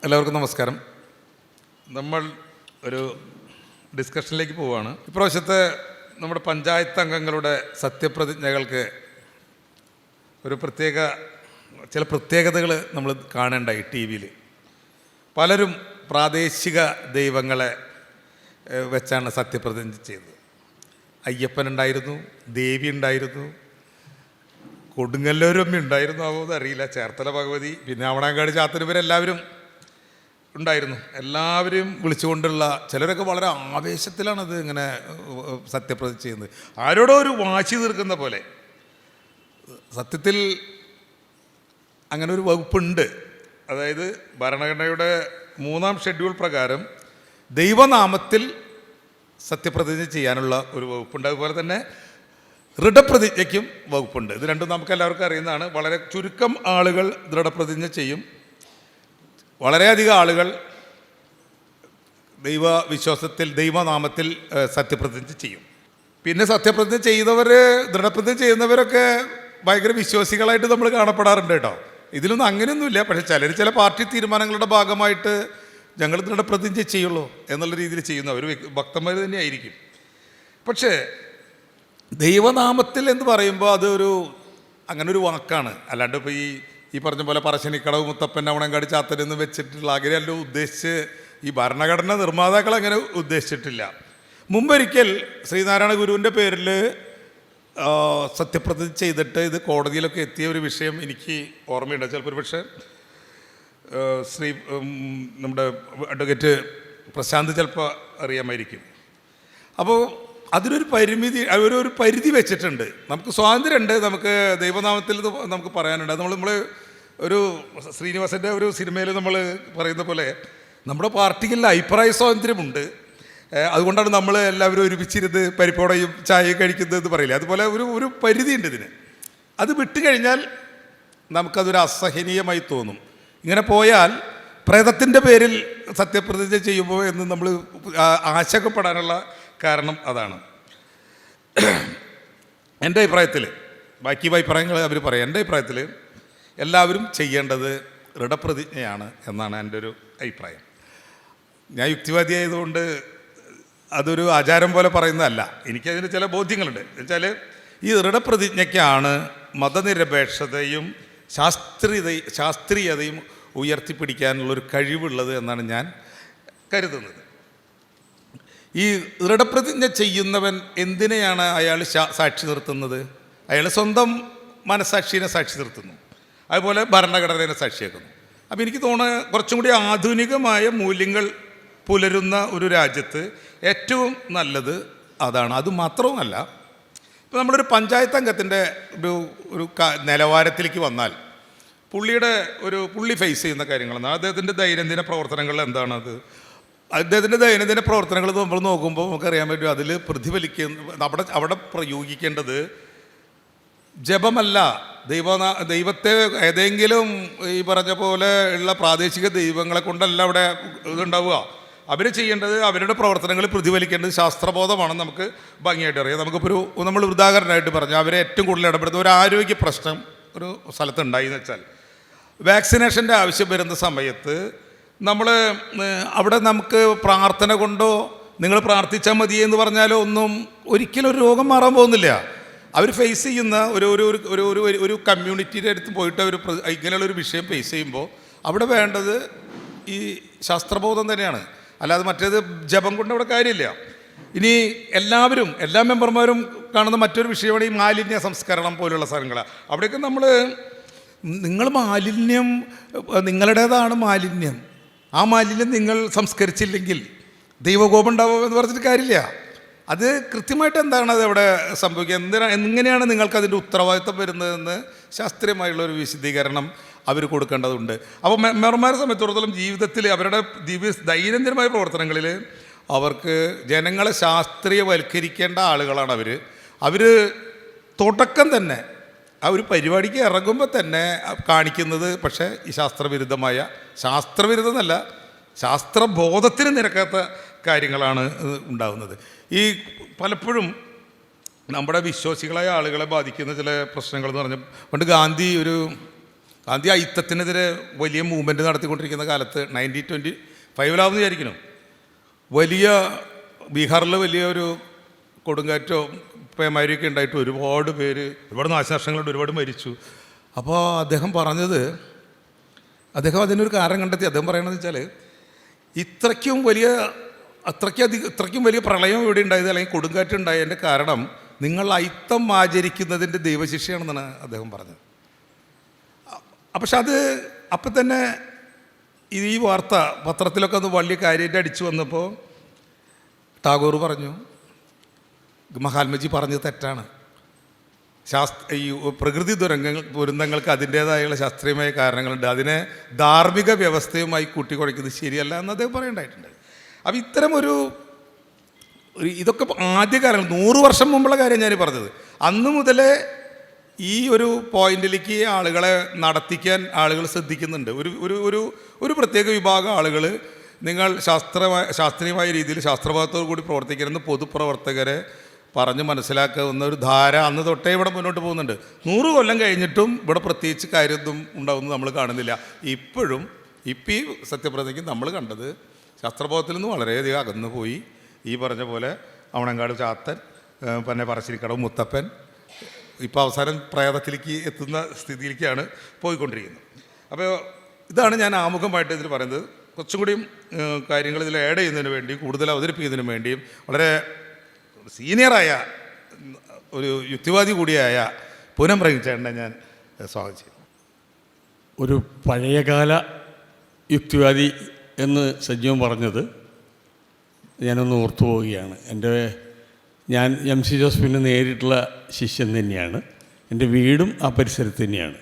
എല്ലാവർക്കും നമസ്കാരം. നമ്മൾ ഒരു ഡിസ്കഷനിലേക്ക് പോവുകയാണ്. ഇപ്രാവശ്യത്തെ നമ്മുടെ പഞ്ചായത്ത് അംഗങ്ങളുടെ സത്യപ്രതിജ്ഞകൾക്ക് ഒരു ചില പ്രത്യേകതകൾ നമ്മൾ കാണേണ്ടായി. ടി വിയിൽ പലരും പ്രാദേശിക ദൈവങ്ങളെ വെച്ചാണ് സത്യപ്രതിജ്ഞ ചെയ്തത്. അയ്യപ്പനുണ്ടായിരുന്നു, ദേവി ഉണ്ടായിരുന്നു, കൊടുങ്ങല്ലൂരമ്മ ഉണ്ടായിരുന്നു, ആവുമെന്ന് അറിയില്ല, ചേർത്തല ഭഗവതി, പിന്നെ അവണാങ്കാട് ചാത്തനുവരെല്ലാവരും ഉണ്ടായിരുന്നു. എല്ലാവരെയും വിളിച്ചുകൊണ്ടുള്ള, ചിലരൊക്കെ വളരെ ആവേശത്തിലാണത് ഇങ്ങനെ സത്യപ്രതിജ്ഞ ചെയ്യുന്നത്, ആരോടോ ഒരു വാശി തീർക്കുന്ന പോലെ. സത്യത്തിൽ അങ്ങനെ ഒരു വകുപ്പുണ്ട്. അതായത് ഭരണഘടനയുടെ 3-ാം ഷെഡ്യൂൾ പ്രകാരം ദൈവനാമത്തിൽ സത്യപ്രതിജ്ഞ ചെയ്യാനുള്ള ഒരു വകുപ്പുണ്ട്. അതുപോലെ തന്നെ ദൃഢപ്രതിജ്ഞയ്ക്കും വകുപ്പുണ്ട്. ഇത് രണ്ടും നമുക്ക് എല്ലാവർക്കും അറിയുന്നതാണ്. വളരെ ചുരുക്കം ആളുകൾ ദൃഢപ്രതിജ്ഞ ചെയ്യും, വളരെയധികം ആളുകൾ ദൈവവിശ്വാസത്തിൽ ദൈവനാമത്തിൽ സത്യപ്രതിജ്ഞ ചെയ്യും. പിന്നെ സത്യപ്രതിജ്ഞ ചെയ്തവർ, ദൃഢപ്രതിജ്ഞ ചെയ്യുന്നവരൊക്കെ ഭയങ്കര വിശ്വാസികളായിട്ട് നമ്മൾ കാണപ്പെടാറുണ്ട് കേട്ടോ. ഇതിലൊന്നും അങ്ങനെയൊന്നുമില്ല. പക്ഷേ ചില പാർട്ടി തീരുമാനങ്ങളുടെ ഭാഗമായിട്ട് ഞങ്ങൾ ദൃഢപ്രതിജ്ഞ ചെയ്യുള്ളൂ എന്നുള്ള രീതിയിൽ ചെയ്യുന്ന അവർ ഭക്തന്മാർ തന്നെയായിരിക്കും. പക്ഷേ ദൈവനാമത്തിൽ എന്ന് പറയുമ്പോൾ അതൊരു അങ്ങനെ ഒരു വാക്കാണ്. അല്ലാണ്ട് ഇപ്പോൾ ഈ പറഞ്ഞ പോലെ പറശ്ശിനിക്കടവ് മുത്തപ്പൻ അവണങ്കാട് ചാത്തനെന്ന് വെച്ചിട്ടുള്ള അങ്ങനെയല്ലോ ഉദ്ദേശിച്ച് ഈ ഭരണഘടന നിർമ്മാതാക്കൾ അങ്ങനെ ഉദ്ദേശിച്ചിട്ടില്ല. മുമ്പൊരിക്കൽ ശ്രീനാരായണ ഗുരുവിൻ്റെ പേരിൽ സത്യപ്രതിജ്ഞ ചെയ്തിട്ട് ഇത് കോടതിയിലൊക്കെ എത്തിയ ഒരു വിഷയം എനിക്ക് ഓർമ്മയുണ്ട്. ചിലപ്പോൾ ഒരു പക്ഷേ നമ്മുടെ അഡ്വക്കേറ്റ് പ്രശാന്ത് ചിലപ്പോൾ അറിയാമായിരിക്കും. അപ്പോൾ അതിനൊരു ഒരു പരിധി വെച്ചിട്ടുണ്ട്. നമുക്ക് സ്വാതന്ത്ര്യമുണ്ട്, നമുക്ക് ദൈവനാമത്തിൽ നമുക്ക് പറയാനുണ്ട്. അത് നമ്മൾ ഒരു ശ്രീനിവാസൻ്റെ ഒരു സിനിമയിൽ നമ്മൾ പറയുന്ന പോലെ നമ്മുടെ പാർട്ടിക്കുള്ള അഭിപ്രായ സ്വാതന്ത്ര്യമുണ്ട്. അതുകൊണ്ടാണ് നമ്മൾ എല്ലാവരും ഒരുമിച്ചിരുന്ന് പരിപ്പോടയും ചായയും കഴിക്കുന്നതെന്ന് പറയില്ല. അതുപോലെ ഒരു പരിധിയുണ്ട് ഇതിന്. അത് വിട്ടുകഴിഞ്ഞാൽ നമുക്കതൊരു അസഹനീയമായി തോന്നും. ഇങ്ങനെ പോയാൽ പ്രേതത്തിൻ്റെ പേരിൽ സത്യപ്രതിജ്ഞ ചെയ്യുമ്പോൾ എന്ന് നമ്മൾ ആശങ്കപ്പെടാനുള്ള കാരണം അതാണ്. എൻ്റെ അഭിപ്രായത്തിൽ, ബാക്കി അഭിപ്രായങ്ങൾ അവർ പറയാം, എൻ്റെ അഭിപ്രായത്തിൽ എല്ലാവരും ചെയ്യേണ്ടത് ദൃഢപ്രതിജ്ഞയാണ് എന്നാണ് എൻ്റെ ഒരു അഭിപ്രായം. ഞാൻ യുക്തിവാദിയായതുകൊണ്ട് അതൊരു ആചാരം പോലെ പറയുന്നതല്ല. എനിക്കതിന് ചില ബോധ്യങ്ങളുണ്ട്. എന്നുവെച്ചാൽ ഈ ദൃഢപ്രതിജ്ഞയ്ക്കാണ് മതനിരപേക്ഷതയും ശാസ്ത്രീയതയും ഉയർത്തിപ്പിടിക്കാനുള്ളൊരു കഴിവുള്ളത് എന്നാണ് ഞാൻ കരുതുന്നത്. ഈ ദൃഢപ്രതിജ്ഞ ചെയ്യുന്നവൻ എന്തിനെയാണ് അയാൾ സാക്ഷി നിർത്തുന്നത്? അയാൾ സ്വന്തം മനസ്സാക്ഷിയെ സാക്ഷി നിർത്തുന്നു, അതുപോലെ ഭരണഘടനയെ സാക്ഷിയാക്കുന്നു. അപ്പോൾ എനിക്ക് തോന്നുന്നത് കുറച്ചും കൂടി ആധുനികമായ മൂല്യങ്ങൾ പുലരുന്ന ഒരു രാജ്യത്ത് ഏറ്റവും നല്ലത് അതാണ്. അതുമാത്രവുമല്ല, ഇപ്പോൾ നമ്മളൊരു പഞ്ചായത്ത് അംഗത്തിൻ്റെ ഒരു നിലവാരത്തിലേക്ക് വന്നാൽ പുള്ളി ഫേസ് ചെയ്യുന്ന കാര്യങ്ങളെന്നാണ് അദ്ദേഹത്തിൻ്റെ ദൈനംദിന പ്രവർത്തനങ്ങൾ എന്താണത്. അദ്ദേഹത്തിൻ്റെ ദൈനംദിന പ്രവർത്തനങ്ങൾ നമ്മൾ നോക്കുമ്പോൾ നമുക്കറിയാൻ പറ്റും, അതിൽ അവിടെ പ്രയോഗിക്കേണ്ടത് ജപമല്ല, ദൈവത്തെ ഏതെങ്കിലും ഈ പറഞ്ഞ പോലെ ഉള്ള പ്രാദേശിക ദൈവങ്ങളെ കൊണ്ടല്ല അവിടെ ഇതുണ്ടാവുക. അവർ ചെയ്യേണ്ടത്, അവരുടെ പ്രവർത്തനങ്ങൾ പ്രതിഫലിക്കേണ്ടത് ശാസ്ത്രബോധമാണെന്ന് നമുക്ക് ഭംഗിയായിട്ട് അറിയാം. നമുക്കിപ്പോൾ നമ്മൾ ഉദാഹരണമായിട്ട് പറഞ്ഞാൽ അവരെ ഏറ്റവും കൂടുതൽ ഇടപെടുന്ന ഒരു ആരോഗ്യ പ്രശ്നം ഒരു സ്ഥലത്തുണ്ടായി എന്ന് വെച്ചാൽ, വാക്സിനേഷൻ്റെ ആവശ്യം വരുന്ന സമയത്ത് അവിടെ നമുക്ക് പ്രാർത്ഥന കൊണ്ടോ നിങ്ങൾ പ്രാർത്ഥിച്ചാൽ മതിയെ എന്ന് പറഞ്ഞാലോ ഒന്നും ഒരിക്കലും ഒരു രോഗം മാറാൻ പോകുന്നില്ല. അവർ ഫേസ് ചെയ്യുന്ന ഒരു കമ്മ്യൂണിറ്റിയുടെ അടുത്ത് പോയിട്ട് അവർ ഇങ്ങനെയുള്ളൊരു വിഷയം ഫേസ് ചെയ്യുമ്പോൾ അവിടെ വേണ്ടത് ഈ ശാസ്ത്രബോധം തന്നെയാണ്. അല്ലാതെ മറ്റേത് ജപം കൊണ്ട് അവിടെ കാര്യമില്ല. ഇനി എല്ലാ മെമ്പർമാരും കാണുന്ന മറ്റൊരു വിഷയമാണ് ഈ മാലിന്യ സംസ്കരണം പോലുള്ള സ്ഥലങ്ങളാണ്. അവിടെയൊക്കെ നിങ്ങൾ മാലിന്യം, നിങ്ങളുടേതാണ് മാലിന്യം, ആ മാലിന്യം നിങ്ങൾ സംസ്കരിച്ചില്ലെങ്കിൽ ദൈവകോപം ഉണ്ടാവുക എന്ന് പറഞ്ഞിട്ട് കാര്യമില്ല. അത് കൃത്യമായിട്ട് എന്താണ് അത് അവിടെ സംഭവിക്കുക, എങ്ങനെയാണ് നിങ്ങൾക്കതിൻ്റെ ഉത്തരവാദിത്വം വരുന്നതെന്ന് ശാസ്ത്രീയമായുള്ളൊരു വിശദീകരണം അവർ കൊടുക്കേണ്ടതുണ്ട്. അപ്പോൾ മെമ്പർമാരെ സംബന്ധിച്ചിടത്തോളം ജീവിതത്തിൽ അവരുടെ ദൈനംദിനമായ പ്രവർത്തനങ്ങളിൽ അവർക്ക് ജനങ്ങളെ ശാസ്ത്രീയവൽക്കരിക്കേണ്ട ആളുകളാണ് അവർ തുടക്കം തന്നെ ആ ഒരു പരിപാടിക്ക് ഇറങ്ങുമ്പോൾ തന്നെ കാണിക്കുന്നത് പക്ഷേ ഈ ശാസ്ത്രവിരുദ്ധമല്ല, ശാസ്ത്രബോധത്തിന് നിരക്കാത്ത കാര്യങ്ങളാണ് ഉണ്ടാകുന്നത്. ഈ പലപ്പോഴും നമ്മുടെ വിശ്വാസികളായ ആളുകളെ ബാധിക്കുന്ന ചില പ്രശ്നങ്ങൾ എന്ന് പറഞ്ഞാൽ, പണ്ട് ഗാന്ധി ഒരു ഗാന്ധി അയിത്തത്തിനെതിരെ വലിയ മൂവ്മെൻറ്റ് നടത്തിക്കൊണ്ടിരിക്കുന്ന കാലത്ത് 1925 വിചാരിക്കണം, വലിയ ബീഹാറിൽ വലിയ ഒരു കൊടുങ്കാറ്റോ പേമാരിയൊക്കെ ഉണ്ടായിട്ട് ഒരുപാട് പേര്, ഒരുപാട് നാശനഷ്ടങ്ങളുണ്ട്, ഒരുപാട് മരിച്ചു. അപ്പോൾ അദ്ദേഹം പറഞ്ഞത്, അദ്ദേഹം അതിനൊരു കാരണം കണ്ടെത്തി. അദ്ദേഹം പറയണതെന്ന് വെച്ചാൽ ഇത്രയ്ക്കും വലിയ പ്രളയം ഇവിടെ ഉണ്ടായത് അല്ലെങ്കിൽ കൊടുങ്കാറ്റ് ഉണ്ടായതിൻ്റെ കാരണം നിങ്ങൾ അയിത്തം ആചരിക്കുന്നതിൻ്റെ ദൈവശിക്ഷയാണെന്നാണ് അദ്ദേഹം പറഞ്ഞത്. പക്ഷെ അത് അപ്പം തന്നെ ഈ വാർത്ത പത്രത്തിലൊക്കെ ഒന്ന് വലിയ കാര്യമായിട്ട് അടിച്ചു വന്നപ്പോൾ ടാഗോർ പറഞ്ഞു, മഹാത്മജി പറഞ്ഞത് തെറ്റാണ്, ഈ പ്രകൃതി ദുരന്തങ്ങൾക്ക് അതിൻ്റേതായുള്ള ശാസ്ത്രീയമായ കാരണങ്ങളുണ്ട്, അതിനെ ധാർമ്മിക വ്യവസ്ഥയുമായി കൂട്ടിക്കുഴയ്ക്കുന്നത് ശരിയല്ല എന്ന് അദ്ദേഹം പറയേണ്ടതായിട്ടുണ്ട്. അപ്പോൾ ഇത്തരം ഇതൊക്കെ ആദ്യകാലങ്ങൾ 100 വർഷം മുമ്പുള്ള കാര്യം ഞാൻ പറഞ്ഞത്. അന്ന് മുതലേ ഈ ഒരു പോയിന്റിലേക്ക് ആളുകളെ നടത്തിക്കാൻ ആളുകൾ ശ്രദ്ധിക്കുന്നുണ്ട്. ഒരു പ്രത്യേക വിഭാഗം ആളുകൾ നിങ്ങൾ ശാസ്ത്രീയമായ രീതിയിൽ ശാസ്ത്രബോധത്തോടു കൂടി പ്രവർത്തിക്കണമെന്ന് പൊതുപ്രവർത്തകരെ പറഞ്ഞ് മനസ്സിലാക്കുന്ന ഒരു ധാര അന്ന് തൊട്ടേ ഇവിടെ മുന്നോട്ട് പോകുന്നുണ്ട്. 100 കൊല്ലം കഴിഞ്ഞിട്ടും ഇവിടെ പ്രത്യേകിച്ച് കാര്യമൊന്നും ഉണ്ടാവുന്നത് നമ്മൾ കാണുന്നില്ല. ഇപ്പോഴും ഈ സത്യപ്രതിജ്ഞയ്ക്ക് നമ്മൾ കണ്ടത് ശാസ്ത്രബോധത്തിൽ നിന്ന് വളരെയധികം അകന്നു പോയി. ഈ പറഞ്ഞ പോലെ അവണങ്കാട് ചാത്തൻ, പിന്നെ പറശ്ശിനിക്കടവ് മുത്തപ്പൻ, ഇപ്പോൾ അവസാനം പ്രേതത്തിലേക്ക് എത്തുന്ന സ്ഥിതിയിലേക്കാണ് പോയിക്കൊണ്ടിരിക്കുന്നത്. അപ്പോൾ ഇതാണ് ഞാൻ ആമുഖമായിട്ട് ഇതിൽ പറയുന്നത്. കുറച്ചും കൂടിയും കാര്യങ്ങൾ ഇതിൽ ആഡ് ചെയ്യുന്നതിന് വേണ്ടി, കൂടുതൽ അവതരിപ്പിക്കുന്നതിന് വേണ്ടിയും വളരെ സീനിയറായ ഒരു യുക്തിവാദി കൂടിയായ പൂനം പ്രേമിച്ചേട്ടനെ ഞാൻ സ്വാഗതം ചെയ്യുന്നു. ഒരു പഴയകാല യുക്തിവാദി എന്ന് സജീവൻ പറഞ്ഞത് ഞാനൊന്ന് ഓർത്തു പോവുകയാണ്. ഞാൻ MC ജോസഫിൻ്റെ നേരിട്ടുള്ള ശിഷ്യൻ തന്നെയാണ്. എൻ്റെ വീടും ആ പരിസരത്ത് തന്നെയാണ്.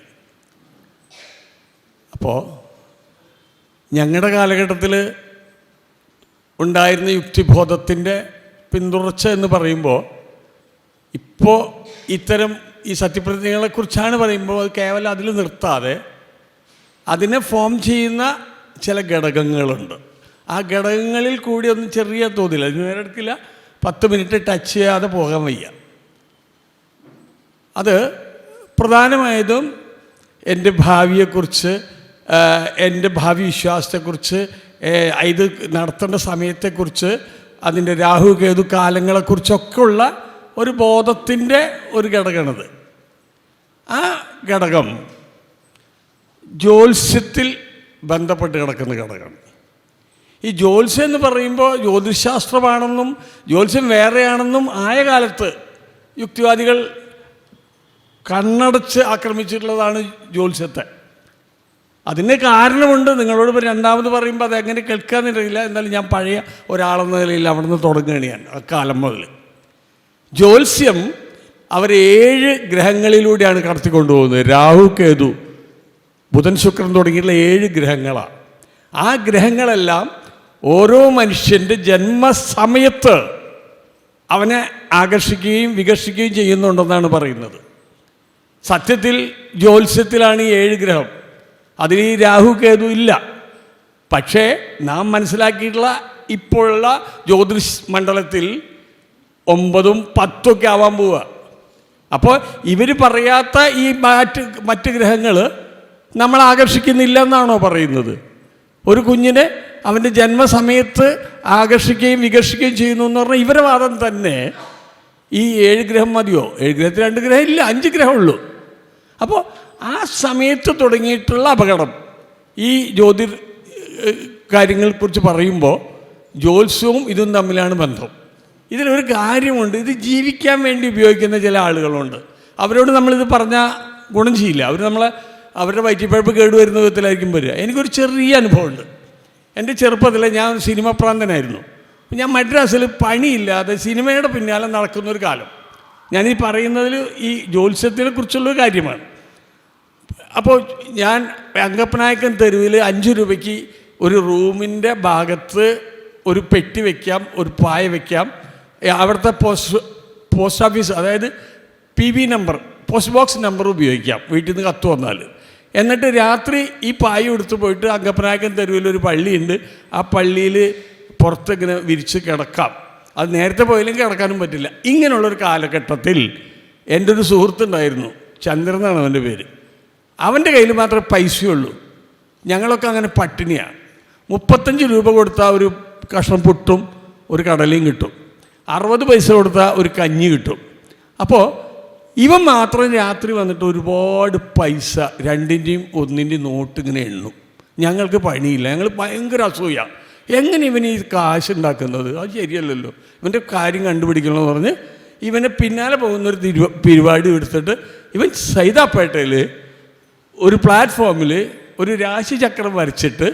അപ്പോൾ ഞങ്ങളുടെ കാലഘട്ടത്തിൽ ഉണ്ടായിരുന്ന യുക്തിബോധത്തിൻ്റെ പിന്തുടർച്ച എന്ന് പറയുമ്പോൾ, ഇപ്പോൾ ഇത്തരം ഈ സത്യപ്രതിജ്ഞകളെക്കുറിച്ചാണ് പറയുമ്പോൾ അത് കേവലം അതിൽ നിർത്താതെ അതിനെ ഫോം ചെയ്യുന്ന ചില ഘടകങ്ങളുണ്ട്. ആ ഘടകങ്ങളിൽ കൂടി ഒന്ന് ചെറിയ തോതിൽ, അതിന് നേരെ എടുക്കില്ല, 10 മിനിറ്റ് ടച്ച് ചെയ്യാതെ പോകാൻ വയ്യ. അത് പ്രധാനമായതും എൻ്റെ ഭാവിയെക്കുറിച്ച്, എൻ്റെ ഭാവി വിശ്വാസത്തെക്കുറിച്ച്, ഇത് നടത്തേണ്ട സമയത്തെക്കുറിച്ച്, അതിൻ്റെ രാഹു കേതു കാലങ്ങളെക്കുറിച്ചൊക്കെ ഉള്ള ഒരു ബോധത്തിൻ്റെ ഒരു ഘടകമാണത്. ആ ഘടകം ജ്യോത്സ്യത്തിൽ ബന്ധപ്പെട്ട് കിടക്കുന്ന ഘടകമാണ്. ഈ ജ്യോത്സ്യം എന്ന് പറയുമ്പോൾ ജ്യോതിശാസ്ത്രമാണെന്നും ജ്യോത്സ്യം വേറെയാണെന്നും ആയ കാലത്ത് യുക്തിവാദികൾ കണ്ണടച്ച് ആക്രമിച്ചിട്ടുള്ളതാണ് ജ്യോത്സ്യത്തെ. അതിന് കാരണമുണ്ട്. നിങ്ങളോട് ഇപ്പോൾ രണ്ടാമത് പറയുമ്പോൾ അതെങ്ങനെ കേൾക്കാമെന്നറിയില്ല. എന്നാലും ഞാൻ പഴയ ഒരാളെന്ന നിലയിൽ അവിടെ നിന്ന് തുടങ്ങുകയാണ് ഞാൻ. അക്കാലം മുതൽ ജ്യോത്സ്യം അവർ 7 ഗ്രഹങ്ങളിലൂടെയാണ് കടത്തിക്കൊണ്ടുപോകുന്നത്. രാഹു കേതു ബുധൻ ശുക്രൻ തുടങ്ങിയിട്ടുള്ള 7 ഗ്രഹങ്ങളാണ്. ആ ഗ്രഹങ്ങളെല്ലാം ഓരോ മനുഷ്യൻ്റെ ജന്മസമയത്ത് അവനെ ആകർഷിക്കുകയും വികർഷിക്കുകയും ചെയ്യുന്നുണ്ടെന്നാണ് പറയുന്നത്. സത്യത്തിൽ ജ്യോത്സ്യത്തിലാണ് ഈ 7 ഗ്രഹം. അതിൽ ഈ രാഹു കേതു ഇല്ല. പക്ഷേ നാം മനസ്സിലാക്കിയിട്ടുള്ള ഇപ്പോഴുള്ള ജ്യോതിഷ് മണ്ഡലത്തിൽ 9ഉം 10ഒക്കെ ആവാൻ പോവുക. അപ്പോൾ ഇവർ പറയാത്ത ഈ മറ്റ് ഗ്രഹങ്ങൾ നമ്മൾ ആകർഷിക്കുന്നില്ല എന്നാണോ പറയുന്നത്? ഒരു കുഞ്ഞിനെ അവൻ്റെ ജന്മസമയത്ത് ആകർഷിക്കുകയും വികർഷിക്കുകയും ചെയ്യുന്നു എന്ന് പറഞ്ഞാൽ ഇവരുടെ വാദം തന്നെ ഈ 7 ഗ്രഹം മതിയോ? 7 ഗ്രഹത്തിൽ 2 ഗ്രഹം ഇല്ല, 5 ഗ്രഹമുള്ളൂ. അപ്പോൾ ആ സമയത്ത് തുടങ്ങിയിട്ടുള്ള അപകടം ഈ ജ്യോതിർ കാര്യങ്ങളെക്കുറിച്ച് പറയുമ്പോൾ ജ്യോത്സ്യവും ഇതും തമ്മിലാണ് ബന്ധം. ഇതിലൊരു കാര്യമുണ്ട്. ഇത് ജീവിക്കാൻ വേണ്ടി ഉപയോഗിക്കുന്ന ചില ആളുകളുണ്ട്. അവരോട് നമ്മളിത് പറഞ്ഞാൽ ഗുണം ചെയ്യില്ല. അവരുടെ വയറ്റിപ്പഴപ്പ് കേടുവരുന്ന വിധത്തിലായിരിക്കും വരിക. എനിക്കൊരു ചെറിയ അനുഭവമുണ്ട്. എൻ്റെ ചെറുപ്പത്തിൽ ഞാൻ സിനിമ പ്രാന്തനായിരുന്നു. ഞാൻ മദ്രാസിൽ പണിയില്ലാതെ സിനിമയുടെ പിന്നാലെ നടക്കുന്നൊരു കാലം. ഞാനീ പറയുന്നതിൽ ഈ ജ്യോത്സ്യത്തിനെ കുറിച്ചുള്ളൊരു കാര്യമാണ്. അപ്പോൾ ഞാൻ അങ്കപ്പനായക്കൻ തെരുവിൽ 5 രൂപയ്ക്ക് ഒരു റൂമിൻ്റെ ഭാഗത്ത് ഒരു പെട്ടി വയ്ക്കാം, ഒരു പായ വയ്ക്കാം. അവിടുത്തെ പോസ്റ്റ് ഓഫീസ്, അതായത് PB number, post box number ഉപയോഗിക്കാം വീട്ടിൽ നിന്ന് കത്ത് വന്നാൽ. എന്നിട്ട് രാത്രി ഈ പായ എടുത്ത് പോയിട്ട് അങ്കപ്പനായക്കൻ തെരുവിലൊരു പള്ളിയുണ്ട്, ആ പള്ളിയിൽ പുറത്തിങ്ങനെ വിരിച്ച് കിടക്കാം. അത് നേരത്തെ പോയില്ലെങ്കിൽ കിടക്കാനും പറ്റില്ല. ഇങ്ങനെയുള്ളൊരു കാലഘട്ടത്തിൽ എൻ്റെ ഒരു സുഹൃത്തുണ്ടായിരുന്നു, ചന്ദ്രൻ എന്നാണ് അവൻ്റെ പേര്. അവൻ്റെ കയ്യിൽ മാത്രമേ പൈസയുള്ളൂ. ഞങ്ങളൊക്കെ അങ്ങനെ പട്ടിണിയാണ്. 35 രൂപ കൊടുത്താൽ ഒരു കഷ്ണം പുട്ടും ഒരു കടലയും കിട്ടും, 60 പൈസ കൊടുത്താൽ ഒരു കഞ്ഞി കിട്ടും. അപ്പോൾ ഇവൻ മാത്രം രാത്രി വന്നിട്ട് ഒരുപാട് പൈസ 2ൻ്റെയും 1ൻ്റെയും നോട്ട് ഇങ്ങനെ എണ്ണും. ഞങ്ങൾക്ക് പണിയില്ല, ഞങ്ങൾ ഭയങ്കര അസൂയ. എങ്ങനെ ഇവൻ ഈ കാശ് ഉണ്ടാക്കുന്നത്? അത് ശരിയല്ലല്ലോ, ഇവൻ്റെ കാര്യം കണ്ടുപിടിക്കണമെന്ന് പറഞ്ഞ് ഇവനെ പിന്നാലെ പോകുന്നൊരു പരിപാടി എടുത്തിട്ട് ഇവൻ സൈതാപ്പേട്ടയിൽ ഒരു പ്ലാറ്റ്ഫോമിൽ ഒരു രാശിചക്രം വരച്ചിട്ട്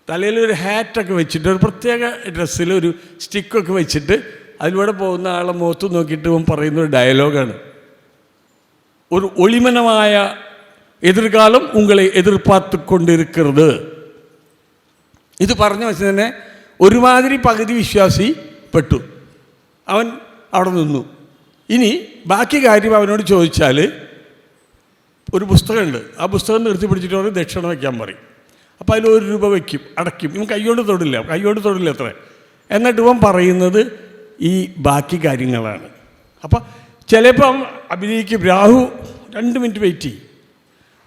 തലയിൽ ഒരു ഹാറ്റൊക്കെ വെച്ചിട്ട് ഒരു പ്രത്യേക ഡ്രസ്സിൽ ഒരു സ്റ്റിക്കൊക്കെ വെച്ചിട്ട് അതിലൂടെ പോകുന്ന ആളെ മുഖത്ത് നോക്കിയിട്ട് ഇവൻ പറയുന്നൊരു ഡയലോഗാണ്, ഒരു ഒളിമനമായ എതിർകാലം ഉങ്ങളെ എതിർപ്പാത്ത് കൊണ്ടിരിക്കരുത്. ഇത് പറഞ്ഞ വെച്ച് തന്നെ ഒരുമാതിരി പകുതി വിശ്വാസി പെട്ടു. അവൻ അവിടെ നിന്നു. ഇനി ബാക്കി കാര്യം അവനോട് ചോദിച്ചാൽ ഒരു പുസ്തകമുണ്ട്, ആ പുസ്തകം നിർത്തി പിടിച്ചിട്ട് പറയും ദക്ഷിണ വയ്ക്കാൻ പറയും. അപ്പോൾ അതിൽ 1 രൂപ വയ്ക്കും, അടയ്ക്കും. ഇവൻ കൈകൊണ്ട് തൊടില്ല അത്ര. എന്നിട്ട് ഇവൻ പറയുന്നത് ഈ ബാക്കി കാര്യങ്ങളാണ്. അപ്പം ചിലപ്പം അഭിനയിക്കും, രാഹു 2 മിനിറ്റ് വെയിറ്റ് ചെയ്യും,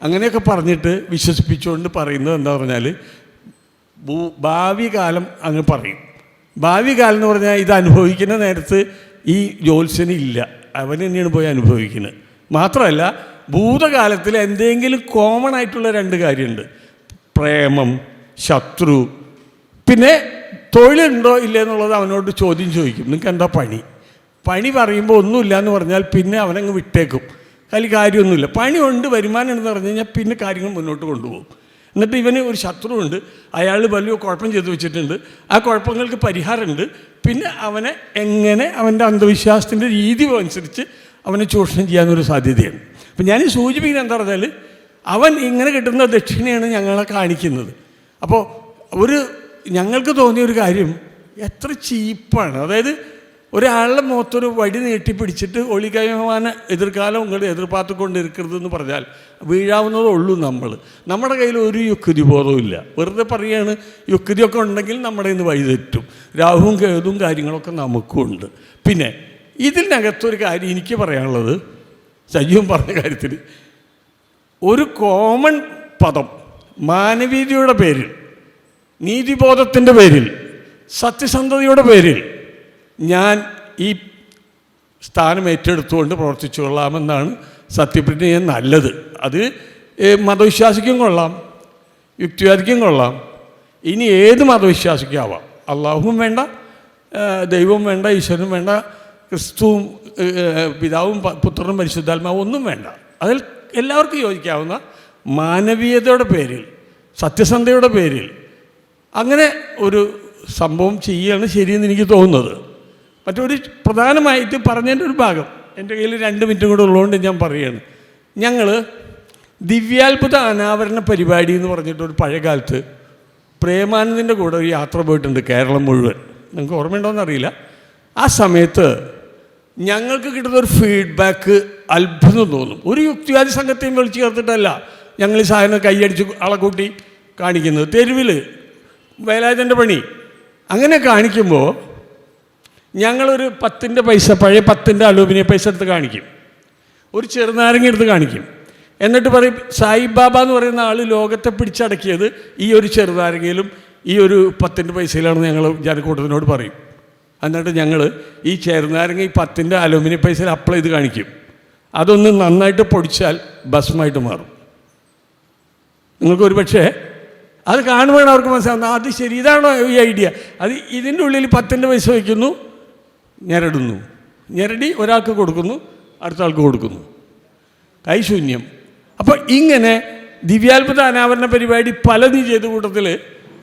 അങ്ങനെയൊക്കെ പറഞ്ഞിട്ട് വിശ്വസിപ്പിച്ചുകൊണ്ട് പറയുന്നത് എന്താ പറഞ്ഞാൽ ഭാവി കാലം അങ്ങ് പറയും. ഭാവി കാലം എന്ന് പറഞ്ഞാൽ ഇത് അനുഭവിക്കുന്ന നേരത്ത് ഈ ജ്യോത്സ്യനില്ല, അവൻ തന്നെയാണ് പോയി അനുഭവിക്കുന്നത്. മാത്രമല്ല ഭൂതകാലത്തിൽ എന്തെങ്കിലും കോമൺ ആയിട്ടുള്ള 2 കാര്യമുണ്ട്, പ്രേമം, ശത്രു, പിന്നെ തൊഴിലുണ്ടോ ഇല്ല എന്നുള്ളത് അവനോട് ചോദ്യം ചോദിക്കും. നിങ്ങൾക്ക് എന്താ പണി പറയുമ്പോൾ ഒന്നുമില്ല എന്ന് പറഞ്ഞാൽ പിന്നെ അവനങ്ങ് വിട്ടേക്കും, കാര്യമൊന്നുമില്ല. പണിയുണ്ട്, വരുമാനം ഉണ്ടെന്ന് പറഞ്ഞു കഴിഞ്ഞാൽ പിന്നെ കാര്യങ്ങൾ മുന്നോട്ട് കൊണ്ടുപോകും. എന്നിട്ട് ഇവന് ഒരു ശത്രുവുണ്ട്, അയാൾ വലിയ കുഴപ്പം ചെയ്തു വെച്ചിട്ടുണ്ട്, ആ കുഴപ്പങ്ങൾക്ക് പരിഹാരമുണ്ട്. പിന്നെ അവനെ എങ്ങനെ അവൻ്റെ അന്ധവിശ്വാസത്തിൻ്റെ രീതി അനുസരിച്ച് അവനെ ചൂഷണം ചെയ്യാനൊരു സാധ്യതയാണ്. അപ്പം ഞാൻ സൂചിപ്പിക്കുന്നത് എന്താ പറഞ്ഞാൽ അവൻ ഇങ്ങനെ കിട്ടുന്ന ദക്ഷിണയാണ് ഞങ്ങളെ കാണിക്കുന്നത്. അപ്പോൾ ഞങ്ങൾക്ക് തോന്നിയൊരു കാര്യം എത്ര ചീപ്പാണ്. അതായത് ഒരാളുടെ മുഖത്തൊരു വടി നീട്ടി പിടിച്ചിട്ട് ഒളികയമാന എതിർക്കാലം ഉങ്ങൾ എതിർപ്പാത്ത് കൊണ്ടിരിക്കരുതെന്ന് പറഞ്ഞാൽ വീഴാവുന്നതേ ഉള്ളൂ. നമ്മുടെ കയ്യിൽ ഒരു യുക്തി ബോധവും ഇല്ല, വെറുതെ പറയുകയാണ്. യുക്തിയൊക്കെ ഉണ്ടെങ്കിൽ നമ്മുടെ ഇന്ന് വഴിതെറ്റും. രാഹുവും കേതുവും കാര്യങ്ങളൊക്കെ നമുക്കും ഉണ്ട്. പിന്നെ ഇതിനകത്തൊരു കാര്യം എനിക്ക് പറയാനുള്ളത്, സജീവൻ പറഞ്ഞ കാര്യത്തിൽ ഒരു കോമൺ പദം മാനവീയതയുടെ പേരിൽ, നീതിബോധത്തിൻ്റെ പേരിൽ, സത്യസന്ധതയുടെ പേരിൽ ഞാൻ ഈ സ്ഥാനം ഏറ്റെടുത്തുകൊണ്ട് പ്രവർത്തിച്ചു കൊള്ളാമെന്നാണ് സത്യപ്രതിജ്ഞ നല്ലത്. അത് മതവിശ്വാസിക്കും കൊള്ളാം, യുക്തിവാദിക്കും കൊള്ളാം, ഇനി ഏത് മതവിശ്വാസിക്കും ആവാം. അള്ളാഹുവും വേണ്ട, ദൈവവും വേണ്ട, ഈശ്വരനും വേണ്ട, ക്രിസ്തുവും പിതാവും പുത്രനും പരിശുദ്ധാത്മാവും ഒന്നും വേണ്ട. അതിൽ എല്ലാവർക്കും യോജിക്കാവുന്ന മാനവീയതയുടെ പേരിൽ, സത്യസന്ധതയുടെ പേരിൽ അങ്ങനെ ഒരു സംഭവം ചെയ്യുകയാണ് ശരിയെന്ന് എനിക്ക് തോന്നുന്നത്. മറ്റൊരു പ്രധാനമായിട്ട് പറഞ്ഞതിൻ്റെ ഒരു ഭാഗം എൻ്റെ കയ്യിൽ 2 മിനിറ്റും കൂടെ ഉള്ളതുകൊണ്ട് ഞാൻ പറയുകയാണ്. ഞങ്ങൾ ദിവ്യാത്ഭുത അനാവരണ പരിപാടി എന്ന് പറഞ്ഞിട്ടൊരു പഴയ കാലത്ത് പ്രേമാനന്ദിൻ്റെ കൂടെ ഒരു യാത്ര പോയിട്ടുണ്ട്, കേരളം മുഴുവൻ. നിങ്ങൾക്ക് ഓർമ്മയുണ്ടോയെന്ന് അറിയില്ല. ആ സമയത്ത് ഞങ്ങൾക്ക് കിട്ടുന്ന ഒരു ഫീഡ്ബാക്ക് അത്ഭുതം തോന്നും. ഒരു യുക്തിവാദി സംഘത്തെയും വിളിച്ച് ചേർത്തിട്ടല്ല ഞങ്ങൾ ഈ സാധനം കൈയടിച്ച് അളക്കൂട്ടി കാണിക്കുന്നത്. തെരുവിൽ വേലായുധൻ്റെ പണി അങ്ങനെ കാണിക്കുമ്പോൾ ഞങ്ങളൊരു 10 പൈസ, പഴയ 10 അലൂമിനിയം പൈസ എടുത്ത് കാണിക്കും, ഒരു ചെറുനാരങ്ങ എടുത്ത് കാണിക്കും. എന്നിട്ട് പറയും സായിബാബ എന്ന് പറയുന്ന ആൾ ലോകത്തെ പിടിച്ചടക്കിയത് ഈ ഒരു ചെറുനാരങ്ങയിലും ഈ ഒരു 10 പൈസയിലാണെന്ന് ഞങ്ങൾ ജനക്കൂട്ടത്തിനോട് പറയും. എന്നിട്ട് ഞങ്ങൾ ഈ ചെറുനാരങ്ങ ഈ 10 അലൂമിനിയം പൈസയിൽ അപ്ലൈ ചെയ്ത് കാണിക്കും. അതൊന്ന് നന്നായിട്ട് പൊടിച്ചാൽ ഭസ്മമായിട്ട് മാറും. നിങ്ങൾക്കൊരു പക്ഷേ അത് കാണുമ്പോഴാണ് അവർക്ക് മനസ്സിലാവുന്നത് അത് ശരി, ഇതാണോ ഈ ഐഡിയ. അത് ഇതിൻ്റെ ഉള്ളിൽ 10 പൈസ വയ്ക്കുന്നു, ഞെരടുന്നു, ഞെരടി ഒരാൾക്ക് കൊടുക്കുന്നു, അടുത്ത ആൾക്ക് കൊടുക്കുന്നു, കൈശൂന്യം. അപ്പോൾ ഇങ്ങനെ ദിവ്യാത്ഭുത അനാവരണ പരിപാടി പലതും ചെയ്ത കൂട്ടത്തിൽ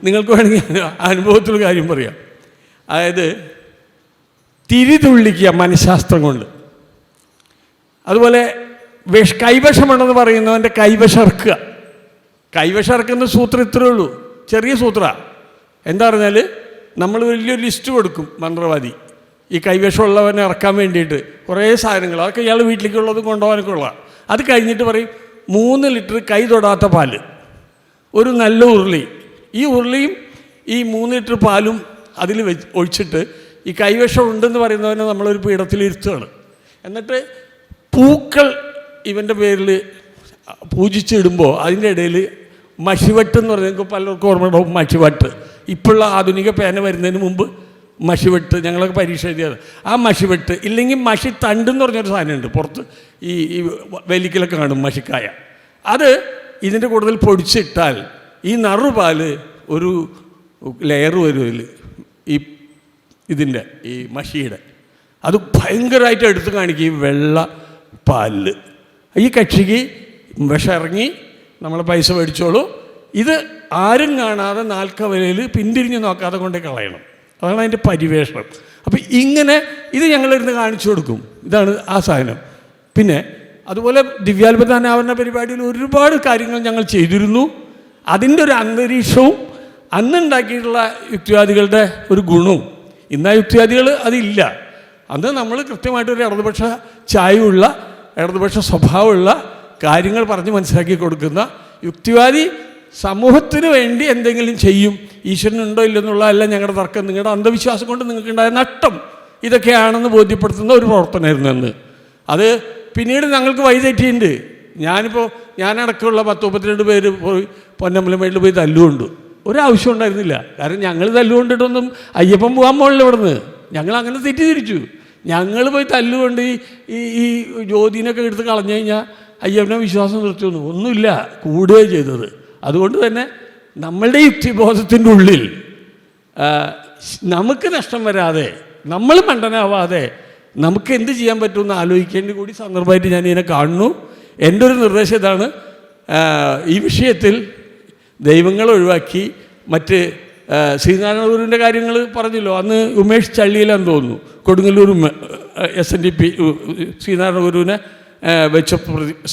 നിങ്ങൾക്ക് വേണമെങ്കിൽ അനുഭവത്തിലുള്ള കാര്യം പറയാം. അതായത് തിരിതുള്ളിക്കുക മനഃശാസ്ത്രം കൊണ്ട്. അതുപോലെ കൈവശമാണെന്ന് പറയുന്നവൻ്റെ കൈവശർക്കുക. കൈവശർക്കുന്ന സൂത്രം ഇത്രയേ ഉള്ളൂ, ചെറിയ സൂത്ര. എന്താ പറഞ്ഞാൽ നമ്മൾ വലിയൊരു ലിസ്റ്റ് കൊടുക്കും മന്ത്രവാദി ഈ കൈവശമുള്ളവനെ ഇറക്കാൻ വേണ്ടിയിട്ട് കുറേ സാധനങ്ങൾ, അതൊക്കെ ഇയാൾ വീട്ടിലേക്കുള്ളതും കൊണ്ടുപോകാനൊക്കെ ഉള്ള. അത് കഴിഞ്ഞിട്ട് പറയും 3 ലിറ്റർ കൈ തൊടാത്ത പാല്, ഒരു നല്ല ഉരുളി, ഈ ഉരുളിയും ഈ 3 ലിറ്റർ പാലും അതിൽ ഒഴിച്ചിട്ട് ഈ കൈവശം ഉണ്ടെന്ന് പറയുന്നവനെ നമ്മളൊരു പീഠത്തിൽ ഇരുത്തുകയാണ്. എന്നിട്ട് പൂക്കൾ ഇവൻ്റെ പേരിൽ പൂജിച്ചിടുമ്പോൾ അതിൻ്റെ ഇടയിൽ മഷിവട്ട് എന്ന് പറഞ്ഞാൽ നിങ്ങൾക്ക് പലർക്കും ഓർമ്മയുണ്ടാവും. മഷിവട്ട് ഇപ്പോഴുള്ള ആധുനിക പേന വരുന്നതിന് മുമ്പ് മഷിവെട്ട് ഞങ്ങളൊക്കെ പരീക്ഷ എഴുതിയത്. ആ മഷിവെട്ട് ഇല്ലെങ്കിൽ മഷി തണ്ട് എന്ന് പറഞ്ഞൊരു സാധനമുണ്ട് പുറത്ത്, ഈ വേലിക്കലൊക്കെ കാണും മഷിക്കായ. അത് ഇതിൻ്റെ കൂടുതൽ പൊടിച്ചിട്ടാൽ ഈ നറുപാൽ ഒരു ലെയർ വരും ഈ ഇതിൻ്റെ ഈ മഷിയുടെ, അത് ഭയങ്കരമായിട്ട് എടുത്ത് കാണിക്കും ഈ വെള്ള പാലിൽ. ഈ കക്ഷിക്ക് വിഷം ഇറങ്ങി നമ്മളെ പൈസ മേടിച്ചോളൂ, ഇത് ആരും കാണാതെ നാൽക്കവലയിൽ പിന്തിരിഞ്ഞ് നോക്കാതെ കൊണ്ടേ കളയണം. അതാണ് അതിൻ്റെ പരിവേഷണം. അപ്പോൾ ഇങ്ങനെ ഇത് ഞങ്ങളിരുന്ന് കാണിച്ചു കൊടുക്കും. ഇതാണ് ആ സാധനം. പിന്നെ അതുപോലെ ദിവ്യാത്ഭുതാനാവരണ പരിപാടിയിൽ ഒരുപാട് കാര്യങ്ങൾ ഞങ്ങൾ ചെയ്തിരുന്നു. അതിൻ്റെ ഒരു അന്തരീക്ഷവും അന്നുണ്ടാക്കിയിട്ടുള്ള യുക്തിവാദികളുടെ ഒരു ഗുണവും. ഇന്ന് ആ യുക്തിവാദികൾ അതില്ല. അന്ന് നമ്മൾ കൃത്യമായിട്ടൊരു ഇടതുപക്ഷ ചായവുള്ള ഇടതുപക്ഷ സ്വഭാവമുള്ള കാര്യങ്ങൾ പറഞ്ഞ് മനസ്സിലാക്കി കൊടുക്കുന്ന യുക്തിവാദി സമൂഹത്തിന് വേണ്ടി എന്തെങ്കിലും ചെയ്യും. ഈശ്വരനുണ്ടോ ഇല്ലെന്നുള്ളതല്ല ഞങ്ങളുടെ തർക്കം. നിങ്ങളുടെ അന്ധവിശ്വാസം കൊണ്ട് നിങ്ങൾക്കുണ്ടായ നഷ്ടം ഇതൊക്കെയാണെന്ന് ബോധ്യപ്പെടുത്തുന്ന ഒരു പ്രവർത്തനമായിരുന്നു അന്ന്. അത് പിന്നീട് ഞങ്ങൾക്ക് വഴിതെറ്റിയുണ്ട്. ഞാനടക്കമുള്ള 10-32 പേര് പോയി പൊന്നമ്പലമേട്ടിൽ പോയി തല്ലുകൊണ്ട് ഒരാവശ്യം ഉണ്ടായിരുന്നില്ല. കാരണം ഞങ്ങൾ തല്ലുകൊണ്ടിട്ടൊന്നും അയ്യപ്പൻ പോകാൻ പോകണില്ല ഇവിടുന്ന്. ഞങ്ങളങ്ങനെ തെറ്റിദ്ധരിച്ചു. ഞങ്ങൾ പോയി തല്ലുകൊണ്ട് ഈ ജ്യോതിനൊക്കെ എടുത്ത് കളഞ്ഞു കഴിഞ്ഞാൽ അയ്യപ്പനെ വിശ്വാസം നിർത്തിയൊന്നും ഒന്നുമില്ല, കൂടുകയാണ് ചെയ്തത്. അതുകൊണ്ട് തന്നെ നമ്മളുടെ യുക്തിബോധത്തിൻ്റെ ഉള്ളിൽ നമുക്ക് നഷ്ടം വരാതെ, നമ്മൾ മണ്ടനാവാതെ നമുക്ക് എന്ത് ചെയ്യാൻ പറ്റുമെന്ന് ആലോചിക്കേണ്ടി കൂടി സന്ദർഭമായിട്ട് ഞാൻ ഇതിനെ കാണുന്നു. എൻ്റെ ഒരു നിർദ്ദേശം ഇതാണ്, ഈ വിഷയത്തിൽ ദൈവങ്ങളെ ഒഴിവാക്കി മറ്റ് ശ്രീനാരായണ ഗുരുവിൻ്റെ കാര്യങ്ങൾ പറഞ്ഞല്ലോ. അന്ന് ഉമേഷ് ചള്ളിയിലാന്ന് തോന്നുന്നു കൊടുങ്ങല്ലൂർ SNDP ശ്രീനാരായണ ഗുരുവിനെ വെച്ച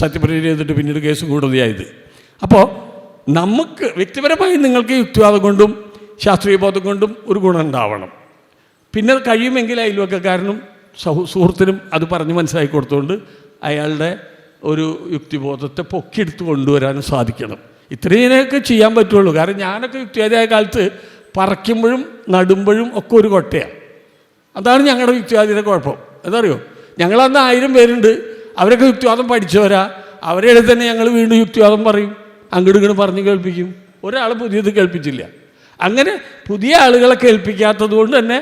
സത്യപ്രതിജ്ഞ ചെയ്തിട്ട് പിന്നീട് കേസ് കോടതിയായത്. അപ്പോൾ നമുക്ക് വ്യക്തിപരമായി നിങ്ങൾക്ക് യുക്തിവാദം കൊണ്ടും ശാസ്ത്രീയ ബോധം കൊണ്ടും ഒരു ഗുണം ഉണ്ടാവണം. പിന്നെ കഴിയുമെങ്കിൽ അയൽവക്കക്കാരനും സുഹൃത്തിനും അത് പറഞ്ഞ് മനസ്സിലാക്കി കൊടുത്തുകൊണ്ട് അയാളുടെ ഒരു യുക്തിബോധത്തെ പൊക്കിയെടുത്ത് കൊണ്ടുവരാനും സാധിക്കണം. ഇത്രയൊക്കെ ചെയ്യാൻ പറ്റുള്ളൂ. കാരണം ഞാനൊക്കെ യുക്തിവാദിയായ കാലത്ത് പറിക്കുമ്പോഴും നടുമ്പോഴും ഒക്കെ ഒരു കൊട്ടയാണ്. അതാണ് ഞങ്ങളുടെ യുക്തിവാദിയുടെ കുഴപ്പം. എന്തറിയോ, ഞങ്ങളന്ന് 1000 പേരുണ്ട്, അവരൊക്കെ യുക്തിവാദം പഠിച്ചവരാ. അവരെ അടുത്ത് തന്നെ ഞങ്ങൾ വീണ്ടും യുക്തിവാദം പറയും, അങ്ങോട്ടും ഇങ്ങോട്ടും പറഞ്ഞ് കേൾപ്പിക്കും. ഒരാൾ പുതിയത് കേൾപ്പിച്ചില്ല. അങ്ങനെ പുതിയ ആളുകളെ കേൾപ്പിക്കാത്തത് കൊണ്ട് തന്നെ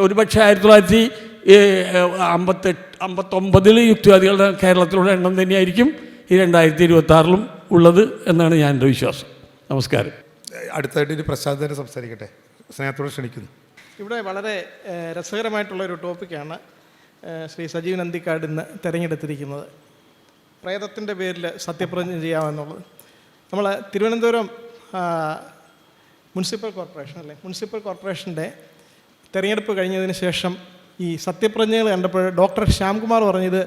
ഒരുപക്ഷെ 1958-59 യുക്തിവാദികളുടെ കേരളത്തിലുള്ള എണ്ണം തന്നെയായിരിക്കും ഈ 2026 ഉള്ളത് എന്നാണ് ഞാൻ എൻ്റെ വിശ്വാസം. നമസ്കാരം. അടുത്തായിട്ട് ഇനി പ്രശാന്ത് തന്നെ സംസാരിക്കട്ടെ, സ്നേഹത്തോടെ ക്ഷണിക്കുന്നു. ഇവിടെ വളരെ രസകരമായിട്ടുള്ളൊരു ടോപ്പിക്കാണ് ശ്രീ സജീവ് നന്ദിക്കാട് ഇന്ന് തിരഞ്ഞെടുത്തിരിക്കുന്നത്. പ്രേതത്തിൻ്റെ പേരിൽ സത്യപ്രതിജ്ഞ ചെയ്യാമെന്നുള്ളത്. നമ്മൾ തിരുവനന്തപുരം മുനിസിപ്പൽ കോർപ്പറേഷൻ്റെ തിരഞ്ഞെടുപ്പ് കഴിഞ്ഞതിന് ശേഷം ഈ സത്യപ്രതിജ്ഞകൾ കണ്ടപ്പോൾ ഡോക്ടർ ശ്യാംകുമാർ പറഞ്ഞത്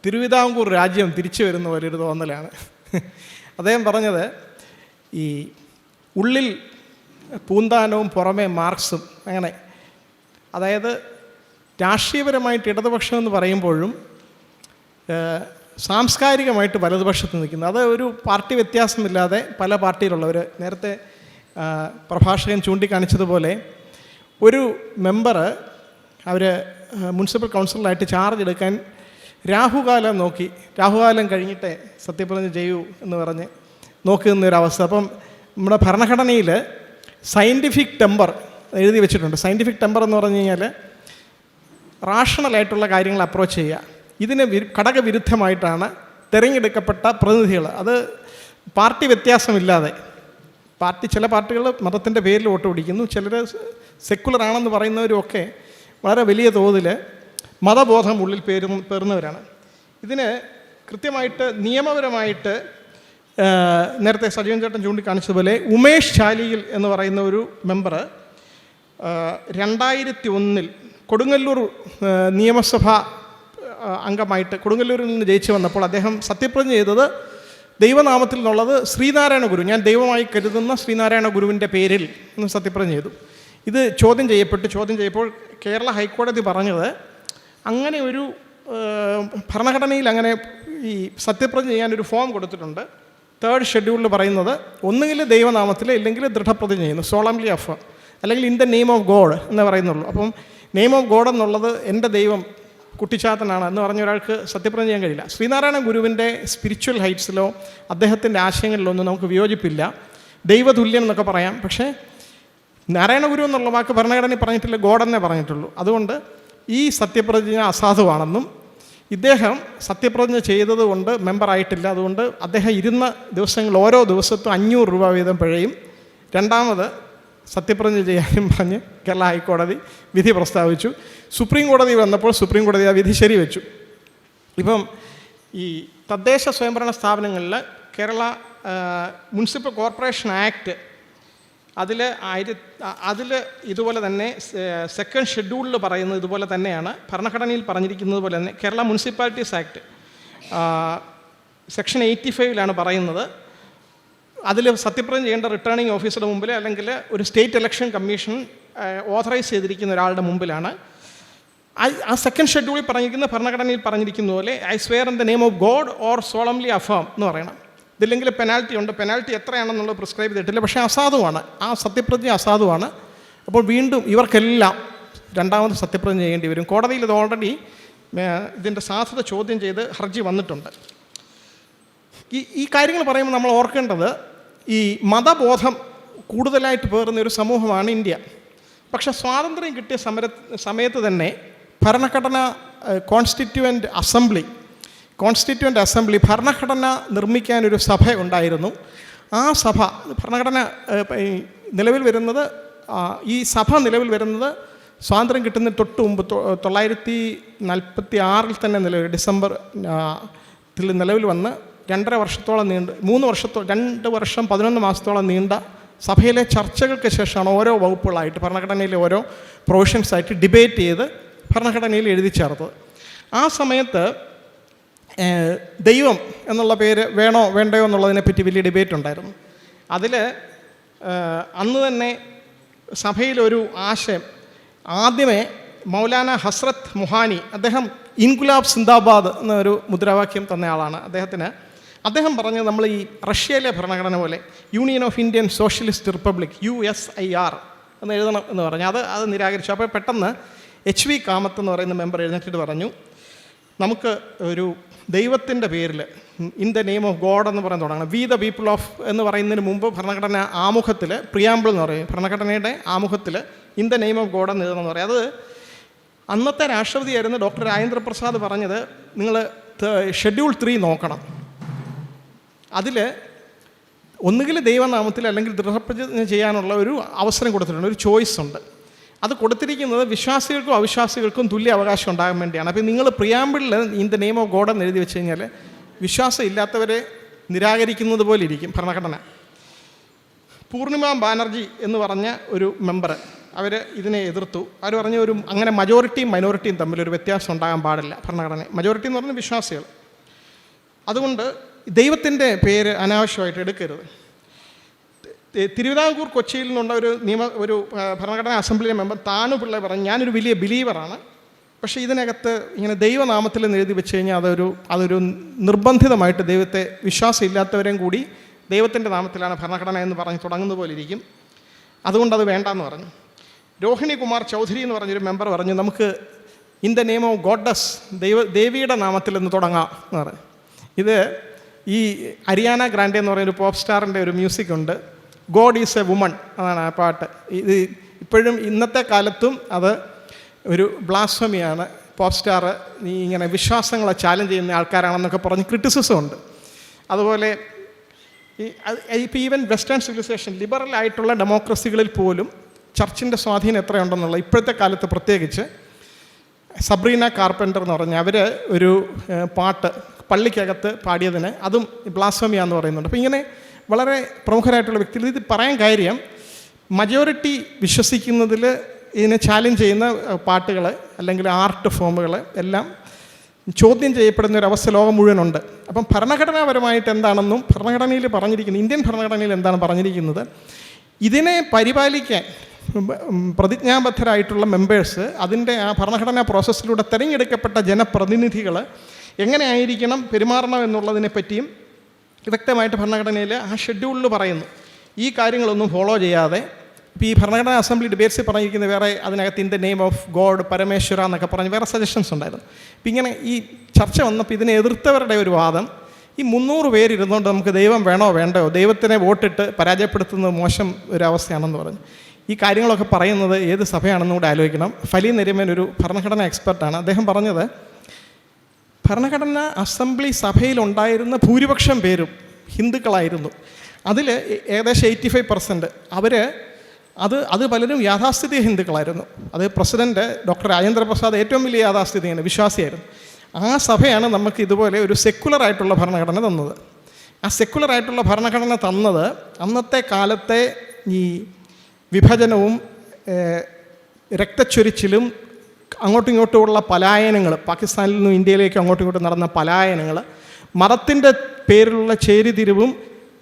തിരുവിതാംകൂർ രാജ്യം തിരിച്ചു വരുന്ന പോലൊരു തോന്നലാണ്. അദ്ദേഹം പറഞ്ഞത് ഈ ഉള്ളിൽ പൂന്താനവും പുറമേ മാർക്സും, അങ്ങനെ അതായത് രാഷ്ട്രീയപരമായിട്ട് ഇടതുപക്ഷം എന്ന് പറയുമ്പോഴും സാംസ്കാരികമായിട്ട് വലതുപക്ഷത്ത് നിൽക്കുന്നത്. അത് ഒരു പാർട്ടി വ്യത്യാസമില്ലാതെ പല പാർട്ടിയിലുള്ളവർ, നേരത്തെ പ്രഭാഷകൻ ചൂണ്ടിക്കാണിച്ചതുപോലെ ഒരു മെമ്പർ അവർ മുനിസിപ്പൽ കൗൺസിലറായിട്ട് ചാർജ് എടുക്കാൻ രാഹുകാലം കഴിഞ്ഞിട്ടേ സത്യപ്രതിജ്ഞ ചെയ്യൂ എന്ന് പറഞ്ഞ് നോക്കി നിന്നൊരവസ്ഥ. അപ്പം നമ്മുടെ ഭരണഘടനയിൽ സയൻറ്റിഫിക് ടെമ്പർ എഴുതി വെച്ചിട്ടുണ്ട്. സയൻറ്റിഫിക് ടെമ്പർ എന്ന് പറഞ്ഞു കഴിഞ്ഞാൽ റാഷണലായിട്ടുള്ള കാര്യങ്ങൾ അപ്രോച്ച് ചെയ്യുക. ഇതിന് ഘടകവിരുദ്ധമായിട്ടാണ് തിരഞ്ഞെടുക്കപ്പെട്ട പ്രതിനിധികൾ, അത് പാർട്ടി വ്യത്യാസമില്ലാതെ. ചില പാർട്ടികൾ മതത്തിൻ്റെ പേരിൽ വോട്ട് പിടിക്കുന്നു, ചിലർ സെക്കുലർ ആണെന്ന് പറയുന്നവരുമൊക്കെ വളരെ വലിയ തോതിൽ മതബോധം ഉള്ളിൽ പേറുന്നവരാണ്. ഇതിന് കൃത്യമായിട്ട് നിയമപരമായിട്ട് നേരത്തെ സജീവൻ ചേട്ടൻ ചൂണ്ടിക്കാണിച്ചതുപോലെ ഉമേഷ് ചാലിയിൽ എന്ന് പറയുന്ന ഒരു മെമ്പർ 2001 കൊടുങ്ങല്ലൂർ നിയമസഭ അംഗമായിട്ട് കൊടുങ്ങല്ലൂരിൽ നിന്ന് ജയിച്ചു വന്നപ്പോൾ അദ്ദേഹം സത്യപ്രതിജ്ഞ ചെയ്തത് ദൈവനാമത്തിൽ നിന്നുള്ളത് ശ്രീനാരായണ ഗുരു, ഞാൻ ദൈവമായി കരുതുന്ന ശ്രീനാരായണ ഗുരുവിൻ്റെ പേരിൽ എന്ന് സത്യപ്രതിജ്ഞ ചെയ്തു. ഇത് ചോദ്യം ചെയ്യപ്പോൾ കേരള ഹൈക്കോടതി പറഞ്ഞത് അങ്ങനെ ഒരു ഭരണഘടനയിൽ അങ്ങനെ ഈ സത്യപ്രതിജ്ഞ ചെയ്യാനൊരു ഫോം കൊടുത്തിട്ടുണ്ട്. 3rd ഷെഡ്യൂളിൽ പറയുന്നത് ഒന്നുകിൽ ദൈവനാമത്തിൽ, ഇല്ലെങ്കിൽ ദൃഢപ്രതിജ്ഞ ചെയ്യുന്നു, സോളംലി അല്ലെങ്കിൽ in the name of God എന്ന് പറയുന്നുള്ളൂ. അപ്പം നെയിം ഓഫ് ഗോഡ് എന്നുള്ളത് എൻ്റെ ദൈവം കുട്ടിച്ചാത്തനാണ് എന്ന് പറഞ്ഞ ഒരാൾക്ക് സത്യപ്രതിജ്ഞ ചെയ്യാൻ കഴിയില്ല. ശ്രീനാരായണ ഗുരുവിൻ്റെ സ്പിരിച്വൽ ഹൈറ്റ്സിലോ അദ്ദേഹത്തിൻ്റെ ആശയങ്ങളിലോ ഒന്നും നമുക്ക് വിയോജിപ്പില്ല. ദൈവതുല്യൻ എന്നൊക്കെ പറയാം. പക്ഷേ നാരായണ ഗുരു എന്നുള്ള വാക്ക് ഭരണഘടനയിൽ പറഞ്ഞിട്ടില്ല, ഗോഡെന്നേ പറഞ്ഞിട്ടുള്ളൂ. അതുകൊണ്ട് ഈ സത്യപ്രതിജ്ഞ അസാധുവാണെന്നും ഇദ്ദേഹം സത്യപ്രതിജ്ഞ ചെയ്തതുകൊണ്ട് മെമ്പറായിട്ടില്ല, അതുകൊണ്ട് അദ്ദേഹം ഇരുന്ന ദിവസങ്ങൾ ഓരോ ദിവസത്തും 500 രൂപ വീതം പിഴയും രണ്ടാമത് സത്യപ്രതിജ്ഞ ചെയ്യാനും പറഞ്ഞ് കേരള ഹൈക്കോടതി വിധി പ്രസ്താവിച്ചു. സുപ്രീം കോടതി വന്നപ്പോൾ സുപ്രീം കോടതി ആ വിധി ശരിവെച്ചു. ഇപ്പം ഈ തദ്ദേശ സ്വയംഭരണ സ്ഥാപനങ്ങളിൽ കേരള മുനിസിപ്പൽ കോർപ്പറേഷൻ ആക്ട് അതിൽ ഇതുപോലെ തന്നെ സെക്കൻഡ് ഷെഡ്യൂളിൽ പറയുന്നത് ഇതുപോലെ തന്നെയാണ്. ഭരണഘടനയിൽ പറഞ്ഞിരിക്കുന്നത് പോലെ തന്നെ കേരള മുനിസിപ്പാലിറ്റീസ് ആക്ട് സെക്ഷൻ 85 പറയുന്നത് അതിൽ സത്യപ്രതിജ്ഞ ചെയ്യേണ്ട റിട്ടേണിംഗ് ഓഫീസറുടെ മുമ്പിൽ അല്ലെങ്കിൽ ഒരു സ്റ്റേറ്റ് ഇലക്ഷൻ കമ്മീഷൻ ഓഥറൈസ് ചെയ്തിരിക്കുന്ന ഒരാളുടെ മുമ്പിലാണ്. ആ സെക്കൻഡ് ഷെഡ്യൂളിൽ പറഞ്ഞിരിക്കുന്ന ഭരണഘടനയിൽ പറഞ്ഞിരിക്കുന്ന പോലെ I swear in the name of God or solemnly affirm എന്ന് പറയണം. ഇതില്ലെങ്കിൽ പെനാൽറ്റി ഉണ്ട്. പെനാൽറ്റി എത്രയാണെന്നുള്ളത് പ്രിസ്ക്രൈബ് ചെയ്തിട്ടില്ല. പക്ഷേ അസാധുവാണ്, ആ സത്യപ്രതിജ്ഞ അസാധുവാണ്. അപ്പോൾ വീണ്ടും ഇവർക്കെല്ലാം രണ്ടാമത് സത്യപ്രതിജ്ഞ ചെയ്യേണ്ടി വരും. കോടതിയിൽ ഇത് ഓൾറെഡി ഇതിൻ്റെ സാധുത ചോദ്യം ചെയ്ത് ഹർജി വന്നിട്ടുണ്ട്. ഈ കാര്യങ്ങൾ പറയുമ്പോൾ നമ്മൾ ഓർക്കേണ്ടത് ഈ മതബോധം കൂടുതലായിട്ട് പേറുന്ന ഒരു സമൂഹമാണ് ഇന്ത്യ. പക്ഷേ സ്വാതന്ത്ര്യം കിട്ടിയ സമയത്ത് തന്നെ ഭരണഘടന കോൺസ്റ്റിറ്റ്യൂവൻ്റ് അസംബ്ലി ഭരണഘടന നിർമ്മിക്കാനൊരു സഭ ഉണ്ടായിരുന്നു. ആ സഭ ഭരണഘടന നിലവിൽ വരുന്നത് ഈ സഭ നിലവിൽ വരുന്നത് സ്വാതന്ത്ര്യം കിട്ടുന്നതിന് തൊട്ട് മുമ്പ് 1946 തന്നെ ഡിസംബർ നിലവിൽ വന്ന് 2 വർഷത്തോളം 2 വർഷം 11 മാസത്തോളം നീണ്ട സഭയിലെ ചർച്ചകൾക്ക് ശേഷമാണ് ഓരോ വകുപ്പുകളായിട്ട് ഭരണഘടനയിലെ ഓരോ പ്രൊവിഷൻസായിട്ട് ഡിബേറ്റ് ചെയ്ത് ഭരണഘടനയിൽ എഴുതി ചേർത്തത്. ആ സമയത്ത് ദൈവം എന്നുള്ള പേര് വേണോ വേണ്ടയോ എന്നുള്ളതിനെപ്പറ്റി വലിയ ഡിബേറ്റ് ഉണ്ടായിരുന്നു. അതിൽ അന്ന് തന്നെ സഭയിലൊരു ആശയം ആദ്യമേ മൗലാന ഹസ്രത്ത് മുഹാനി, അദ്ദേഹം ഇൻകുലാബ് സിന്ദാബാദ് എന്നൊരു മുദ്രാവാക്യം തന്ന ആളാണ്. അദ്ദേഹം പറഞ്ഞത് നമ്മൾ ഈ റഷ്യയിലെ ഭരണഘടന പോലെ union of Indian socialist republic USIR എന്ന് എഴുതണം എന്ന് പറഞ്ഞു. അത് നിരാകരിച്ചു. അപ്പോൾ പെട്ടെന്ന് HV കാമത്ത് എന്ന് പറയുന്ന മെമ്പർ എഴുന്നേറ്റിട്ട് പറഞ്ഞു, നമുക്ക് ഒരു ദൈവത്തിൻ്റെ പേരിൽ in the name of God എന്ന് പറയാൻ തുടങ്ങണം. വി ദ പീപ്പിൾ ഓഫ് എന്ന് പറയുന്നതിന് മുമ്പ് ഭരണഘടന ആമുഖത്തിൽ പ്രിയാമ്പിൾ എന്ന് പറയും, ഭരണഘടനയുടെ ആമുഖത്തിൽ in the name of God എന്ന് എഴുതണം എന്ന് പറയും. അത് അന്നത്തെ രാഷ്ട്രപതിയായിരുന്നു ഡോക്ടർ രാജേന്ദ്ര പ്രസാദ് പറഞ്ഞത്, നിങ്ങൾ ഷെഡ്യൂൾ 3 നോക്കണം. അതിൽ ഒന്നുകിൽ ദൈവനാമത്തിൽ അല്ലെങ്കിൽ ദൃഢപ്രതിജ്ഞ ചെയ്യാനുള്ള ഒരു അവസരം കൊടുത്തിട്ടുണ്ട്, ഒരു ചോയ്സ് ഉണ്ട്. അത് കൊടുത്തിരിക്കുന്നത് വിശ്വാസികൾക്കും അവിശ്വാസികൾക്കും തുല്യ അവകാശം ഉണ്ടാകാൻ വേണ്ടിയാണ്. അപ്പോൾ നിങ്ങൾ പ്രിയാമ്പിളിൽ in the name of God എന്ന് എഴുതി വെച്ച് കഴിഞ്ഞാൽ വിശ്വാസം ഇല്ലാത്തവരെ നിരാകരിക്കുന്നത് പോലെ ഇരിക്കും ഭരണഘടന. പൂർണിമ ബാനർജി എന്ന് പറഞ്ഞ ഒരു മെമ്പർ അവർ ഇതിനെ എതിർത്തു. അവർ പറഞ്ഞു അങ്ങനെ മജോറിറ്റിയും മൈനോറിറ്റിയും തമ്മിലൊരു വ്യത്യാസം ഉണ്ടാകാൻ പാടില്ല ഭരണഘടന. മജോറിറ്റി എന്ന് പറഞ്ഞാൽ വിശ്വാസികൾ. അതുകൊണ്ട് ദൈവത്തിൻ്റെ പേര് അനാവശ്യമായിട്ട് എടുക്കരുത്. തിരുവിതാംകൂർ കൊച്ചിയിൽ നിന്നുള്ള ഒരു ഭരണഘടനാ അസംബ്ലി മെമ്പർ താനുപിള്ള പറഞ്ഞു, ഞാനൊരു വലിയ ബിലീവറാണ്, പക്ഷേ ഇതിനകത്ത് ഇങ്ങനെ ദൈവനാമത്തിൽ എന്ന് എഴുതി വെച്ച് കഴിഞ്ഞാൽ അതൊരു നിർബന്ധിതമായിട്ട് ദൈവത്തെ വിശ്വാസം ഇല്ലാത്തവരെയും കൂടി ദൈവത്തിൻ്റെ നാമത്തിലാണ് ഭരണഘടന എന്ന് പറഞ്ഞ് തുടങ്ങുന്ന പോലെ ഇരിക്കും, അതുകൊണ്ടത് വേണ്ടെന്ന് പറഞ്ഞു. രോഹിണി കുമാർ ചൗധരി എന്ന് പറഞ്ഞൊരു മെമ്പർ പറഞ്ഞു, നമുക്ക് in the name of goddess ദേവിയുടെ നാമത്തിൽ എന്ന് തുടങ്ങാം എന്ന് പറഞ്ഞു. ഇത് ഈ അരിയാന ഗ്രാൻഡെ എന്ന് പറയുന്നൊരു പോപ്പ് സ്റ്റാറിൻ്റെ ഒരു മ്യൂസിക് ഉണ്ട്, ഗോഡ് ഈസ് എ വുമൺ എന്നാണ് ആ പാട്ട്. ഇത് ഇപ്പോഴും ഇന്നത്തെ കാലത്തും അത് ഒരു ബ്ലാസ്ഫമിയാണ്. പോപ്പ് സ്റ്റാർ ഇങ്ങനെ വിശ്വാസങ്ങളെ ചാലഞ്ച് ചെയ്യുന്ന ആൾക്കാരാണെന്നൊക്കെ പറഞ്ഞ് ക്രിറ്റിസിസം ഉണ്ട്. അതുപോലെ ഇപ്പോൾ ഈവൻ വെസ്റ്റേൺ സിവിലൈസേഷൻ ലിബറൽ ആയിട്ടുള്ള ഡെമോക്രസികളിൽ പോലും ചർച്ചിൻ്റെ സ്വാധീനം എത്രയുണ്ടെന്നുള്ള ഇപ്പോഴത്തെ കാലത്ത് പ്രത്യേകിച്ച് സബ്രീന കാർപ്പൻ്റർ എന്ന് പറഞ്ഞാൽ അവർ ഒരു പാട്ട് പള്ളിക്കകത്ത് പാടിയതിന് അതും ബ്ലാസ്ഫമിയാന്ന് പറയുന്നുണ്ട്. അപ്പോൾ ഇങ്ങനെ വളരെ പ്രമുഖരായിട്ടുള്ള വ്യക്തികൾ ഇത് പറയാൻ കാര്യം, മജോറിറ്റി വിശ്വസിക്കുന്നതിൽ ഇതിനെ ചാലഞ്ച് ചെയ്യുന്ന പാട്ടുകൾ അല്ലെങ്കിൽ ആർട്ട് ഫോമുകൾ എല്ലാം ചോദ്യം ചെയ്യപ്പെടുന്ന ഒരു അവസ്ഥ ലോകം മുഴുവനുണ്ട്. അപ്പം ഭരണഘടനാപരമായിട്ട് എന്താണെന്നും ഭരണഘടനയിൽ പറഞ്ഞിരിക്കുന്നത്, ഇന്ത്യൻ ഭരണഘടനയിൽ എന്താണ് പറഞ്ഞിരിക്കുന്നത്, ഇതിനെ പരിപാലിക്കാൻ പ്രതിജ്ഞാബദ്ധരായിട്ടുള്ള മെമ്പേഴ്സ്, അതിൻ്റെ ആ ഭരണഘടനാ പ്രോസസ്സിലൂടെ തിരഞ്ഞെടുക്കപ്പെട്ട ജനപ്രതിനിധികൾ എങ്ങനെയായിരിക്കണം പെരുമാറണം എന്നുള്ളതിനെ പറ്റിയും വ്യക്തമായിട്ട് ഭരണഘടനയിൽ ആ ഷെഡ്യൂളിൽ പറയുന്നു. ഈ കാര്യങ്ങളൊന്നും ഫോളോ ചെയ്യാതെ ഇപ്പോൾ ഈ ഭരണഘടനാ അസംബ്ലി ഡിബേറ്റ്സിൽ പറഞ്ഞിരിക്കുന്ന വേറെ അതിനകത്ത് in the name of God Parameshwara എന്നൊക്കെ പറഞ്ഞ് വേറെ സജഷൻസ് ഉണ്ടായിരുന്നു. ഇപ്പം ഇങ്ങനെ ഈ ചർച്ച വന്നപ്പോൾ ഇതിനെ എതിർത്തവരുടെ ഒരു വാദം, ഈ 300 പേരിരുന്നുകൊണ്ട് നമുക്ക് ദൈവം വേണോ വേണ്ടയോ, ദൈവത്തിനെ വോട്ടിട്ട് പരാജയപ്പെടുത്തുന്നത് മോശം ഒരു അവസ്ഥയാണെന്ന് പറഞ്ഞു. ഈ കാര്യങ്ങളൊക്കെ പറയുന്നത് ഏത് സഭയാണെന്നും കൂടെ ആലോചിക്കണം. ഫലി നരിമൻ ഒരു ഭരണഘടനാ എക്സ്പെർട്ടാണ്. അദ്ദേഹം പറഞ്ഞത് ഭരണഘടനാ അസംബ്ലി സഭയിലുണ്ടായിരുന്ന ഭൂരിപക്ഷം പേരും ഹിന്ദുക്കളായിരുന്നു. അതിൽ ഏകദേശം 85% അത് പലരും യാഥാസ്ഥിതിക ഹിന്ദുക്കളായിരുന്നു. അത് പ്രസിഡന്റ് ഡോക്ടർ രാജേന്ദ്ര പ്രസാദ് ഏറ്റവും വലിയ യാഥാസ്ഥിതികയാണ്, വിശ്വാസിയായിരുന്നു. ആ സഭയാണ് നമുക്ക് ഇതുപോലെ ഒരു സെക്കുലറായിട്ടുള്ള ഭരണഘടന തന്നത്. ആ സെക്കുലറായിട്ടുള്ള ഭരണഘടന തന്നത് അന്നത്തെ കാലത്തെ ഈ വിഭജനവും രക്തച്ചൊരിച്ചിലും അങ്ങോട്ടും ഇങ്ങോട്ടുമുള്ള പലായനങ്ങൾ, പാകിസ്ഥാനിൽ നിന്നും ഇന്ത്യയിലേക്ക് അങ്ങോട്ടും ഇങ്ങോട്ടും നടന്ന പലായനങ്ങൾ, മതത്തിൻ്റെ പേരിലുള്ള ചേരിതിരിവും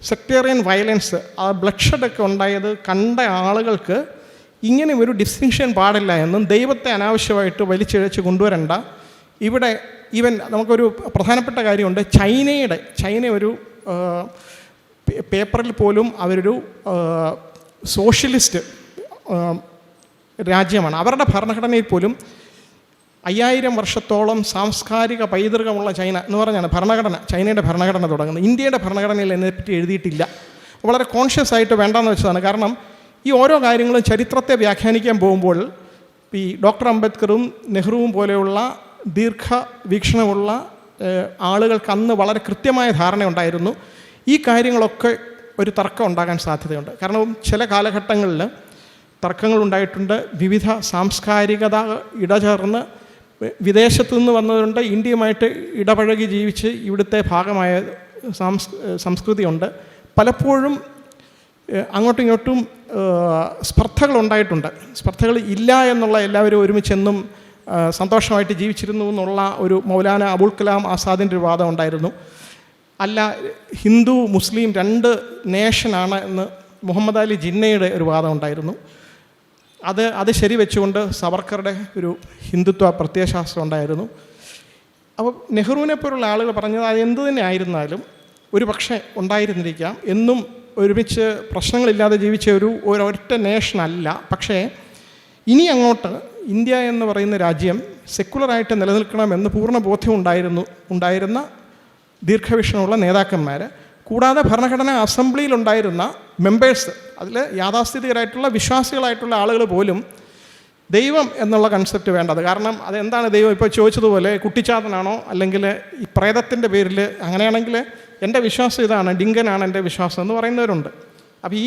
സെക്ടേറിയൻ വയലൻസ്, ആ ബ്ലഡ് ഷെഡൊക്കെ ഉണ്ടായത് കണ്ട ആളുകൾക്ക് ഇങ്ങനെ ഒരു ഡിസ്റ്റിങ്ഷൻ പാടില്ല എന്നും ദൈവത്തെ അനാവശ്യമായിട്ട് വലിച്ചിഴച്ച് കൊണ്ടുവരണ്ട. ഇവിടെ ഈവൻ നമുക്കൊരു പ്രധാനപ്പെട്ട കാര്യമുണ്ട്, ചൈന ഒരു പേപ്പറിൽ പോലും അവരൊരു സോഷ്യലിസ്റ്റ് രാജ്യമാണ്. അവരുടെ ഭരണഘടനയിൽ പോലും 5000 വർഷത്തോളം സാംസ്കാരിക പൈതൃകമുള്ള ചൈന എന്ന് പറഞ്ഞാണ് ചൈനയുടെ ഭരണഘടന തുടങ്ങുന്നത്. ഇന്ത്യയുടെ ഭരണഘടനയിൽ അതിനെപ്പറ്റി എഴുതിയിട്ടില്ല. വളരെ കോൺഷ്യസ് ആയിട്ട് വേണ്ടെന്ന് വെച്ചതാണ്. കാരണം ഈ ഓരോ കാര്യങ്ങളും ചരിത്രത്തെ വ്യാഖ്യാനിക്കാൻ പോകുമ്പോൾ ഈ ഡോക്ടർ അംബേദ്കറും നെഹ്റുവും പോലെയുള്ള ദീർഘവീക്ഷണമുള്ള ആളുകൾക്ക് അന്ന് വളരെ കൃത്യമായ ധാരണ ഉണ്ടായിരുന്നു. ഈ കാര്യങ്ങളൊക്കെ ഒരു തർക്കം ഉണ്ടാകാൻ സാധ്യതയുണ്ട്. കാരണം ചില കാലഘട്ടങ്ങളിൽ തർക്കങ്ങളുണ്ടായിട്ടുണ്ട്. വിവിധ സാംസ്കാരികത ഇടചേർന്ന് വിദേശത്തു നിന്ന് വന്നതുകൊണ്ട് ഇന്ത്യയുമായിട്ട് ഇടപഴകി ജീവിച്ച് ഇവിടുത്തെ ഭാഗമായ സംസ്കൃതിയുണ്ട്. പലപ്പോഴും അങ്ങോട്ടും ഇങ്ങോട്ടും സ്പർദ്ധകളുണ്ടായിട്ടുണ്ട്. സ്പർദ്ധകൾ ഇല്ല എന്നുള്ള, എല്ലാവരും ഒരുമിച്ചെന്നും സന്തോഷമായിട്ട് ജീവിച്ചിരുന്നു എന്നുള്ള ഒരു മൗലാന അബുൽ കലാം ആസാദിൻ്റെ ഒരു വാദം ഉണ്ടായിരുന്നു. അല്ല, ഹിന്ദു മുസ്ലിം 2 നേഷനാണ് എന്ന് മുഹമ്മദ് അലി ജിന്നയുടെ ഒരു വാദം ഉണ്ടായിരുന്നു. അത് ശരിവെച്ചുകൊണ്ട് സവർക്കറുടെ ഒരു ഹിന്ദുത്വ പ്രത്യയശാസ്ത്രം ഉണ്ടായിരുന്നു. അപ്പോൾ നെഹ്റുവിനെ പോലുള്ള ആളുകൾ പറഞ്ഞത് അത് എന്തു തന്നെ ആയിരുന്നാലും ഒരു പക്ഷേ ഉണ്ടായിരുന്നിരിക്കാം, എന്നും ഒരുമിച്ച് പ്രശ്നങ്ങളില്ലാതെ ജീവിച്ച ഒരൊറ്റ നേഷനല്ല. പക്ഷേ ഇനി അങ്ങോട്ട് ഇന്ത്യ എന്ന് പറയുന്ന രാജ്യം സെക്കുലറായിട്ട് നിലനിൽക്കണമെന്ന് പൂർണ്ണ ബോധ്യം ഉണ്ടായിരുന്ന ദീർഘവീക്ഷണമുള്ള നേതാക്കന്മാർ, കൂടാതെ ഭരണഘടനാ അസംബ്ലിയിലുണ്ടായിരുന്ന മെമ്പേഴ്സ്, അതിൽ യാഥാസ്ഥിതികരായിട്ടുള്ള വിശ്വാസികളായിട്ടുള്ള ആളുകൾ പോലും ദൈവം എന്നുള്ള കൺസെപ്റ്റ് വേണ്ടത്. കാരണം അതെന്താണ് ദൈവം? ഇപ്പോൾ ചോദിച്ചതുപോലെ കുട്ടിച്ചാത്തനാണോ അല്ലെങ്കിൽ ഈ പ്രേതത്തിൻ്റെ പേരിൽ, അങ്ങനെയാണെങ്കിൽ എൻ്റെ വിശ്വാസം ഇതാണ്, ഡിങ്കനാണ് എൻ്റെ വിശ്വാസം എന്ന് പറയുന്നവരുണ്ട്. അപ്പോൾ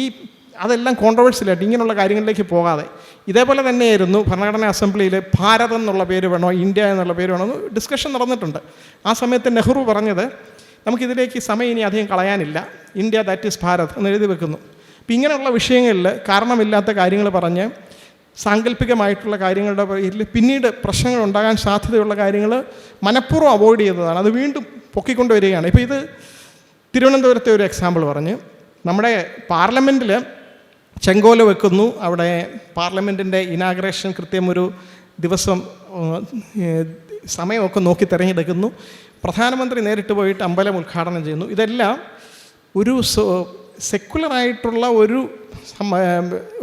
അതെല്ലാം കോൺട്രവേഴ്സിലായിട്ട് ഇങ്ങനെയുള്ള കാര്യങ്ങളിലേക്ക് പോകാതെ ഇതേപോലെ തന്നെയായിരുന്നു ഭരണഘടനാ അസംബ്ലിയിൽ ഭാരതം എന്നുള്ള പേര് വേണോ, ഇന്ത്യ എന്നുള്ള പേര് വേണോ എന്ന് ഡിസ്കഷൻ നടന്നിട്ടുണ്ട്. ആ സമയത്ത് നെഹ്റു പറഞ്ഞത് നമുക്കിതിലേക്ക് സമയം ഇനി അധികം കളയാനില്ല, ഇന്ത്യ ദാറ്റ് ഈസ് ഭാരത് എന്ന് എഴുതി വെക്കുന്നു. അപ്പം ഇങ്ങനെയുള്ള വിഷയങ്ങളിൽ കാരണമില്ലാത്ത കാര്യങ്ങൾ പറഞ്ഞ് സാങ്കല്പികമായിട്ടുള്ള കാര്യങ്ങളുടെ പേരിൽ പിന്നീട് പ്രശ്നങ്ങൾ ഉണ്ടാകാൻ സാധ്യതയുള്ള കാര്യങ്ങൾ മനഃപൂർവ്വം അവോയ്ഡ് ചെയ്തതാണ്. അത് വീണ്ടും പൊക്കിക്കൊണ്ടുവരികയാണ്. ഇപ്പോൾ ഇത് തിരുവനന്തപുരത്തെ ഒരു എക്സാമ്പിൾ പറഞ്ഞ്, നമ്മുടെ പാർലമെൻറ്റിൽ ചെങ്കോല വെക്കുന്നു. അവിടെ പാർലമെൻറ്റിൻ്റെ ഇനാഗ്രേഷൻ കൃത്യം ഒരു ദിവസം സമയമൊക്കെ നോക്കി തിരഞ്ഞെടുക്കുന്നു. പ്രധാനമന്ത്രി നേരിട്ട് പോയിട്ട് അമ്പലം ഉദ്ഘാടനം ചെയ്യുന്നു. ഇതെല്ലാം ഒരു സെക്കുലറായിട്ടുള്ള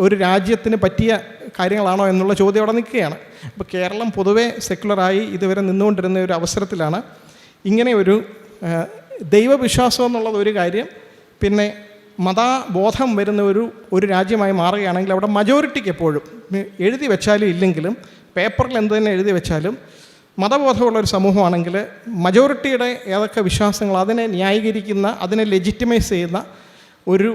ഒരു രാജ്യത്തിന് പറ്റിയ കാര്യങ്ങളാണോ എന്നുള്ള ചോദ്യം അവിടെ നിൽക്കുകയാണ്. അപ്പോൾ കേരളം പൊതുവെ സെക്കുലറായി ഇതുവരെ നിന്നുകൊണ്ടിരുന്ന ഒരു അവസരത്തിലാണ് ഇങ്ങനെ ഒരു ദൈവവിശ്വാസം എന്നുള്ളത് ഒരു കാര്യം, പിന്നെ മതബോധം വരുന്ന ഒരു രാജ്യമായി മാറുകയാണെങ്കിൽ അവിടെ മജോറിറ്റിക്ക് എപ്പോഴും എഴുതി വെച്ചാലും ഇല്ലെങ്കിലും പേപ്പറിൽ എന്ത് തന്നെ എഴുതി വെച്ചാലും മതബോധമുള്ളൊരു സമൂഹമാണെങ്കിൽ മജോറിറ്റിയുടെ ഏതൊക്കെ വിശ്വാസങ്ങൾ അതിനെ ന്യായീകരിക്കുന്ന, അതിനെ ലെജിറ്റിമൈസ് ചെയ്യുന്ന ഒരു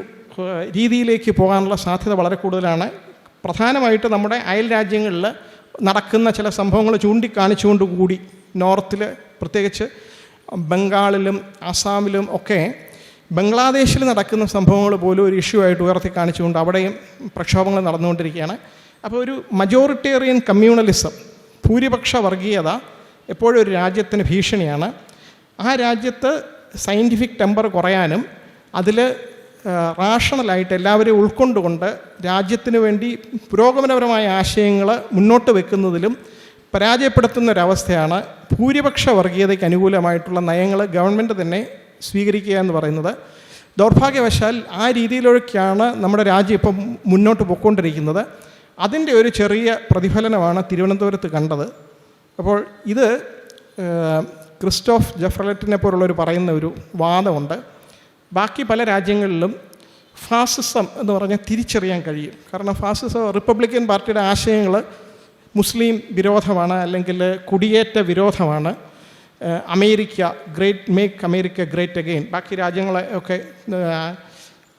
രീതിയിലേക്ക് പോകാനുള്ള സാധ്യത വളരെ കൂടുതലാണ്. പ്രധാനമായിട്ട് നമ്മുടെ അയൽ രാജ്യങ്ങളിൽ നടക്കുന്ന ചില സംഭവങ്ങൾ ചൂണ്ടിക്കാണിച്ചുകൊണ്ട് കൂടി, നോർത്തിൽ പ്രത്യേകിച്ച് ബംഗാളിലും ആസാമിലും ഒക്കെ ബംഗ്ലാദേശിൽ നടക്കുന്ന സംഭവങ്ങൾ പോലും ഒരു ഇഷ്യൂ ആയിട്ട് ഉയർത്തി കാണിച്ചുകൊണ്ട് അവിടെയും പ്രക്ഷോഭങ്ങൾ നടന്നുകൊണ്ടിരിക്കുകയാണ്. അപ്പോൾ ഒരു മജോറിറ്റേറിയൻ കമ്മ്യൂണലിസം, ഭൂരിപക്ഷ വർഗീയത എപ്പോഴും ഒരു രാജ്യത്തിന് ഭീഷണിയാണ്. ആ രാജ്യത്ത് സയൻറ്റിഫിക് ടെമ്പർ കുറയാനും അതിൽ റാഷണലായിട്ട് എല്ലാവരെയും ഉൾക്കൊണ്ടുകൊണ്ട് രാജ്യത്തിന് വേണ്ടി പുരോഗമനപരമായ ആശയങ്ങൾ മുന്നോട്ട് വെക്കുന്നതിലും പരാജയപ്പെടുത്തുന്ന ഒരവസ്ഥയാണ് ഭൂരിപക്ഷ വർഗീയതയ്ക്ക് അനുകൂലമായിട്ടുള്ള നയങ്ങൾ ഗവൺമെൻറ് തന്നെ സ്വീകരിക്കുക എന്ന് പറയുന്നത്. ദൗർഭാഗ്യവശാൽ ആ രീതിയിലൊക്കെയാണ് നമ്മുടെ രാജ്യം ഇപ്പം മുന്നോട്ട് പോയിക്കൊണ്ടിരിക്കുന്നത്. അതിൻ്റെ ഒരു ചെറിയ പ്രതിഫലനമാണ് തിരുവനന്തപുരത്ത് കണ്ടത്. അപ്പോൾ ഇത് ക്രിസ്റ്റോഫ് ജെഫ്രലറ്റിനെ പോലുള്ളവർ പറയുന്ന ഒരു വാദമുണ്ട്. ബാക്കി പല രാജ്യങ്ങളിലും ഫാസിസം എന്ന് പറഞ്ഞാൽ തിരിച്ചറിയാൻ കഴിയും. കാരണം ഫാസിസം, റിപ്പബ്ലിക്കൻ പാർട്ടിയുടെ ആശയങ്ങൾ മുസ്ലിം വിരോധമാണ്, അല്ലെങ്കിൽ കുടിയേറ്റ വിരോധമാണ്. America make America great again, ബാക്കി രാജ്യങ്ങളെ ഒക്കെ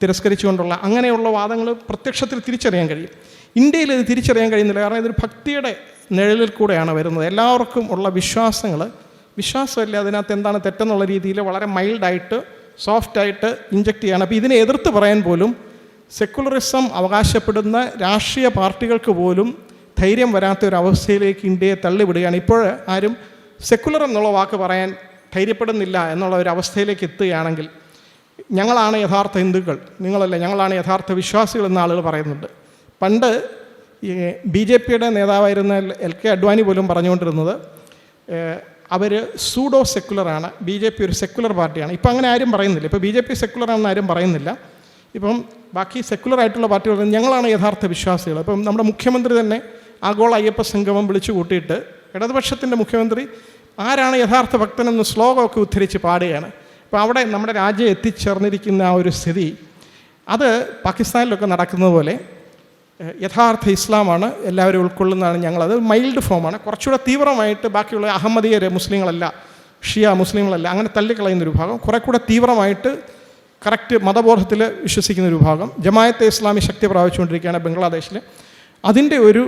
തിരസ്കരിച്ചുകൊണ്ടുള്ള അങ്ങനെയുള്ള വാദങ്ങൾ പ്രത്യക്ഷത്തിൽ തിരിച്ചറിയാൻ കഴിയും. ഇന്ത്യയിൽ ഇത് തിരിച്ചറിയാൻ കഴിയുന്നില്ല. കാരണം ഇതൊരു ഭക്തിയുടെ നിഴലിൽ കൂടെയാണ് വരുന്നത്. എല്ലാവർക്കും ഉള്ള വിശ്വാസമല്ല അതിനകത്ത് എന്താണ് തെറ്റെന്നുള്ള രീതിയിൽ വളരെ മൈൽഡായിട്ട് സോഫ്റ്റായിട്ട് ഇഞ്ചക്ട് ചെയ്യാണ്. അപ്പോൾ ഇതിനെ എതിർത്ത് പറയാൻ പോലും സെക്കുലറിസം അവകാശപ്പെടുന്ന രാഷ്ട്രീയ പാർട്ടികൾക്ക് പോലും ധൈര്യം വരാത്ത ഒരു അവസ്ഥയിലേക്ക് ഇന്ത്യയെ തള്ളിവിടുകയാണ്. ഇപ്പോൾ ആരും സെക്കുലർ എന്നുള്ള വാക്ക് പറയാൻ ധൈര്യപ്പെടുന്നില്ല എന്നുള്ള ഒരു അവസ്ഥയിലേക്ക് എത്തുകയാണെങ്കിൽ, ഞങ്ങളാണ് യഥാർത്ഥ ഹിന്ദുക്കൾ, നിങ്ങളല്ല, ഞങ്ങളാണ് യഥാർത്ഥ വിശ്വാസികൾ എന്ന ആളുകൾ പറയുന്നുണ്ട്. പണ്ട് ഈ BJPയുടെ നേതാവായിരുന്ന LK അഡ്വാനി പോലും പറഞ്ഞുകൊണ്ടിരുന്നത് അവർ സൂഡോ സെക്കുലറാണ്, BJP ഒരു സെക്കുലർ പാർട്ടിയാണ്. ഇപ്പം അങ്ങനെ ആരും പറയുന്നില്ല. ഇപ്പോൾ BJP സെക്കുലറാണെന്ന് ആരും പറയുന്നില്ല. ഇപ്പം ബാക്കി സെക്കുലറായിട്ടുള്ള പാർട്ടികൾ ഞങ്ങളാണ് യഥാർത്ഥ വിശ്വാസികൾ. ഇപ്പം നമ്മുടെ മുഖ്യമന്ത്രി തന്നെ ആഗോള അയ്യപ്പ സംഗമം വിളിച്ചു കൂട്ടിയിട്ട് ഇടതുപക്ഷത്തിൻ്റെ മുഖ്യമന്ത്രി ആരാണ് യഥാർത്ഥ ഭക്തനെന്ന് ശ്ലോകമൊക്കെ ഉദ്ധരിച്ച് പാടുകയാണ്. അപ്പോൾ അവിടെ നമ്മുടെ രാജ്യം എത്തിച്ചേർന്നിരിക്കുന്ന ആ ഒരു സ്ഥിതി, അത് പാകിസ്ഥാനിലൊക്കെ നടക്കുന്നത് പോലെ യഥാർത്ഥ ഇസ്ലാമാണ് എല്ലാവരും ഉൾക്കൊള്ളുന്നതാണ് ഞങ്ങളത്. മൈൽഡ് ഫോമാണ്, കുറച്ചുകൂടെ തീവ്രമായിട്ട് ബാക്കിയുള്ള അഹമ്മദീയർ, മുസ്ലിങ്ങളല്ല, ഷിയ മുസ്ലിങ്ങളല്ല, അങ്ങനെ തള്ളിക്കളയുന്നൊരു ഭാഗം, കുറേ കൂടെ തീവ്രമായിട്ട് കറക്റ്റ് മതബോധത്തിൽ വിശ്വസിക്കുന്ന ഒരു ഭാഗം. ജമായത്തെ ഇസ്ലാമി ശക്തി പ്രാപിച്ചുകൊണ്ടിരിക്കുകയാണ് ബംഗ്ലാദേശിൽ. അതിൻ്റെ ഒരു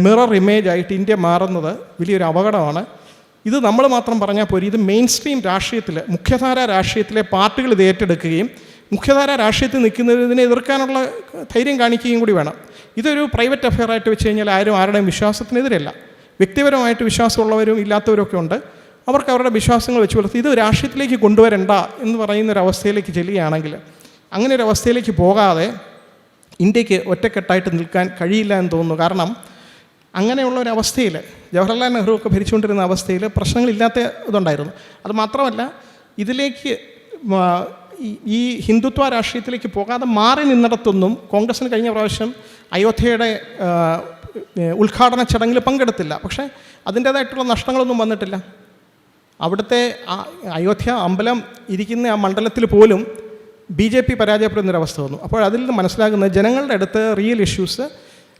മിറർ ഇമേജ് ആയിട്ട് ഇന്ത്യ മാറുന്നത് വലിയൊരു അപകടമാണ്. ഇത് നമ്മൾ മാത്രം പറഞ്ഞാൽ പോലും, ഇത് മെയിൻ സ്ട്രീം രാഷ്ട്രീയത്തിൽ, മുഖ്യധാര രാഷ്ട്രീയത്തിലെ പാർട്ടികൾ ഇത് ഏറ്റെടുക്കുകയും മുഖ്യധാര രാഷ്ട്രീയത്തിൽ നിൽക്കുന്നതിനെ എതിർക്കാനുള്ള ധൈര്യം കാണിക്കുകയും കൂടി വേണം. ഇതൊരു പ്രൈവറ്റ് അഫെയർ ആയിട്ട് വെച്ച് കഴിഞ്ഞാൽ ആരുടെയും വിശ്വാസത്തിനെതിരല്ല. വ്യക്തിപരമായിട്ട് വിശ്വാസമുള്ളവരും ഇല്ലാത്തവരൊക്കെ ഉണ്ട്. അവർക്ക് അവരുടെ വിശ്വാസങ്ങൾ വെച്ച് പുലർത്തി ഇത് രാഷ്ട്രീയത്തിലേക്ക് കൊണ്ടുവരണ്ട എന്ന് പറയുന്നൊരവസ്ഥയിലേക്ക് ചെല്ലുകയാണെങ്കിൽ, അങ്ങനെ ഒരു അവസ്ഥയിലേക്ക് പോകാതെ ഇന്ത്യക്ക് ഒറ്റക്കെട്ടായിട്ട് നിൽക്കാൻ കഴിയില്ല എന്ന് തോന്നുന്നു. കാരണം അങ്ങനെയുള്ള ഒരു അവസ്ഥയിൽ ജവഹർലാൽ നെഹ്റു ഒക്കെ ഭരിച്ചുകൊണ്ടിരുന്ന അവസ്ഥയിൽ പ്രശ്നങ്ങളില്ലാത്ത ഇതുണ്ടായിരുന്നു. അത് മാത്രമല്ല, ഇതിലേക്ക് ഈ ഹിന്ദുത്വ രാഷ്ട്രീയത്തിലേക്ക് പോകാതെ മാറി നിന്നിടത്തൊന്നും കോൺഗ്രസ്സിന് കഴിഞ്ഞ പ്രാവശ്യം അയോധ്യയുടെ ഉദ്ഘാടന ചടങ്ങിൽ പങ്കെടുത്തില്ല. പക്ഷേ അതിൻ്റേതായിട്ടുള്ള നഷ്ടങ്ങളൊന്നും വന്നിട്ടില്ല. അവിടുത്തെ അയോധ്യ അമ്പലം ഇരിക്കുന്ന ആ മണ്ഡലത്തിൽ പോലും BJP പരാജയപ്പെടുന്നൊരവസ്ഥ വന്നു. അപ്പോൾ അതിൽ നിന്ന് മനസ്സിലാകുന്നത് ജനങ്ങളുടെ അടുത്ത് റിയൽ ഇഷ്യൂസ്,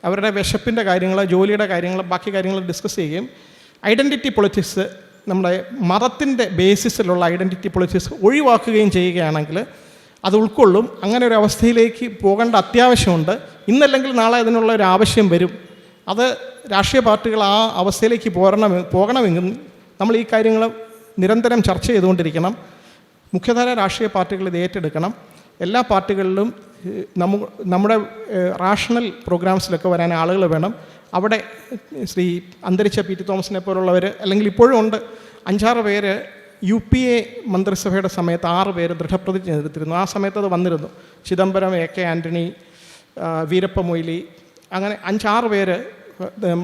അവരുടെ വിശപ്പിൻ്റെ കാര്യങ്ങൾ, ജോലിയുടെ കാര്യങ്ങൾ, ബാക്കി കാര്യങ്ങൾ ഡിസ്കസ് ചെയ്യുകയും ഐഡൻറ്റിറ്റി പൊളിറ്റിക്സ്, നമ്മുടെ മതത്തിൻ്റെ ബേസിസിലുള്ള ഐഡൻറ്റിറ്റി പൊളിറ്റിക്സ് ഒഴിവാക്കുകയും ചെയ്യുകയാണെങ്കിൽ അത് ഉൾക്കൊള്ളും. അങ്ങനെ ഒരു അവസ്ഥയിലേക്ക് പോകേണ്ട അത്യാവശ്യമുണ്ട്. ഇന്നല്ലെങ്കിൽ നാളെ അതിനുള്ള ഒരു ആവശ്യം വരും. അത് രാഷ്ട്രീയ പാർട്ടികൾ ആ അവസ്ഥയിലേക്ക് പോകണമെങ്കിൽ നമ്മൾ ഈ കാര്യങ്ങൾ നിരന്തരം ചർച്ച ചെയ്തുകൊണ്ടിരിക്കണം. മുഖ്യധാര രാഷ്ട്രീയ പാർട്ടികൾ ഇത് ഏറ്റെടുക്കണം. എല്ലാ പാർട്ടികളിലും നമ്മുടെ റാഷണൽ പ്രോഗ്രാംസിലൊക്കെ വരാൻ ആളുകൾ വേണം. അവിടെ ശ്രീ അന്തരിച്ച PT തോമസിനെ പോലുള്ളവർ, അല്ലെങ്കിൽ ഇപ്പോഴും ഉണ്ട് 5-6 പേര് UPA മന്ത്രിസഭയുടെ സമയത്ത് 6 പേര് ദൃഢപ്രതിജ്ഞ എടുത്തിരുന്നു. ആ സമയത്ത് അത് വന്നിരുന്നു. ചിദംബരം, AK ആൻ്റണി, വീരപ്പ മൊയ്ലി, അങ്ങനെ 5-6 പേര്,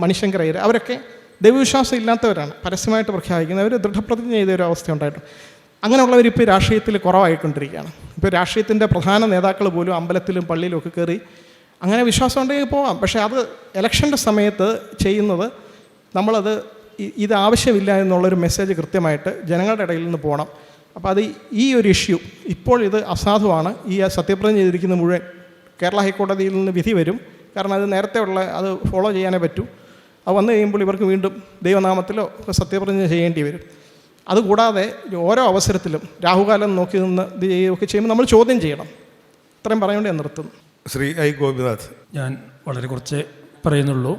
മണിശങ്കർ അയ്യർ, അവരൊക്കെ ദൈവവിശ്വാസം ഇല്ലാത്തവരാണ്, പരസ്യമായിട്ട് പ്രഖ്യാപിക്കുന്നവർ, ദൃഢപ്രതിജ്ഞ ചെയ്തൊരു അവസ്ഥ ഉണ്ടായിട്ടുണ്ട്. അങ്ങനെയുള്ളവരിപ്പോൾ രാഷ്ട്രീയത്തിൽ കുറവായിക്കൊണ്ടിരിക്കുകയാണ്. ഇപ്പോൾ രാഷ്ട്രീയത്തിൻ്റെ പ്രധാന നേതാക്കൾ പോലും അമ്പലത്തിലും പള്ളിയിലും ഒക്കെ കയറി അങ്ങനെ വിശ്വാസം ഉണ്ടെങ്കിൽ പോവാം. പക്ഷേ അത് ഇലക്ഷൻ്റെ സമയത്ത് ചെയ്യുന്നത്, നമ്മളത് ഇത് ആവശ്യമില്ല എന്നുള്ളൊരു മെസ്സേജ് കൃത്യമായിട്ട് ജനങ്ങളുടെ ഇടയിൽ നിന്ന് പോകണം. അപ്പോൾ അത് ഈ ഒരു ഇഷ്യൂ ഇപ്പോൾ ഇത് അസാധുവാണ്. ഈ സത്യപ്രതിജ്ഞ ചെയ്തിരിക്കുന്ന മുഴുവൻ കേരള ഹൈക്കോടതിയിൽ നിന്ന് വിധി വരും. കാരണം അത് നേരത്തെ ഉള്ള അത് ഫോളോ ചെയ്യാനേ പറ്റൂ. അത് വന്നു കഴിയുമ്പോൾ ഇവർക്ക് വീണ്ടും ദൈവനാമത്തിലോ സത്യപ്രതിജ്ഞ ചെയ്യേണ്ടി വരും. അതുകൂടാതെ ഓരോ അവസരത്തിലും രാഹുകാലം നോക്കി നിന്ന് ഇത് ചെയ്യുകയൊക്കെ ചെയ്യുമ്പോൾ നമ്മൾ ചോദ്യം ചെയ്യണം. ഇത്രയും പറയുകൊണ്ട് ഞാൻ നിർത്തുന്നു. ശ്രീ I. ഗോപിനാഥ്. ഞാൻ വളരെ കുറച്ച് പറയുന്നുള്ളൂ.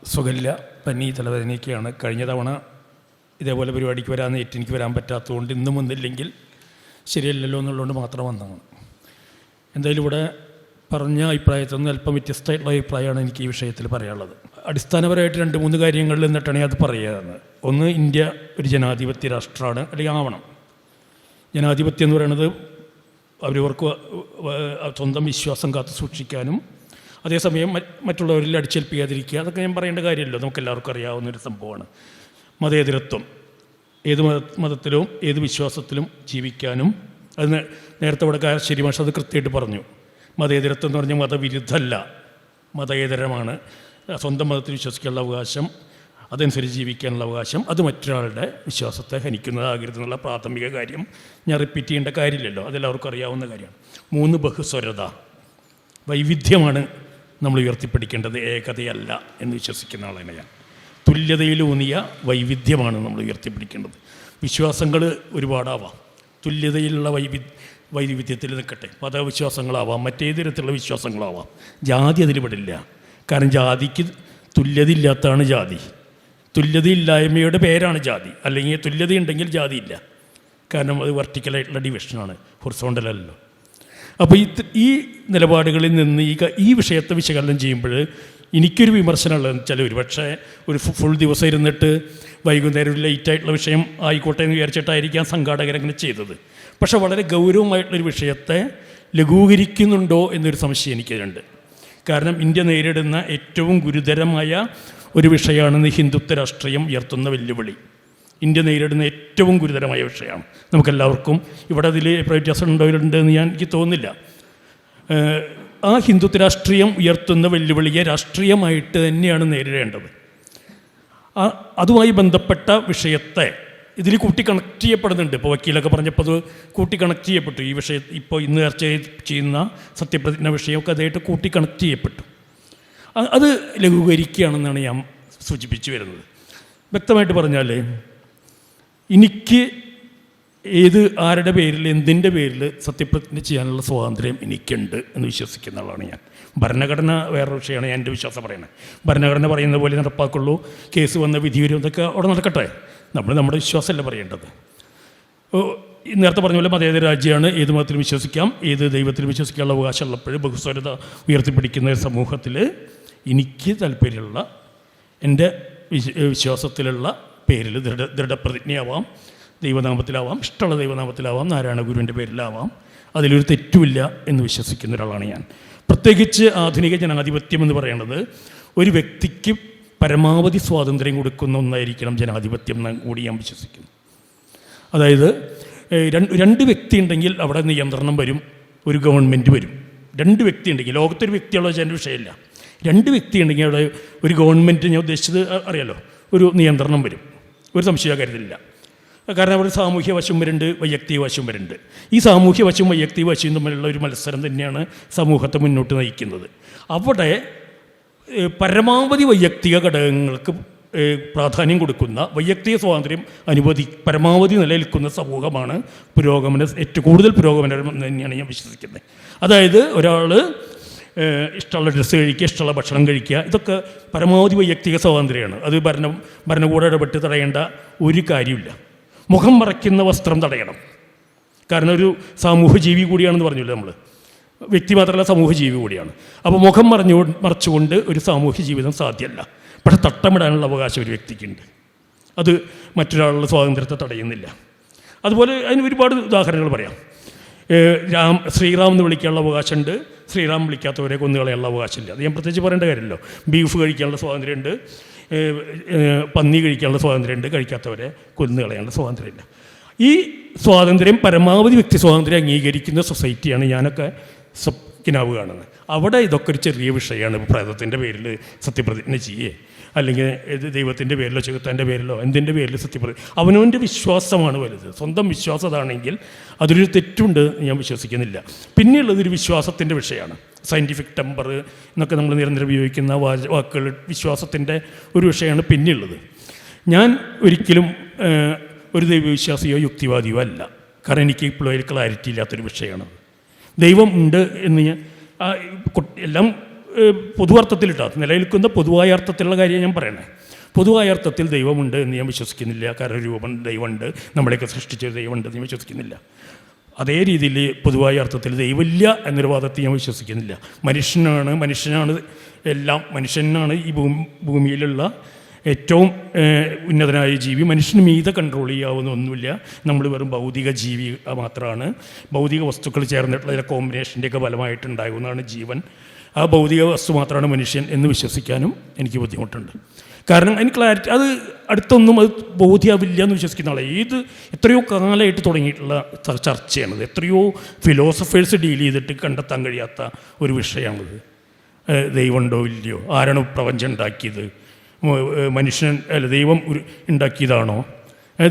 സുഖമില്ല, പനി, തലവേദനയൊക്കെയാണ്. കഴിഞ്ഞ തവണ ഇതേപോലെ പരിപാടിക്ക് വരാൻ എനിക്ക് വരാൻ പറ്റാത്തതുകൊണ്ട് ഇന്നും വന്നില്ലെങ്കിൽ ശരിയല്ലല്ലോ എന്നുള്ളതുകൊണ്ട് മാത്രം വന്നതാണ്. എന്തായാലും ഇവിടെ പറഞ്ഞ അഭിപ്രായത്തിൽ നിന്ന് അല്പം വ്യത്യസ്തമായിട്ടുള്ള അഭിപ്രായമാണ് എനിക്ക് ഈ വിഷയത്തിൽ പറയാനുള്ളത്. അടിസ്ഥാനപരമായിട്ട് 2-3 കാര്യങ്ങളിൽ നിന്നിട്ടാണ് അത് പറയുന്നത്. ഒന്ന്, ഇന്ത്യ ഒരു ജനാധിപത്യ രാഷ്ട്രമാണ്, അല്ലെങ്കിൽ ആവണം. ജനാധിപത്യം എന്ന് പറയുന്നത് അവരവർക്ക് സ്വന്തം വിശ്വാസം കാത്തു സൂക്ഷിക്കാനും അതേസമയം മറ്റുള്ളവരിൽ അടിച്ചേൽപ്പിക്കാതിരിക്കുക, അതൊക്കെ ഞാൻ പറയേണ്ട കാര്യമല്ലോ, നമുക്കെല്ലാവർക്കും അറിയാവുന്നൊരു സംഭവമാണ്. മതേതരത്വം, ഏത് മതത്തിലും ഏത് വിശ്വാസത്തിലും ജീവിക്കാനും അത് നേരത്തെ ഇവിടെ ശരി മാഷ് അത് കൃത്യമായിട്ട് പറഞ്ഞു. മതേതരത്വം എന്ന് പറഞ്ഞാൽ മതവിരുദ്ധമല്ല, മതേതരമാണ്. സ്വന്തം മതത്തിൽ വിശ്വസിക്കാനുള്ള അവകാശം, അതനുസരിച്ച് ജീവിക്കാനുള്ള അവകാശം, അത് മറ്റൊരാളുടെ വിശ്വാസത്തെ ഹനിക്കുന്നതാകരുതെന്നുള്ള പ്രാഥമിക കാര്യം ഞാൻ റിപ്പീറ്റ് ചെയ്യേണ്ട കാര്യമില്ലല്ലോ, അതെല്ലാവർക്കും അറിയാവുന്ന കാര്യമാണ്. 3 ബഹുസ്വരത, വൈവിധ്യമാണ് നമ്മൾ ഉയർത്തിപ്പിടിക്കേണ്ടത്, ഏകതയല്ല എന്ന് വിശ്വസിക്കുന്ന ആളാണ് ഞാൻ. തുല്യതയിലൂന്നിയ വൈവിധ്യമാണ് നമ്മൾ ഉയർത്തിപ്പിടിക്കേണ്ടത്. വിശ്വാസങ്ങൾ ഒരുപാടാവാം, തുല്യതയിലുള്ള വൈവിധ്യത്തിൽ നിൽക്കട്ടെ. മതവിശ്വാസങ്ങളാവാം, മറ്റേത് തരത്തിലുള്ള വിശ്വാസങ്ങളാവാം. ജാതി അതിൽ പെടില്ല. കാരണം ജാതിക്ക് തുല്യതയില്ലാത്തതാണ് ജാതി. തുല്യതയില്ലായ്മയുടെ പേരാണ് ജാതി. അല്ലെങ്കിൽ തുല്യതയുണ്ടെങ്കിൽ ജാതിയില്ല. കാരണം അത് വെർട്ടിക്കലായിട്ടുള്ള ഡിവിഷനാണ്, ഹൊറിസോണ്ടലല്ലോ. അപ്പോൾ ഈ നിലപാടുകളിൽ നിന്ന് ഈ വിഷയത്തെ വിശകലനം ചെയ്യുമ്പോൾ എനിക്കൊരു വിമർശനമുള്ളതെന്ന് വെച്ചാൽ, ഒരുപക്ഷെ ഒരു ഫുൾ ദിവസം ഇരുന്നിട്ട് വൈകുന്നേരം ഒരു ലേറ്റായിട്ടുള്ള വിഷയം ആയിക്കോട്ടെ എന്ന് വിചാരിച്ചിട്ടായിരിക്കാം സംഘാടകരങ്ങനെ ചെയ്തത്. പക്ഷേ വളരെ ഗൗരവമായിട്ടുള്ളൊരു വിഷയത്തെ ലഘൂകരിക്കുന്നുണ്ടോ എന്നൊരു സംശയം എനിക്കുണ്ട്. കാരണം ഇന്ത്യ നേരിടുന്ന ഏറ്റവും ഗുരുതരമായ ഒരു വിഷയമാണ് ഹിന്ദുത്വ രാഷ്ട്രീയം ഉയർത്തുന്ന വെല്ലുവിളി. ഇന്ത്യ നേരിടുന്ന ഏറ്റവും ഗുരുതരമായ വിഷയമാണ്. നമുക്കെല്ലാവർക്കും ഇവിടെ അതിൽ വ്യത്യാസം ഉണ്ടോ എന്ന് എനിക്ക് തോന്നുന്നില്ല. ആ ഹിന്ദുത്വ രാഷ്ട്രീയം ഉയർത്തുന്ന വെല്ലുവിളിയെ രാഷ്ട്രീയമായിട്ട് തന്നെയാണ് നേരിടേണ്ടത്. അതുമായി ബന്ധപ്പെട്ട വിഷയത്തെ ഇതിൽ കൂട്ടി കണക്ട് ചെയ്യപ്പെടുന്നുണ്ട്. ഇപ്പോൾ വക്കീലൊക്കെ പറഞ്ഞപ്പോൾ അത് കൂട്ടി കണക്ട് ചെയ്യപ്പെട്ടു. ഈ വിഷയം ഇപ്പോൾ ഇന്ന് ചർച്ച ചെയ്യുന്ന സത്യപ്രതിജ്ഞ വിഷയമൊക്കെ അതായിട്ട് കൂട്ടി കണക്ട് ചെയ്യപ്പെട്ടു. അത് ലഘൂകരിക്കുകയാണെന്നാണ് ഞാൻ സൂചിപ്പിച്ചു വരുന്നത്. വ്യക്തമായിട്ട് പറഞ്ഞാൽ എനിക്ക് ആരുടെ പേരിൽ എന്തിൻ്റെ പേരിൽ സത്യപ്രതിജ്ഞ ചെയ്യാനുള്ള സ്വാതന്ത്ര്യം എനിക്കുണ്ട് എന്ന് വിശ്വസിക്കുന്ന ആളാണ് ഞാൻ. ഭരണഘടന വേറൊരു വിഷയമാണ്, ഞാൻ എൻ്റെ വിശ്വാസം പറയുന്നത്. ഭരണഘടന പറയുന്ന പോലെ നടപ്പാക്കുള്ളൂ, കേസ് വന്ന വിധി വരും, ഇതൊക്കെ അവിടെ നടക്കട്ടെ. നമ്മുടെ വിശ്വാസമല്ല പറയേണ്ടത്. നേരത്തെ പറഞ്ഞ പോലെ മതേതര രാജ്യമാണ്, ഏത് മതത്തിലും വിശ്വസിക്കാം, ഏത് ദൈവത്തിലും വിശ്വസിക്കാനുള്ള അവകാശമുള്ളപ്പോൾ ബഹുസ്വരത ഉയർത്തിപ്പിടിക്കുന്ന സമൂഹത്തിൽ എനിക്ക് താല്പര്യമുള്ള എൻ്റെ വിശ്വാസത്തിലുള്ള പേരിൽ ദൃഢപ്രതിജ്ഞയാവാം, ദൈവനാമത്തിലാവാം, ഇഷ്ടമുള്ള ദൈവനാമത്തിലാവാം, നാരായണ ഗുരുവിൻ്റെ പേരിലാവാം, അതിലൊരു തെറ്റുമില്ല എന്ന് വിശ്വസിക്കുന്ന ഒരാളാണ് ഞാൻ. പ്രത്യേകിച്ച് ആധുനിക ജനാധിപത്യം എന്ന് പറയുന്നത് ഒരു വ്യക്തിക്ക് പരമാവധി സ്വാതന്ത്ര്യം കൊടുക്കുന്ന ഒന്നായിരിക്കണം ജനാധിപത്യം എന്ന് കൂടി ഞാൻ വിശ്വസിക്കുന്നു. അതായത് രണ്ട് വ്യക്തി ഉണ്ടെങ്കിൽ അവിടെ നിയന്ത്രണം വരും, ഒരു ഗവൺമെൻറ് വരും. 2 വ്യക്തി ഉണ്ടെങ്കിൽ, ലോകത്തൊരു വ്യക്തിയുള്ള എൻ്റെ വിഷയമില്ല, 2 വ്യക്തി ഉണ്ടെങ്കിൽ അവിടെ ഒരു ഗവൺമെൻറ്, ഞാൻ ഉദ്ദേശിച്ചത് അറിയാലോ, ഒരു നിയന്ത്രണം വരും, ഒരു സംശയ കരുതില്ല. കാരണം അവിടെ സാമൂഹ്യ വശം വരുന്നുണ്ട്, വൈയക്തിക വശം വരുന്നുണ്ട്. ഈ സാമൂഹ്യ വശവും വൈയക്തിക വശവും തമ്മിലുള്ള ഒരു മത്സരം തന്നെയാണ് സമൂഹത്തെ മുന്നോട്ട് നയിക്കുന്നത്. അവിടെ പരമാവധി വൈയക്തിക ഘടകങ്ങൾക്ക് പ്രാധാന്യം കൊടുക്കുന്ന, വൈയക്തിക സ്വാതന്ത്ര്യം പരമാവധി നിലനിൽക്കുന്ന സമൂഹമാണ് ഏറ്റവും കൂടുതൽ പുരോഗമനം തന്നെയാണ് ഞാൻ വിശ്വസിക്കുന്നത്. അതായത് ഒരാൾ ഇഷ്ടമുള്ള ഡ്രസ്സ് കഴിക്കുക, ഇഷ്ടമുള്ള ഭക്ഷണം കഴിക്കുക, ഇതൊക്കെ പരമാവധി വൈയക്തിക സ്വാതന്ത്ര്യമാണ്. അത് ഭരണകൂടം ഇടപെട്ട് തടയേണ്ട ഒരു കാര്യമില്ല. മുഖം മറയ്ക്കുന്ന വസ്ത്രം തടയണം. കാരണം ഒരു സാമൂഹ്യ ജീവി കൂടിയാണെന്ന് പറഞ്ഞില്ലേ നമ്മൾ, വ്യക്തി മാത്രമല്ല സമൂഹ ജീവി കൂടിയാണ്. അപ്പോൾ മുഖം മറച്ചുകൊണ്ട് ഒരു സാമൂഹ്യ ജീവിതം സാധ്യമല്ല. പക്ഷെ തട്ടമിടാനുള്ള അവകാശം ഒരു വ്യക്തിക്കുണ്ട്. അത് മറ്റൊരാളുടെ സ്വാതന്ത്ര്യത്തെ തടയുന്നില്ല. അതുപോലെ അതിന് ഒരുപാട് ഉദാഹരണങ്ങൾ പറയാം. ശ്രീറാം എന്ന് വിളിക്കാനുള്ള അവകാശമുണ്ട്, ശ്രീറാം വിളിക്കാത്തവരെ കൊന്നുകളയാനുള്ള അവകാശമില്ല. അത് ഞാൻ പ്രത്യേകിച്ച് പറയേണ്ട കാര്യമല്ലോ. ബീഫ് കഴിക്കാനുള്ള സ്വാതന്ത്ര്യമുണ്ട്, പന്നി കഴിക്കാനുള്ള സ്വാതന്ത്ര്യമുണ്ട്, കഴിക്കാത്തവരെ കൊന്നുകളയാനുള്ള സ്വാതന്ത്ര്യമില്ല. ഈ സ്വാതന്ത്ര്യം പരമാവധി വ്യക്തി സ്വാതന്ത്ര്യം അംഗീകരിക്കുന്ന സൊസൈറ്റിയാണ് ഞാനൊക്കെ സ്വപ്നാവ് കാണുന്നത്. അവിടെ ഇതൊക്കെ ഒരു ചെറിയ വിഷയമാണ്. പ്രേതത്തിൻ്റെ പേരിൽ സത്യപ്രതിജ്ഞ ചെയ്യേ, അല്ലെങ്കിൽ ദൈവത്തിൻ്റെ പേരിലോ ചെകുത്താൻ്റെ പേരിലോ എന്തിൻ്റെ പേരിൽ സത്യപ്രതിജ്ഞ, അവനവൻ്റെ വിശ്വാസമാണ് വലുത്. സ്വന്തം വിശ്വാസം അതാണെങ്കിൽ അതിലൊരു തെറ്റുണ്ട് ഞാൻ വിശ്വസിക്കുന്നില്ല. പിന്നെയുള്ളതൊരു വിശ്വാസത്തിൻ്റെ വിഷയമാണ്. സയൻറ്റിഫിക് ടെമ്പർ എന്നൊക്കെ നമ്മൾ നിരന്തരം ഉപയോഗിക്കുന്ന വാക്കുകൾ വിശ്വാസത്തിൻ്റെ ഒരു വിഷയമാണ് പിന്നെയുള്ളത്. ഞാൻ ഒരിക്കലും ഒരു ദൈവവിശ്വാസിയോ യുക്തിവാദിയോ അല്ല. കാരണം എനിക്ക് ഇപ്പോഴും ഒരു ക്ലാരിറ്റി ഇല്ലാത്തൊരു വിഷയമാണ്. ദൈവം ഉണ്ട് എന്ന് എല്ലാം പൊതുവർത്ഥത്തിലിട്ടാണ് നിലനിൽക്കുന്ന പൊതുവായ അർത്ഥത്തിലുള്ള കാര്യം ഞാൻ പറയണേ. പൊതുവായ അർത്ഥത്തിൽ ദൈവമുണ്ട് എന്ന് ഞാൻ വിശ്വസിക്കുന്നില്ല. കാരണം രൂപം ദൈവമുണ്ട്, നമ്മളെയൊക്കെ സൃഷ്ടിച്ചൊരു ദൈവമുണ്ട് എന്ന് ഞാൻ വിശ്വസിക്കുന്നില്ല. അതേ രീതിയിൽ പൊതുവായ അർത്ഥത്തിൽ ദൈവമില്ല എന്നൊരു വാദത്തിൽ ഞാൻ വിശ്വസിക്കുന്നില്ല. മനുഷ്യനാണ് എല്ലാം. മനുഷ്യനാണ് ഈ ഭൂമിയിലുള്ള ഏറ്റവും ഉന്നതനായ ജീവി. മനുഷ്യന് മീതെ കൺട്രോൾ ചെയ്യാവുന്ന ഒന്നുമില്ല. നമ്മൾ വെറും ഭൗതിക ജീവി മാത്രമാണ്. ഭൗതിക വസ്തുക്കൾ ചേർന്നിട്ടുള്ള ചില കോമ്പിനേഷൻ്റെയൊക്കെ ഫലമായിട്ടുണ്ടാകുന്നതാണ് ജീവൻ. ആ ഭൗതിക വസ്തു മാത്രമാണ് മനുഷ്യൻ എന്ന് വിശ്വസിക്കാനും എനിക്ക് ബുദ്ധിമുട്ടുണ്ട്. കാരണം അതിന് ക്ലാരിറ്റി അത് അടുത്തൊന്നും അത് ബോധ്യാവില്ല എന്ന് വിശ്വസിക്കുന്ന ആളെ എത്രയോ കാലമായിട്ട് തുടങ്ങിയിട്ടുള്ള ചർച്ചയാണിത്. എത്രയോ ഫിലോസഫേഴ്സ് ഡീൽ ചെയ്തിട്ട് കണ്ടെത്താൻ കഴിയാത്ത ഒരു വിഷയമാണിത്. ദൈവമുണ്ടോ ഇല്ലയോ, ആരാണ് പ്രപഞ്ചം ഉണ്ടാക്കിയത്, മനുഷ്യൻ അല്ല ദൈവം ഉണ്ടാക്കിയതാണോ,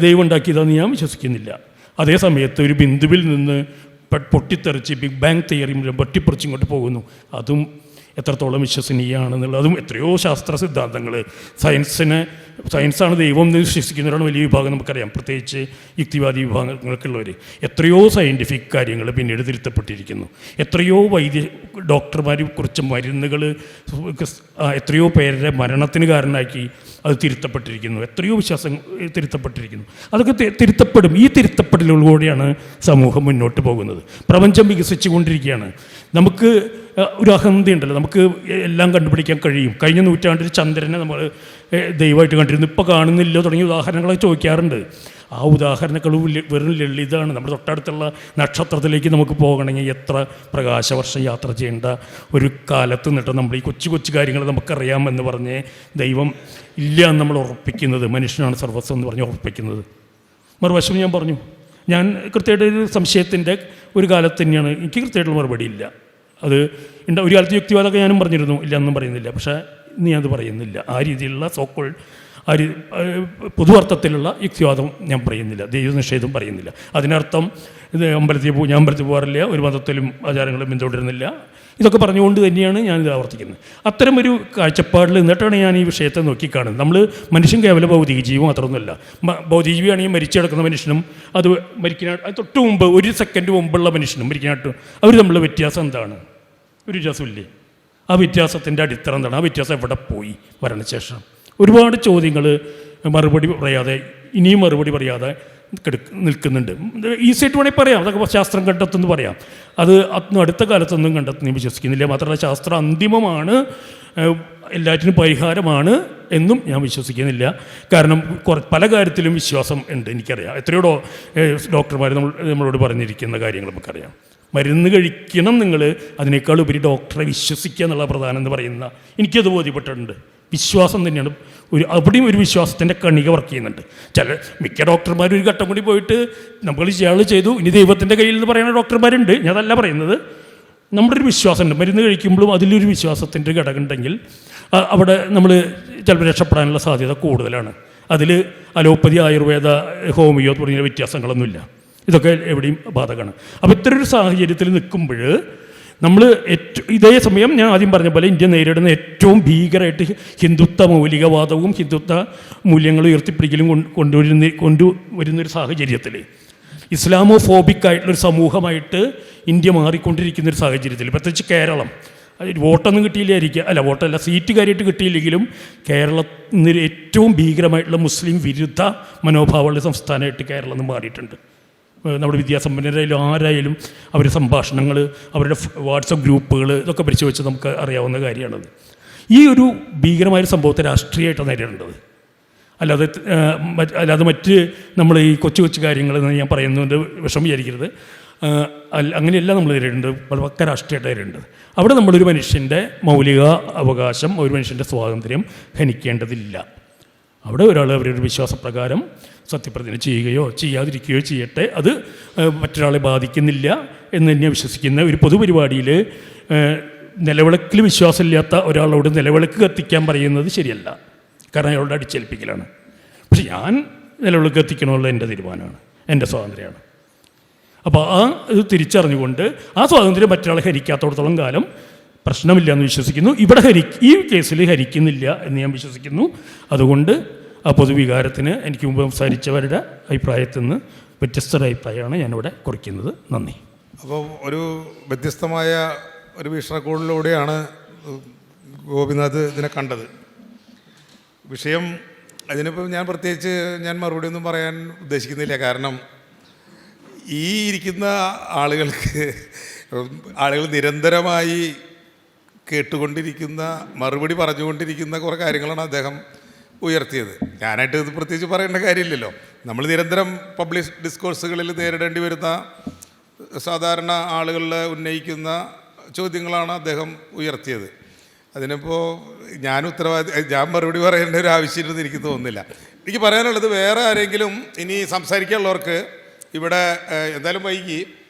ദൈവം ഉണ്ടാക്കിയതാണെന്ന് ഞാൻ വിശ്വസിക്കുന്നില്ല. അതേ സമയത്ത് ഒരു ബിന്ദുവിൽ നിന്ന് പൊട്ടിത്തെറിച്ച് ബിഗ് ബാങ് തിയറി പൊട്ടിപ്പറിച്ചിങ്ങോട്ട് പോകുന്നു, അതും എത്രത്തോളം വിശ്വസനീയമാണെന്നുള്ളത്. അതും എത്രയോ ശാസ്ത്ര സിദ്ധാന്തങ്ങൾ, സയൻസാണ് ദൈവം എന്ന് വിശ്വസിക്കുന്നവരാണ് വലിയ വിഭാഗം നമുക്കറിയാം, പ്രത്യേകിച്ച് യുക്തിവാദി വിഭാഗങ്ങൾക്കുള്ളവർ. എത്രയോ സയൻറ്റിഫിക് കാര്യങ്ങൾ പിന്നീട് തിരുത്തപ്പെട്ടിരിക്കുന്നു. എത്രയോ ഡോക്ടർമാരെ കുറിച്ച് മരുന്നുകൾ എത്രയോ പേരുടെ മരണത്തിന് കാരണമാക്കി അത് തിരുത്തപ്പെട്ടിരിക്കുന്നു. എത്രയോ വിശ്വാസം തിരുത്തപ്പെട്ടിരിക്കുന്നു. അതൊക്കെ തിരുത്തപ്പെടും. ഈ തിരുത്തപ്പെടലുകളിലൂടെയാണ് സമൂഹം മുന്നോട്ട് പോകുന്നത്. പ്രപഞ്ചം വികസിച്ചു കൊണ്ടിരിക്കുകയാണ്. നമുക്ക് ഒരു അഹന്തയുണ്ടല്ലോ, നമുക്ക് എല്ലാം കണ്ടുപിടിക്കാൻ കഴിയും. കഴിഞ്ഞ നൂറ്റാണ്ടിൽ ചന്ദ്രനെ നമ്മൾ ദൈവമായിട്ട് കണ്ടിരുന്നു, ഇപ്പോൾ കാണുന്നില്ല തുടങ്ങിയ ഉദാഹരണങ്ങളൊക്കെ ചോദിക്കാറുണ്ട്. ആ ഉദാഹരണങ്ങൾ വെറും ലളിതമാണ്. നമ്മുടെ തൊട്ടടുത്തുള്ള നക്ഷത്രത്തിലേക്ക് നമുക്ക് പോകണമെങ്കിൽ എത്ര പ്രകാശവർഷം യാത്ര ചെയ്യേണ്ട ഒരു കാലത്ത് നിന്നിട്ട് നമ്മൾ ഈ കൊച്ചു കൊച്ചു കാര്യങ്ങൾ നമുക്കറിയാമെന്ന് പറഞ്ഞ് ദൈവം ഇല്ല എന്ന് നമ്മൾ ഉറപ്പിക്കുന്നത്, മനുഷ്യനാണ് സർവസ്വം എന്ന് പറഞ്ഞ് ഉറപ്പിക്കുന്നത്. മറുവശം ഞാൻ പറഞ്ഞു, ഞാൻ കൃത്യമായിട്ട് ഒരു സംശയത്തിൻ്റെ ഒരു കാലത്ത് തന്നെയാണ്, എനിക്ക് കൃത്യമായിട്ടുള്ള മറുപടി ഇല്ല. അത് ഒരു കാലത്ത് യുക്തിവാദമൊക്കെ ഞാനും പറഞ്ഞിരുന്നു, ഇല്ല എന്നും പറയുന്നില്ല. പക്ഷേ ഇന്ന് ഞാനത് പറയുന്നില്ല. ആ രീതിയിലുള്ള സോക്കോൾ പൊതുവർത്ഥത്തിലുള്ള യുക്തിവാദം ഞാൻ പറയുന്നില്ല, ദൈവനിഷേധം പറയുന്നില്ല. അതിനർത്ഥം ഇത് ഞാൻ അമ്പലത്തിൽ പോകാറില്ല, ഒരു മതത്തിലും ആചാരങ്ങളും പിന്തുടരുന്നില്ല. ഇതൊക്കെ പറഞ്ഞുകൊണ്ട് തന്നെയാണ് ഞാനിത് ആവർത്തിക്കുന്നത്. അത്തരം ഒരു കാഴ്ചപ്പാടിൽ നിന്നിട്ടാണ് ഞാൻ ഈ വിഷയത്തെ നോക്കിക്കാണുന്നത്. നമ്മൾ മനുഷ്യൻ കേവല ഭൗതിക ജീവി മാത്രമൊന്നുമല്ല. ഭൗതിക ജീവിയാണെങ്കിൽ മരിച്ചു കിടക്കുന്ന മനുഷ്യനും അത് മരിക്കാനായിട്ട് തൊട്ട് മുമ്പ് ഒരു സെക്കൻഡ് മുമ്പുള്ള മനുഷ്യനും മരിക്കാനായിട്ട് അവർ തമ്മിലുള്ള വ്യത്യാസം എന്താണ്? ഒരു വ്യത്യാസമില്ലേ? ആ വ്യത്യാസത്തിൻ്റെ അടിത്തറ എന്താണ്? ആ വ്യത്യാസം എവിടെ പോയി മരണശേഷം? ഒരുപാട് ചോദ്യങ്ങൾ ഇനിയും മറുപടി പറയാതെ നിൽക്കുന്നുണ്ട്. ഈസിയായിട്ട് വേണമെങ്കിൽ പറയാം, അതൊക്കെ ശാസ്ത്രം കണ്ടെത്തുമെന്ന് പറയാം. അത് അടുത്ത കാലത്തൊന്നും കണ്ടെത്തുന്ന വിശ്വസിക്കുന്നില്ല. മാത്രമല്ല ശാസ്ത്രം അന്തിമമാണ്, എല്ലാറ്റിനും പരിഹാരമാണ് എന്നും ഞാൻ വിശ്വസിക്കുന്നില്ല. കാരണം പല കാര്യത്തിലും വിശ്വാസം ഉണ്ട്, എനിക്കറിയാം. എത്രയോ ഡോക്ടർമാർ നമ്മളോട് പറഞ്ഞിരിക്കുന്ന കാര്യങ്ങൾ നമുക്കറിയാം. മരുന്ന് കഴിക്കണം നിങ്ങൾ, അതിനേക്കാൾ ഉപരി ഡോക്ടറെ വിശ്വസിക്കുക എന്നുള്ള പ്രധാനം എന്ന് പറയുന്ന എനിക്കത് ബോധ്യപ്പെട്ടിട്ടുണ്ട്. വിശ്വാസം തന്നെയാണ് അവിടെയും ഒരു വിശ്വാസത്തിൻ്റെ കണിക വർക്ക് ചെയ്യുന്നുണ്ട്. മിക്ക ഡോക്ടർമാരും ഒരു ഘട്ടം കൂടി പോയിട്ട് നമ്മൾ ഇയാൾ ചെയ്തു ഇനി ദൈവത്തിൻ്റെ കയ്യിൽ നിന്ന് പറയുന്ന ഡോക്ടർമാരുണ്ട്. ഞാൻ അതല്ല പറയുന്നത്. നമ്മുടെ ഒരു വിശ്വാസമുണ്ട്. മരുന്ന് കഴിക്കുമ്പോഴും അതിലൊരു വിശ്വാസത്തിൻ്റെ ഘടകം ഉണ്ടെങ്കിൽ അവിടെ നമ്മൾ ചിലപ്പോൾ രക്ഷപ്പെടാനുള്ള സാധ്യത കൂടുതലാണ്. അതിൽ അലോപ്പതി, ആയുർവേദ, ഹോമിയോ തുടങ്ങിയ വ്യത്യാസങ്ങളൊന്നുമില്ല. ഇതൊക്കെ എവിടെയും ബാധകമാണ്. അപ്പോൾ ഇത്തരൊരു സാഹചര്യത്തിൽ നിൽക്കുമ്പോൾ നമ്മൾ ഇതേ സമയം ഞാൻ ആദ്യം പറഞ്ഞ പോലെ ഇന്ത്യ നേരിടുന്ന ഏറ്റവും ഭീകരമായിട്ട് ഹിന്ദുത്വ മൗലികവാദവും ഹിന്ദുത്വ മൂല്യങ്ങളും ഉയർത്തിപ്പിടിക്കലും കൊണ്ടുവരുന്നൊരു സാഹചര്യത്തിൽ ഇസ്ലാമോഫോബിക് ആയിട്ടുള്ളൊരു സമൂഹമായിട്ട് ഇന്ത്യ മാറിക്കൊണ്ടിരിക്കുന്നൊരു സാഹചര്യത്തിൽ, പ്രത്യേകിച്ച് കേരളം, വോട്ടൊന്നും കിട്ടിയില്ലായിരിക്കുക, അല്ല വോട്ടല്ല സീറ്റ് കാര്യമായിട്ട് കിട്ടിയില്ലെങ്കിലും കേരളത്തിൽ ഏറ്റവും ഭീകരമായിട്ടുള്ള മുസ്ലിം വിരുദ്ധ മനോഭാവമുള്ള സംസ്ഥാനമായിട്ട് കേരളം നിന്ന് മാറിയിട്ടുണ്ട്. നമ്മുടെ വിദ്യാസമ്പന്നരായാലും ആരായാലും അവരുടെ സംഭാഷണങ്ങൾ, അവരുടെ വാട്സപ്പ് ഗ്രൂപ്പുകൾ, ഇതൊക്കെ പരിശോധിച്ച് നമുക്ക് അറിയാവുന്ന കാര്യമാണത്. ഈ ഒരു ഭീകരമായൊരു സംഭവത്തെ രാഷ്ട്രീയമായിട്ടാണ് നേരിടേണ്ടത്. അല്ലാതെ മറ്റ് നമ്മൾ ഈ കൊച്ചു കൊച്ചു കാര്യങ്ങളെന്ന് ഞാൻ പറയുന്നതിൻ്റെ വിഷമം വിചാരിക്കരുത്. അങ്ങനെയല്ല നമ്മൾ നേരിടേണ്ടത്, വളരെ രാഷ്ട്രീയമായിട്ട് നേരിടേണ്ടത്. അവിടെ നമ്മളൊരു മനുഷ്യൻ്റെ മൗലിക അവകാശം, ഒരു മനുഷ്യൻ്റെ സ്വാതന്ത്ര്യം ഹനിക്കേണ്ടതില്ല. അവിടെ ഒരാൾ അവരൊരു വിശ്വാസപ്രകാരം സത്യപ്രതിജ്ഞ ചെയ്യുകയോ ചെയ്യാതിരിക്കുകയോ ചെയ്യട്ടെ, അത് മറ്റൊരാളെ ബാധിക്കുന്നില്ല എന്ന് തന്നെ വിശ്വസിക്കുന്ന ഒരു പൊതുപരിപാടിയിൽ നിലവിളക്കിൽ വിശ്വാസമില്ലാത്ത ഒരാളോട് നിലവിളക്ക് കത്തിക്കാൻ പറയുന്നത് ശരിയല്ല. കാരണം അയാളുടെ അടിച്ചേൽപ്പിക്കലാണ്. പക്ഷെ ഞാൻ നിലവിളക്ക് കത്തിക്കണമെന്നുള്ള എൻ്റെ തീരുമാനമാണ്, എൻ്റെ സ്വാതന്ത്ര്യമാണ്. അപ്പോൾ ഇത് തിരിച്ചറിഞ്ഞുകൊണ്ട് ആ സ്വാതന്ത്ര്യം മറ്റൊരാളെ ഹരിക്കാത്തോടത്തോളം കാലം പ്രശ്നമില്ല എന്ന് വിശ്വസിക്കുന്നു. ഇവിടെ ഈ കേസിൽ ഹരിക്കുന്നില്ല എന്ന് ഞാൻ വിശ്വസിക്കുന്നു. അതുകൊണ്ട് ആ പൊതുവികാരത്തിന് എനിക്ക് മുമ്പ് സംസാരിച്ചവരുടെ അഭിപ്രായത്തിൽ നിന്ന് വ്യത്യസ്തര അഭിപ്രായമാണ് ഞാനിവിടെ കുറിക്കുന്നത്. നന്ദി. അപ്പോൾ ഒരു വ്യത്യസ്തമായ ഒരു വീക്ഷണകോണിലൂടെയാണ് ഗോപിനാഥ് ഇതിനെ കണ്ടത്. വിഷയം അതിനിപ്പോൾ ഞാൻ പ്രത്യേകിച്ച് മറുപടി ഒന്നും പറയാൻ ഉദ്ദേശിക്കുന്നില്ല. കാരണം ഈ ഇരിക്കുന്ന ആളുകൾ നിരന്തരമായി കേട്ടുകൊണ്ടിരിക്കുന്ന, മറുപടി പറഞ്ഞുകൊണ്ടിരിക്കുന്ന കുറേ കാര്യങ്ങളാണ് അദ്ദേഹം ഉയർത്തിയത്. ഞാനായിട്ട് ഇത് പ്രത്യേകിച്ച് പറയേണ്ട കാര്യമില്ലല്ലോ. നമ്മൾ നിരന്തരം പബ്ലിക് ഡിസ്കോഴ്സുകളിൽ നേരിടേണ്ടി വരുന്ന സാധാരണ ആളുകളിൽ ഉന്നയിക്കുന്ന ചോദ്യങ്ങളാണ് അദ്ദേഹം ഉയർത്തിയത്. അതിനിപ്പോൾ ഞാൻ മറുപടി പറയേണ്ട ഒരു ആവശ്യമില്ലെന്ന് എനിക്ക് തോന്നുന്നില്ല. എനിക്ക് പറയാനുള്ളത്, വേറെ ആരെങ്കിലും ഇനി സംസാരിക്കാനുള്ളവർക്ക് ഇവിടെ എന്തായാലും വൈകി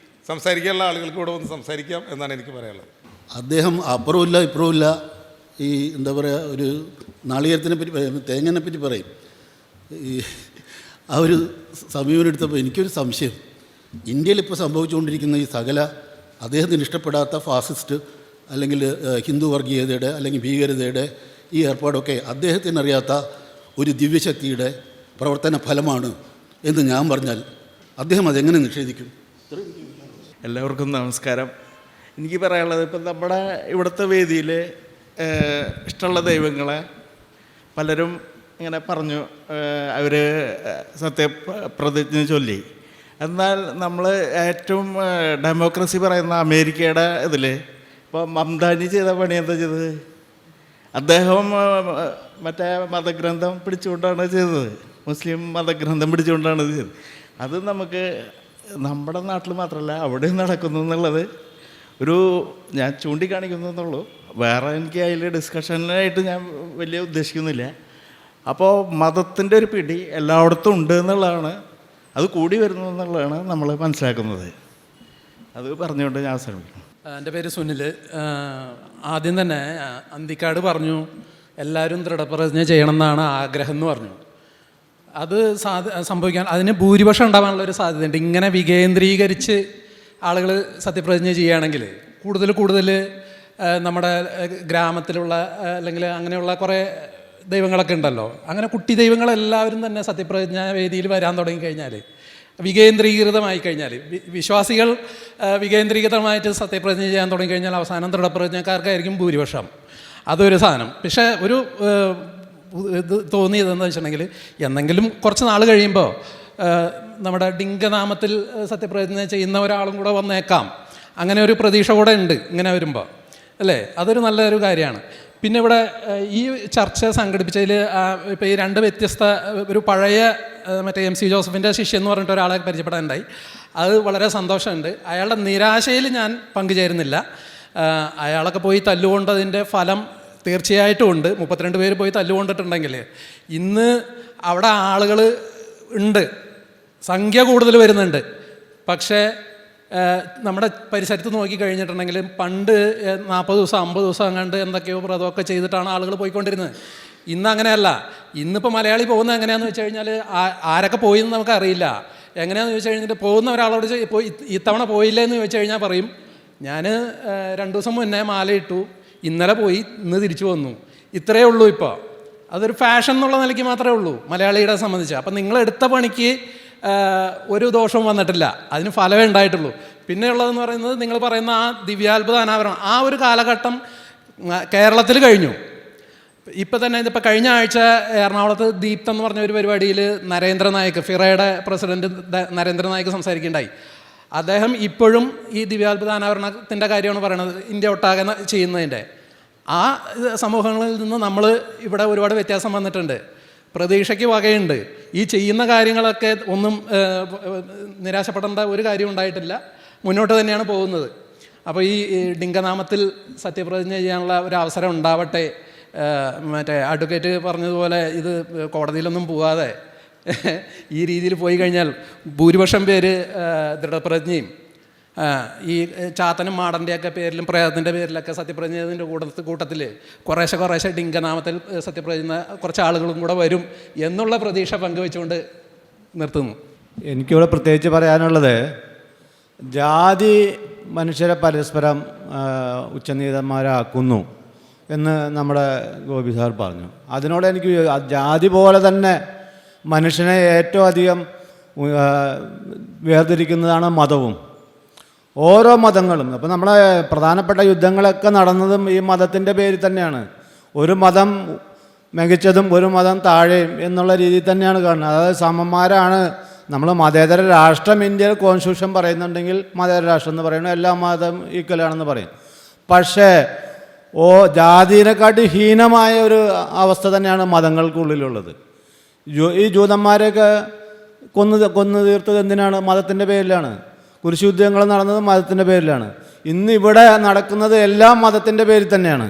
സംസാരിക്കാനുള്ള ആളുകൾക്ക് ഇവിടെ വന്ന് സംസാരിക്കാം എന്നാണ് എനിക്ക് പറയാനുള്ളത്. അദ്ദേഹം അപ്പുറമില്ല ഇപ്പുറമില്ല ഈ എന്താ പറയുക, ഒരു നാളികേരത്തിനെ പറ്റി തേങ്ങനെ പറ്റി പറയും. ഈ ആ ഒരു സമീപനം എടുത്തപ്പോൾ എനിക്കൊരു സംശയം, ഇന്ത്യയിൽ ഇപ്പോൾ സംഭവിച്ചുകൊണ്ടിരിക്കുന്ന ഈ സകല അദ്ദേഹത്തിന് ഇഷ്ടപ്പെടാത്ത ഫാസിസ്റ്റ് അല്ലെങ്കിൽ ഹിന്ദു വർഗീയതയുടെ അല്ലെങ്കിൽ ഭീകരതയുടെ ഈ ഏർപ്പാടൊക്കെ അദ്ദേഹത്തിനറിയാത്ത ഒരു ദിവ്യശക്തിയുടെ പ്രവർത്തന ഫലമാണ് എന്ന് ഞാൻ പറഞ്ഞാൽ അദ്ദേഹം അതെങ്ങനെ നിഷേധിക്കും? എല്ലാവർക്കും നമസ്കാരം. എനിക്ക് പറയാനുള്ളത്, ഇപ്പം നമ്മുടെ ഇവിടുത്തെ വേദിയിൽ ഇഷ്ടമുള്ള ദൈവങ്ങളെ പലരും ഇങ്ങനെ പറഞ്ഞു, അവർ സത്യപ്രതിജ്ഞ ചൊല്ലി. എന്നാൽ നമ്മൾ ഏറ്റവും ഡെമോക്രസി പറയുന്ന അമേരിക്കയുടെ ഇതിൽ ഇപ്പോൾ മംതാനി ചെയ്ത പണി എന്താ ചെയ്തത്? അദ്ദേഹം മറ്റേ മതഗ്രന്ഥം പിടിച്ചുകൊണ്ടാണ് ചെയ്തത്, മുസ്ലിം മതഗ്രന്ഥം പിടിച്ചുകൊണ്ടാണ് ചെയ്തത്. അത് നമുക്ക് നമ്മുടെ നാട്ടിൽ മാത്രമല്ല അവിടെ നടക്കുന്നു എന്നുള്ളത് ഒരു ഞാൻ ചൂണ്ടിക്കാണിക്കുന്നു എന്നുള്ളൂ. വേറെ എനിക്ക് അതിൽ ഡിസ്കഷനായിട്ട് ഞാൻ വലിയ ഉദ്ദേശിക്കുന്നില്ല. അപ്പോൾ മതത്തിൻ്റെ ഒരു പിടി എല്ലായിടത്തും ഉണ്ട് എന്നുള്ളതാണ്, അത് കൂടി വരുന്നു എന്നുള്ളതാണ് നമ്മൾ മനസ്സിലാക്കുന്നത്. അത് പറഞ്ഞുകൊണ്ട് ഞാൻ ശ്രമിക്കും. എൻ്റെ പേര് സുനിൽ. ആദ്യം തന്നെ അന്തിക്കാട് പറഞ്ഞു എല്ലാവരും ദൃഢപ്രതിജ്ഞ ചെയ്യണമെന്നാണ് ആഗ്രഹം എന്ന് പറഞ്ഞു. അത് സംഭവിക്കാൻ അതിന് ഭൂരിപക്ഷം ഉണ്ടാകാനുള്ളൊരു സാധ്യതയുണ്ട്. ഇങ്ങനെ വികേന്ദ്രീകരിച്ച് ആളുകൾ സത്യപ്രതിജ്ഞ ചെയ്യുകയാണെങ്കിൽ കൂടുതൽ നമ്മുടെ ഗ്രാമത്തിലുള്ള അല്ലെങ്കിൽ അങ്ങനെയുള്ള കുറേ ദൈവങ്ങളൊക്കെ ഉണ്ടല്ലോ, അങ്ങനെ കുട്ടി ദൈവങ്ങളെല്ലാവരും തന്നെ സത്യപ്രതിജ്ഞ വേദിയിൽ വരാൻ തുടങ്ങിക്കഴിഞ്ഞാൽ, വികേന്ദ്രീകൃതമായി കഴിഞ്ഞാൽ, വിശ്വാസികൾ വികേന്ദ്രീകൃതമായിട്ട് സത്യപ്രതിജ്ഞ ചെയ്യാൻ തുടങ്ങിക്കഴിഞ്ഞാൽ അവസാനം ദൃഢപ്രതിജ്ഞക്കാർക്കായിരിക്കും ഭൂരിപക്ഷം. അതൊരു സാധനം. പക്ഷേ ഒരു ഇത് തോന്നിയതെന്ന് വെച്ചിട്ടുണ്ടെങ്കിൽ, എന്തെങ്കിലും കുറച്ച് നാൾ കഴിയുമ്പോൾ നമ്മുടെ ഡിങ്കനാമത്തിൽ സത്യപ്രതിജ്ഞ ചെയ്യുന്ന ഒരാളും കൂടെ വന്നേക്കാം, അങ്ങനെ ഒരു പ്രതീക്ഷ കൂടെ ഉണ്ട് ഇങ്ങനെ വരുമ്പോൾ, അല്ലേ? അതൊരു നല്ലൊരു കാര്യമാണ്. പിന്നെ ഇവിടെ ഈ ചർച്ച സംഘടിപ്പിച്ചതിൽ ഇപ്പോൾ ഈ രണ്ട് വ്യത്യസ്ത, ഒരു പഴയ മറ്റേ MC ജോസഫിൻ്റെ ശിഷ്യൻ എന്ന് പറഞ്ഞിട്ട് ഒരാളെ പരിചയപ്പെടാനുണ്ടായി. അത് വളരെ സന്തോഷമുണ്ട്. അയാളുടെ നിരാശയിൽ ഞാൻ പങ്കുചേരുന്നില്ല. അയാളൊക്കെ പോയി തല്ലുകൊണ്ടതിൻ്റെ ഫലം തീർച്ചയായിട്ടും ഉണ്ട്. 32 പേര് പോയി തല്ലുകൊണ്ടിട്ടുണ്ടെങ്കിൽ ഇന്ന് അവിടെ ആളുകൾ ഉണ്ട്, സംഖ്യ കൂടുതൽ വരുന്നുണ്ട്. പക്ഷേ നമ്മുടെ പരിസരത്ത് നോക്കി കഴിഞ്ഞിട്ടുണ്ടെങ്കിൽ പണ്ട് 40 ദിവസം 50 ദിവസം അങ്ങാണ്ട് എന്തൊക്കെയോ വ്രതമൊക്കെ ചെയ്തിട്ടാണ് ആളുകൾ പോയിക്കൊണ്ടിരുന്നത്. ഇന്ന് അങ്ങനെയല്ല. ഇന്നിപ്പോൾ മലയാളി പോകുന്നത് എങ്ങനെയാണെന്ന് വെച്ച് കഴിഞ്ഞാൽ, ആരൊക്കെ പോയിന്ന് നമുക്കറിയില്ല. എങ്ങനെയാണെന്ന് ചോദിച്ചു കഴിഞ്ഞിട്ട് പോകുന്ന ഒരാളോട് പോയി ഇത്തവണ പോയില്ലേ എന്ന് ചോദിച്ചു കഴിഞ്ഞാൽ പറയും, ഞാൻ 2 ദിവസം മുന്നേ മാലയിട്ടു, ഇന്നലെ പോയി, ഇന്ന് തിരിച്ചു വന്നു. ഇത്രയേ ഉള്ളൂ. ഇപ്പോൾ അതൊരു ഫാഷൻ എന്നുള്ള നിലയ്ക്ക് മാത്രമേ ഉള്ളൂ മലയാളിയുടെ സംബന്ധിച്ച്. അപ്പം നിങ്ങളെടുത്ത പണിക്ക് ഒരു ദോഷവും വന്നിട്ടില്ല, അതിന് ഫലമേ ഉണ്ടായിട്ടുള്ളൂ. പിന്നെയുള്ളതെന്ന് പറയുന്നത് നിങ്ങൾ പറയുന്ന ആ ദിവ്യാത്ഭുത അനാവരണം, ആ ഒരു കാലഘട്ടം കേരളത്തിൽ കഴിഞ്ഞു. ഇപ്പം തന്നെ ഇതിപ്പോൾ കഴിഞ്ഞ ആഴ്ച എറണാകുളത്ത് ദീപ്ത് എന്ന് പറഞ്ഞ ഒരു പരിപാടിയിൽ നരേന്ദ്രനായിക്, ഫിറയുടെ പ്രസിഡന്റ് നരേന്ദ്രനായിക് സംസാരിക്കുകയുണ്ടായി. അദ്ദേഹം ഇപ്പോഴും ഈ ദിവ്യാത്ഭുത അനാവരണത്തിൻ്റെ കാര്യമാണ് പറയണത്, ഇന്ത്യ ഒട്ടാകെ ചെയ്യുന്നതിൻ്റെ. ആ സമൂഹങ്ങളിൽ നിന്ന് നമ്മൾ ഇവിടെ ഒരുപാട് വ്യത്യാസം വന്നിട്ടുണ്ട്. പ്രതീക്ഷയ്ക്ക് വകയുണ്ട്. ഈ ചെയ്യുന്ന കാര്യങ്ങളൊക്കെ ഒന്നും നിരാശപ്പെടേണ്ട ഒരു കാര്യം ഉണ്ടായിട്ടില്ല, മുന്നോട്ട് തന്നെയാണ് പോകുന്നത്. അപ്പോൾ ഈ ഡിങ്കനാമത്തിൽ സത്യപ്രതിജ്ഞ ചെയ്യാനുള്ള ഒരു അവസരം ഉണ്ടാവട്ടെ. മറ്റേ അഡ്വക്കേറ്റ് പറഞ്ഞതുപോലെ ഇത് കോടതിയിലൊന്നും പോവാതെ ഈ രീതിയിൽ പോയി കഴിഞ്ഞാൽ ഭൂരിപക്ഷം പേര് ദൃഢപ്രതിജ്ഞയും ഈ ചാത്തനും മാടൻ്റെയൊക്കെ പേരിലും പ്രേതത്തിൻ്റെ പേരിലൊക്കെ സത്യപ്രതിജ്ഞ ചെയ്തതിൻ്റെ കൂട്ടത്തിൽ കുറേശ്ശെ ഡിങ്കനാമത്തിൽ സത്യപ്രതിജ്ഞ കുറച്ച് ആളുകളും കൂടെ വരും എന്നുള്ള പ്രതീക്ഷ പങ്കുവെച്ചുകൊണ്ട് നിർത്തുന്നു. എനിക്കിവിടെ പ്രത്യേകിച്ച് പറയാനുള്ളത്, ജാതി മനുഷ്യരെ പരസ്പരം ഉച്ചനീതന്മാരാക്കുന്നു എന്ന് നമ്മുടെ ഗോപി സാർ പറഞ്ഞു. അതിനോട് എനിക്ക് ജാതി പോലെ തന്നെ മനുഷ്യനെ ഏറ്റവും അധികം വേർതിരിക്കുന്നതാണ് മതവും. ഓരോ മതങ്ങളും, അപ്പോൾ നമ്മളെ പ്രധാനപ്പെട്ട യുദ്ധങ്ങളൊക്കെ നടന്നതും ഈ മതത്തിൻ്റെ പേരിൽ തന്നെയാണ്. ഒരു മതം മികച്ചതും ഒരു മതം താഴെയും എന്നുള്ള രീതിയിൽ തന്നെയാണ് കാണുന്നത്. അതായത് സമന്മാരാണ്. നമ്മൾ മതേതര രാഷ്ട്രം ഇന്ത്യയിൽ കോൺസ്റ്റിറ്റ്യൂഷൻ പറയുന്നുണ്ടെങ്കിൽ മതേതര രാഷ്ട്രം എന്ന് പറയുന്നത് എല്ലാ മതം ഈക്വലാണെന്ന് പറയും. പക്ഷേ ജാതിയെക്കാട്ടി ഹീനമായ ഒരു അവസ്ഥ തന്നെയാണ് മതങ്ങൾക്കുള്ളിലുള്ളത്. ഈ ജൂതന്മാരെയൊക്കെ കൊന്നു തീർത്തത് എന്തിനാണ്? മതത്തിൻ്റെ പേരിലാണ്. കുരിശുയുദ്ധങ്ങൾ നടന്നത് മതത്തിൻ്റെ പേരിലാണ്. ഇന്ന് ഇവിടെ നടക്കുന്നത് എല്ലാം മതത്തിൻ്റെ പേരിൽ തന്നെയാണ്.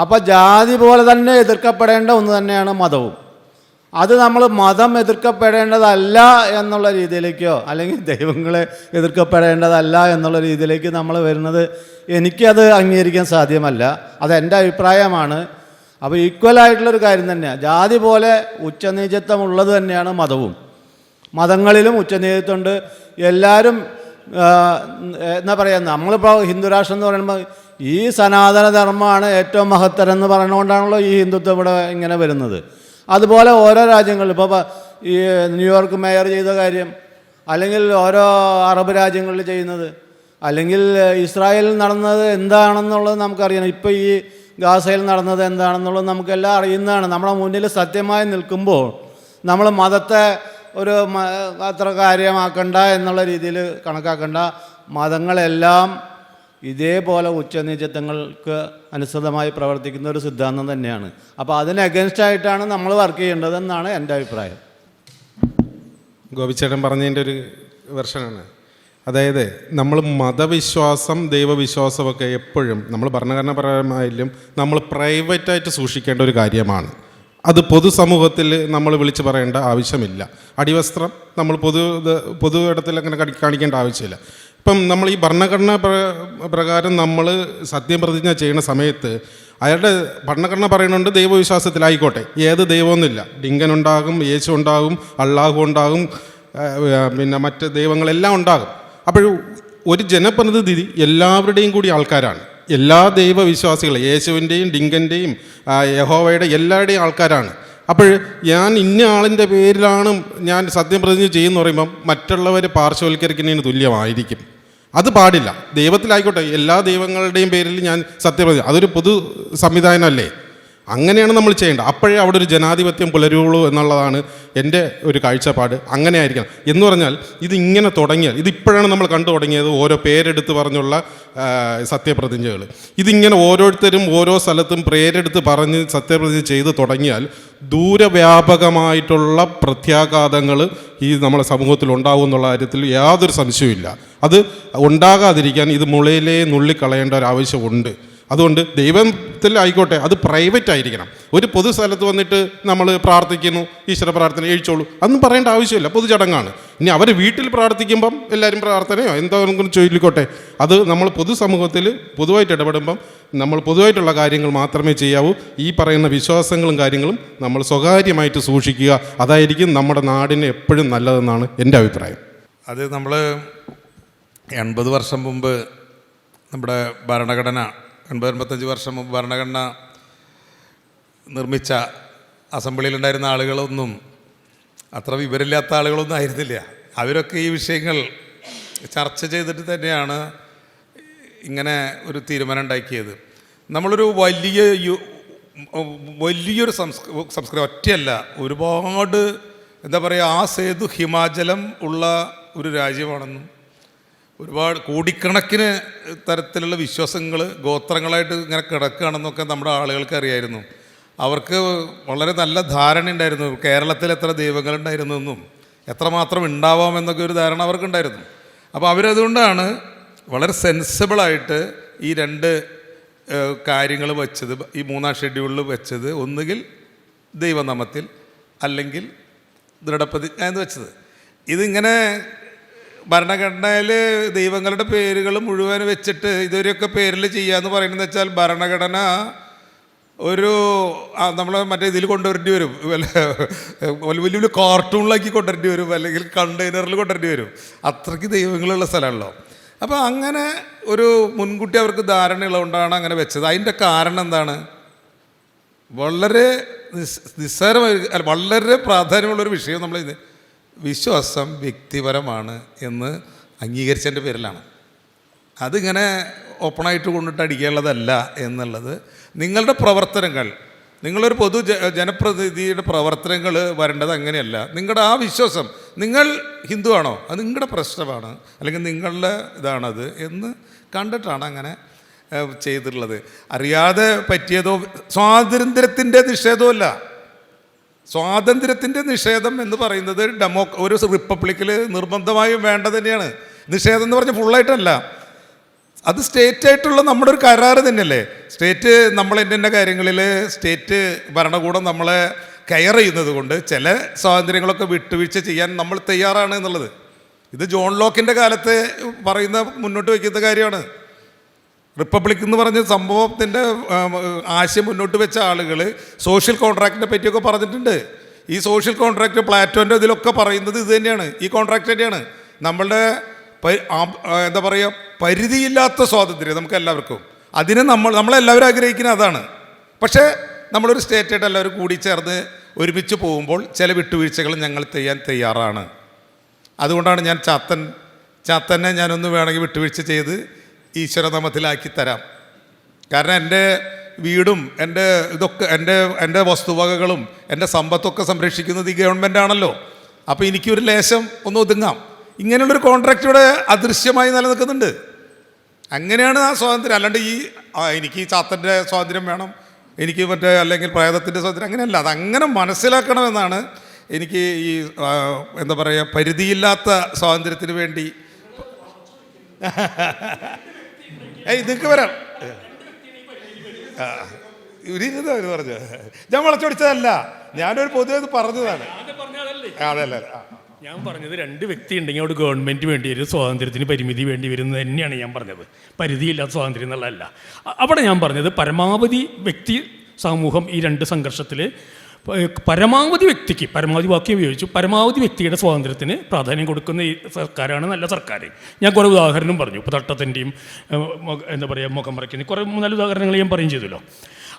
അപ്പോൾ ജാതി പോലെ തന്നെ എതിർക്കപ്പെടേണ്ട ഒന്ന് തന്നെയാണ് മതവും. അത് നമ്മൾ മതം എതിർക്കപ്പെടേണ്ടതല്ല എന്നുള്ള രീതിയിലേക്കോ അല്ലെങ്കിൽ ദൈവങ്ങളെ എതിർക്കപ്പെടേണ്ടതല്ല എന്നുള്ള രീതിയിലേക്ക് നമ്മൾ വരുന്നത് എനിക്കത് അംഗീകരിക്കാൻ സാധ്യമല്ല. അതെൻ്റെ അഭിപ്രായമാണ്. അപ്പോൾ ഈക്വലായിട്ടുള്ളൊരു കാര്യം തന്നെയാണ്. ജാതി പോലെ ഉച്ചനീചത്വം ഉള്ളത് തന്നെയാണ് മതവും. മതങ്ങളിലും ഉച്ചനീചത്വമുണ്ട്. എല്ലാവരും എന്താ പറയുക, നമ്മളിപ്പോൾ ഹിന്ദു രാഷ്ട്രം എന്ന് പറയുമ്പോൾ ഈ സനാതന ധർമ്മമാണ് ഏറ്റവും മഹത്തരം എന്ന് പറഞ്ഞുകൊണ്ടാണല്ലോ ഈ ഹിന്ദുത്വം ഇവിടെ ഇങ്ങനെ വരുന്നത്. അതുപോലെ ഓരോ രാജ്യങ്ങളിൽ ഇപ്പോൾ ഈ ന്യൂയോർക്ക് മേയർ ചെയ്ത കാര്യം, അല്ലെങ്കിൽ ഓരോ അറബ് രാജ്യങ്ങളിൽ ചെയ്യുന്നത്, അല്ലെങ്കിൽ ഇസ്രായേലിൽ നടന്നത് എന്താണെന്നുള്ളത് നമുക്കറിയണം. ഇപ്പോൾ ഈ ഗാസയിൽ നടന്നത് എന്താണെന്നുള്ളത് നമുക്കെല്ലാം അറിയുന്നതാണ്. നമ്മുടെ മുന്നിൽ സത്യമായി നിൽക്കുമ്പോൾ നമ്മൾ മതത്തെ ഒരു അത്ര കാര്യമാക്കണ്ട എന്നുള്ള രീതിയിൽ കണക്കാക്കണ്ട. മതങ്ങളെല്ലാം ഇതേപോലെ ഉച്ചനീചത്വങ്ങൾക്ക് അനുസൃതമായി പ്രവർത്തിക്കുന്ന ഒരു സിദ്ധാന്തം തന്നെയാണ്. അപ്പോൾ അതിന് അഗൻസ്റ്റായിട്ടാണ് നമ്മൾ വർക്ക് ചെയ്യേണ്ടതെന്നാണ് എൻ്റെ അഭിപ്രായം. ഗോപിച്ചേട്ടൻ പറഞ്ഞതിൻ്റെ ഒരു വെർഷനാണ്. അതായത് നമ്മൾ മതവിശ്വാസം ദൈവവിശ്വാസമൊക്കെ എപ്പോഴും നമ്മൾ ഭരണഘടനാപരമായാലും നമ്മൾ പ്രൈവറ്റായിട്ട് സൂക്ഷിക്കേണ്ട ഒരു കാര്യമാണ്. അത് പൊതുസമൂഹത്തിൽ നമ്മൾ വിളിച്ച് പറയേണ്ട ആവശ്യമില്ല. അടിവസ്ത്രം നമ്മൾ പൊതു ഇടത്തിൽ അങ്ങനെ കാണിക്കേണ്ട ആവശ്യമില്ല. ഇപ്പം നമ്മൾ ഈ ഭരണഘടന പ്രകാരം നമ്മൾ സത്യപ്രതിജ്ഞ ചെയ്യുന്ന സമയത്ത് അയാളുടെ ഭരണഘടന പറയുന്നുണ്ട് ദൈവവിശ്വാസത്തിലായിക്കോട്ടെ, ഏത് ദൈവമൊന്നുമില്ല, ഡിങ്കനുണ്ടാകും, യേശു ഉണ്ടാകും, അള്ളാഹു ഉണ്ടാകും, പിന്നെ മറ്റ് ദൈവങ്ങളെല്ലാം ഉണ്ടാകും. അപ്പോൾ ഒരു ജനപ്രതിനിധി എല്ലാവരുടെയും കൂടി ആൾക്കാരാണ്. എല്ലാ ദൈവവിശ്വാസികളും യേശുവിൻ്റെയും ഡിങ്കൻ്റെയും യഹോവയുടെ എല്ലാവരുടെയും ആൾക്കാരാണ്. അപ്പോൾ ഞാൻ ഇന്ന ആളിൻ്റെ പേരിലാണ് ഞാൻ സത്യപ്രതിജ്ഞ ചെയ്യുമെന്ന് പറയുമ്പം മറ്റുള്ളവർ പാർശ്വവൽക്കരിക്കുന്നതിന് തുല്യമായിരിക്കും. അത് പാടില്ല. ദൈവത്തിലായിക്കോട്ടെ, എല്ലാ ദൈവങ്ങളുടെയും പേരിൽ ഞാൻ സത്യപ്രതിജ്ഞ, അതൊരു പൊതു സംവിധാനമല്ലേ, അങ്ങനെയാണ് നമ്മൾ ചെയ്യേണ്ടത്. അപ്പോഴേ അവിടെ ഒരു ജനാധിപത്യം പുലരുള്ളൂ എന്നുള്ളതാണ് എൻ്റെ ഒരു കാഴ്ചപ്പാട്. അങ്ങനെ ആയിരിക്കണം. എന്ന് പറഞ്ഞാൽ ഇതിങ്ങനെ തുടങ്ങിയാൽ, ഇതിപ്പോഴാണ് നമ്മൾ കണ്ടു തുടങ്ങിയത് ഓരോ പേരെടുത്ത് പറഞ്ഞുള്ള സത്യപ്രതിജ്ഞകൾ. ഇതിങ്ങനെ ഓരോരുത്തരും ഓരോ സ്ഥലത്തും പേരെടുത്ത് പറഞ്ഞ് സത്യപ്രതിജ്ഞ ചെയ്ത് തുടങ്ങിയാൽ ദൂരവ്യാപകമായിട്ടുള്ള പ്രത്യാഘാതങ്ങൾ ഈ നമ്മുടെ സമൂഹത്തിൽ ഉണ്ടാകും എന്നുള്ള കാര്യത്തിൽ യാതൊരു സംശയവുമില്ല. അത് ഉണ്ടാകാതിരിക്കാൻ ഇത് മുളയിലേ നുള്ളിക്കളയേണ്ട ഒരു ആവശ്യമുണ്ട്. അതുകൊണ്ട് ദൈവത്തിലായിക്കോട്ടെ, അത് പ്രൈവറ്റ് ആയിരിക്കണം. ഒരു പൊതു സ്ഥലത്ത് വന്നിട്ട് നമ്മൾ പ്രാർത്ഥിക്കുന്നു, ഈശ്വര പ്രാർത്ഥന എഴിച്ചോളൂ, അതൊന്നും പറയേണ്ട ആവശ്യമില്ല, പൊതുചടങ്ങാണ്. ഇനി അവർ വീട്ടിൽ പ്രാർത്ഥിക്കുമ്പം എല്ലാവരും പ്രാർത്ഥനയോ എന്താണെങ്കിലും ചൊല്ലിക്കോട്ടെ. അത് നമ്മൾ പൊതുസമൂഹത്തിൽ പൊതുവായിട്ട് ഇടപെടുമ്പം നമ്മൾ പൊതുവായിട്ടുള്ള കാര്യങ്ങൾ മാത്രമേ ചെയ്യാവൂ. ഈ പറയുന്ന വിശ്വാസങ്ങളും കാര്യങ്ങളും നമ്മൾ സ്വകാര്യമായിട്ട് സൂക്ഷിക്കുക. അതായിരിക്കും നമ്മുടെ നാടിന് എപ്പോഴും നല്ലതെന്നാണ് എൻ്റെ അഭിപ്രായം. അത് നമ്മൾ 80 വർഷം മുമ്പ് നമ്മുടെ ഭരണഘടന 80-85 വർഷം മുമ്പ് ഭരണഘടന നിർമ്മിച്ച അസംബ്ലിയിലുണ്ടായിരുന്ന ആളുകളൊന്നും അത്ര വിവരമില്ലാത്ത ആളുകളൊന്നും ആയിരുന്നില്ല. അവരൊക്കെ ഈ വിഷയങ്ങൾ ചർച്ച ചെയ്തിട്ട് തന്നെയാണ് ഇങ്ങനെ ഒരു തീരുമാനം ഉണ്ടാക്കിയത്. നമ്മളൊരു വലിയൊരു സംസ്കൃതി ഒറ്റയല്ല, ഒരുപാട് എന്താ പറയുക, ആ സേതു ഹിമാചലം ഉള്ള ഒരു രാജ്യമാണെന്നും ഒരുപാട് കോടിക്കണക്കിന് തരത്തിലുള്ള വിശ്വാസങ്ങൾ ഗോത്രങ്ങളായിട്ട് ഇങ്ങനെ കിടക്കുകയാണെന്നൊക്കെ നമ്മുടെ ആളുകൾക്ക് അറിയായിരുന്നു. അവർക്ക് വളരെ നല്ല ധാരണ ഉണ്ടായിരുന്നു കേരളത്തിൽ എത്ര ദൈവങ്ങളുണ്ടായിരുന്നു എന്നും എത്രമാത്രം ഉണ്ടാവാമെന്നൊക്കെ ഒരു ധാരണ അവർക്കുണ്ടായിരുന്നു. അപ്പോൾ അവരതുകൊണ്ടാണ് വളരെ സെൻസിബിളായിട്ട് ഈ 2 കാര്യങ്ങൾ വെച്ചത്, ഈ 3-ാം ഷെഡ്യൂളിൽ വെച്ചത്. ഒന്നുകിൽ ദൈവനാമത്തിൽ അല്ലെങ്കിൽ ദൃഢപ്രതിജ്ഞ എന്ന് വെച്ചത്. ഇതിങ്ങനെ ഭരണഘടനയിൽ ദൈവങ്ങളുടെ പേരുകൾ മുഴുവൻ വെച്ചിട്ട് ഇതൊരെയൊക്കെ പേരിൽ ചെയ്യാന്ന് പറയുന്നത് വെച്ചാൽ ഭരണഘടന ഒരു നമ്മൾ മറ്റേ ഇതിൽ കൊണ്ടുവരേണ്ടി വരും, വലിയ വലിയ കാർട്ടൂണിലാക്കി കൊണ്ടുവരേണ്ടി വരും, അല്ലെങ്കിൽ കണ്ടെയ്നറിൽ കൊണ്ടുവരേണ്ടി വരും. അത്രയ്ക്ക് ദൈവങ്ങളുള്ള സ്ഥലമാണല്ലോ. അപ്പോൾ അങ്ങനെ ഒരു മുൻകൂട്ടി അവർക്ക് ധാരണയുള്ളതുകൊണ്ടാണ് അങ്ങനെ വെച്ചത്. അതിൻ്റെ കാരണം എന്താണ്? വളരെ നിസ്സാരമായി വളരെ പ്രാധാന്യമുള്ളൊരു വിഷയം നമ്മൾ ഇത് വിശ്വാസം വ്യക്തിപരമാണ് എന്ന് അംഗീകരിച്ചതിൻ്റെ പേരിലാണ്. അതിങ്ങനെ ഓപ്പണായിട്ട് കൊണ്ടിട്ട് അടിക്കാനുള്ളതല്ല എന്നുള്ളത്. നിങ്ങളുടെ പ്രവർത്തനങ്ങൾ, നിങ്ങളൊരു ജനപ്രതിനിധിയുടെ പ്രവർത്തനങ്ങൾ വരേണ്ടത് അങ്ങനെയല്ല. നിങ്ങളുടെ ആ വിശ്വാസം, നിങ്ങൾ ഹിന്ദു ആണോ, അത് നിങ്ങളുടെ പ്രശ്നമാണ്, അല്ലെങ്കിൽ നിങ്ങളുടെ ഇതാണത് എന്ന് കണ്ടിട്ടാണ് അങ്ങനെ ചെയ്തിട്ടുള്ളത്. അറിയാതെ പറ്റിയതോ സ്വാതന്ത്ര്യത്തിൻ്റെ നിഷേധമല്ല. സ്വാതന്ത്ര്യത്തിൻ്റെ നിഷേധം എന്ന് പറയുന്നത് ഒരു റിപ്പബ്ലിക്കിൽ നിർബന്ധമായും വേണ്ടത് തന്നെയാണ്. നിഷേധം എന്ന് പറഞ്ഞാൽ ഫുള്ളായിട്ടല്ല. അത് സ്റ്റേറ്റായിട്ടുള്ള നമ്മുടെ ഒരു കരാറ് തന്നെയല്ലേ. സ്റ്റേറ്റ് നമ്മൾ ഇന്ന കാര്യങ്ങളിൽ സ്റ്റേറ്റ് ഭരണകൂടം നമ്മളെ കെയർ ചെയ്യുന്നത് കൊണ്ട് ചില സ്വാതന്ത്ര്യങ്ങളൊക്കെ വിട്ടുവീഴ്ച ചെയ്യാൻ നമ്മൾ തയ്യാറാണ് എന്നുള്ളത്. ഇത് ജോൺ ലോക്കിൻ്റെ കാലത്ത് പറയുന്ന മുന്നോട്ട് വയ്ക്കുന്ന കാര്യമാണ്. റിപ്പബ്ലിക് എന്ന് പറഞ്ഞ സംഭവത്തിൻ്റെ ആശയം മുന്നോട്ട് വെച്ച ആളുകൾ സോഷ്യൽ കോൺട്രാക്റ്റിനെ പറ്റിയൊക്കെ പറഞ്ഞിട്ടുണ്ട്. ഈ സോഷ്യൽ കോൺട്രാക്റ്റ് പ്ലാറ്റോൻ്റെ ഇതിലൊക്കെ പറയുന്നത് ഇത് തന്നെയാണ്, ഈ കോൺട്രാക്റ്റ് തന്നെയാണ്. നമ്മളുടെ എന്താ പറയുക, പരിധിയില്ലാത്ത സ്വാതന്ത്ര്യം നമുക്ക് എല്ലാവർക്കും. അതിന് നമ്മളെല്ലാവരും ആഗ്രഹിക്കുന്നത് അതാണ്. പക്ഷേ നമ്മളൊരു സ്റ്റേറ്റായിട്ട് എല്ലാവരും കൂടി ചേർന്ന് ഒരുമിച്ച് പോകുമ്പോൾ ചില വിട്ടുവീഴ്ചകൾ ഞങ്ങൾ ചെയ്യാൻ തയ്യാറാണ്. അതുകൊണ്ടാണ് ഞാൻ ചാത്തനെ ഞാനൊന്ന് വേണമെങ്കിൽ വിട്ടുവീഴ്ച ചെയ്ത് ഈശ്വരനാമത്തിലാക്കി തരാം. കാരണം എൻ്റെ വീടും എൻ്റെ വസ്തുവകകളും എൻ്റെ സമ്പത്തൊക്കെ സംരക്ഷിക്കുന്നത് ഈ ഗവൺമെൻറ് ആണല്ലോ. അപ്പോൾ എനിക്കൊരു ലേശം ഒന്ന് ഒതുങ്ങാം. ഇങ്ങനെയുള്ളൊരു കോൺട്രാക്റ്റ് ഇവിടെ അദൃശ്യമായി നിലനിൽക്കുന്നുണ്ട്. അങ്ങനെയാണ് ആ സ്വാതന്ത്ര്യം. അല്ലാണ്ട് എനിക്ക് ഈ ചാത്തൻ്റെ സ്വാതന്ത്ര്യം വേണം, എനിക്ക് അല്ലെങ്കിൽ പ്രേതത്തിൻ്റെ സ്വാതന്ത്ര്യം, അങ്ങനെയല്ല. അതങ്ങനെ മനസ്സിലാക്കണമെന്നാണ് എനിക്ക് ഈ എന്താ പറയുക, പരിധിയില്ലാത്ത സ്വാതന്ത്ര്യത്തിന് വേണ്ടി ഇതൊക്കെ വരാം. ഇവരിത് പറഞ്ഞു, ഞാൻ വളച്ചൊടിച്ചതല്ല, ഞാനൊരു പൊതുവെ പറഞ്ഞതാണ്. അതല്ല, ഞാൻ പറഞ്ഞത് രണ്ട് വ്യക്തി ഉണ്ടെങ്കിൽ അവിടെ ഗവൺമെൻറ് വേണ്ടി വരും, സ്വാതന്ത്ര്യത്തിന് പരിമിതി വേണ്ടി വരുന്നത് തന്നെയാണ് ഞാൻ പറഞ്ഞത്. പരിധിയില്ലാത്ത സ്വാതന്ത്ര്യം എന്നുള്ളതല്ല. അവിടെ ഞാൻ പറഞ്ഞത് പരമാവധി വ്യക്തി സമൂഹം ഈ രണ്ട് സംഘർഷത്തിൽ പരമാവധി വ്യക്തിക്ക്, പരമാവധി വാക്യം ഉപയോഗിച്ചു, പരമാവധി വ്യക്തിയുടെ സ്വാതന്ത്ര്യത്തിന് പ്രാധാന്യം കൊടുക്കുന്ന ഈ സർക്കാരാണ് നല്ല സർക്കാർ. ഞാൻ കുറേ ഉദാഹരണം പറഞ്ഞു. ഇപ്പോൾ തട്ടത്തിൻ്റെയും എന്താ പറയുക മുഖം മറയ്ക്കുന്ന കുറേ 3-4 ഉദാഹരണങ്ങൾ ഞാൻ പറയും ചെയ്തല്ലോ.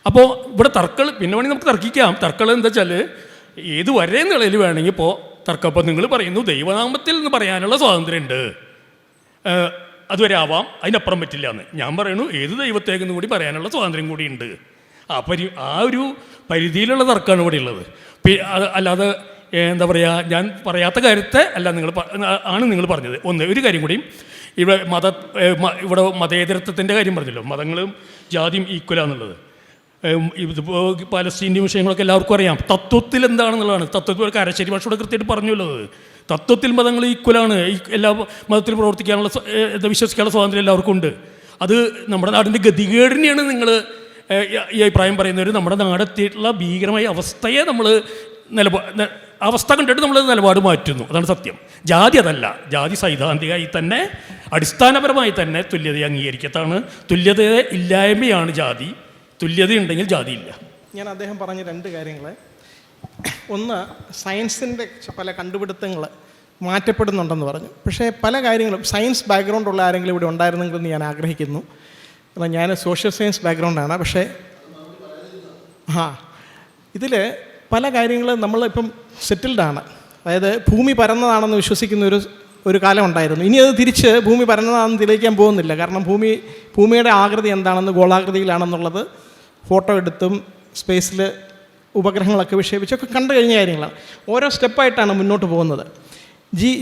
അപ്പോൾ ഇവിടെ തർക്കൾ പിന്നെ വേണമെങ്കിൽ നമുക്ക് തർക്കിക്കാം. തർക്കൾ എന്താ വെച്ചാൽ ഏത് വരെ നിലയിൽ വേണമെങ്കിൽ ഇപ്പോൾ തർക്കം. അപ്പോൾ നിങ്ങൾ പറയുന്നു ദൈവനാമത്തിൽ എന്ന് പറയാനുള്ള സ്വാതന്ത്ര്യം ഉണ്ട്, അതുവരെ ആവാം, അതിനപ്പുറം പറ്റില്ല എന്ന്. ഞാൻ പറയുന്നു ഏത് ദൈവത്തേക്കെന്ന് കൂടി പറയാനുള്ള സ്വാതന്ത്ര്യം കൂടി ഉണ്ട്. ആ ഒരു പരിധിയിലുള്ള തർക്കമാണ് ഇവിടെ ഉള്ളത്. അല്ലാതെ എന്താ പറയുക, ഞാൻ പറയാത്ത കാര്യത്തെ അല്ല നിങ്ങൾ പറഞ്ഞത്. ഒരു കാര്യം കൂടിയും, ഇവിടെ മതേതരത്വത്തിൻ്റെ കാര്യം പറഞ്ഞല്ലോ, മതങ്ങളും ജാതിയും ഈക്വലാന്നുള്ളത്. ഇതിപ്പോൾ പാലസ്തീൻ്റെ വിഷയങ്ങളൊക്കെ എല്ലാവർക്കും അറിയാം. തത്വത്തിൽ എന്താണെന്നുള്ളതാണ്. തത്വത്തിൽ കരശ്ശേരി ഭാഷ കൂടെ കൃത്യമായിട്ട് പറഞ്ഞുള്ളത്. തത്വത്തിൽ മതങ്ങൾ ഈക്വലാണ്, എല്ലാ മതത്തിൽ പ്രവർത്തിക്കാനുള്ള വിശ്വസിക്കാനുള്ള സ്വാതന്ത്ര്യം എല്ലാവർക്കും ഉണ്ട്. അത് നമ്മുടെ നാടിൻ്റെ ഗതികേടിനെയാണ് നിങ്ങൾ ഈ അഭിപ്രായം പറയുന്നവർ. നമ്മുടെ നാടെത്തിയിട്ടുള്ള ഭീകരമായ അവസ്ഥയെ നമ്മൾ അവസ്ഥ കണ്ടിട്ട് നമ്മൾ നിലപാട് മാറ്റുന്നു. അതാണ് സത്യം. ജാതി അതല്ല. ജാതി സൈദ്ധാന്തികമായി തന്നെ അടിസ്ഥാനപരമായി തന്നെ തുല്യതയെ അംഗീകരിക്കത്താണ്. തുല്യത ഇല്ലായ്മയാണ് ജാതി. തുല്യതയുണ്ടെങ്കിൽ ജാതിയില്ല. ഞാൻ അദ്ദേഹം പറഞ്ഞ 2 കാര്യങ്ങൾ, ഒന്ന് സയൻസിൻ്റെ പല കണ്ടുപിടുത്തങ്ങൾ മാറ്റപ്പെടുന്നുണ്ടെന്ന് പറഞ്ഞു. പക്ഷേ പല കാര്യങ്ങളും സയൻസ് ബാക്ക്ഗ്രൗണ്ട് ഉള്ള ആരെങ്കിലും ഇവിടെ ഉണ്ടായിരുന്നെങ്കിൽ എന്ന് ഞാൻ ആഗ്രഹിക്കുന്നു. കാരണം ഞാൻ സോഷ്യൽ സയൻസ് ബാക്ക്ഗ്രൗണ്ടാണ്. പക്ഷേ ഇതിൽ പല കാര്യങ്ങളും നമ്മളിപ്പം സെറ്റിൽഡാണ്. അതായത് ഭൂമി പരന്നതാണെന്ന് വിശ്വസിക്കുന്ന ഒരു കാലം ഉണ്ടായിരുന്നു. ഇനി അത് തിരിച്ച് ഭൂമി പരന്നതാണെന്ന് തെളിയിക്കാൻ പോകുന്നില്ല. കാരണം ഭൂമിയുടെ ആകൃതി എന്താണെന്ന്, ഗോളാകൃതിയിലാണെന്നുള്ളത് ഫോട്ടോ എടുത്തും സ്പേസിൽ ഉപഗ്രഹങ്ങളൊക്കെ വിക്ഷേപിച്ചൊക്കെ കണ്ടു കഴിഞ്ഞ കാര്യങ്ങളാണ്. ഓരോ സ്റ്റെപ്പായിട്ടാണ് മുന്നോട്ട് പോകുന്നത്.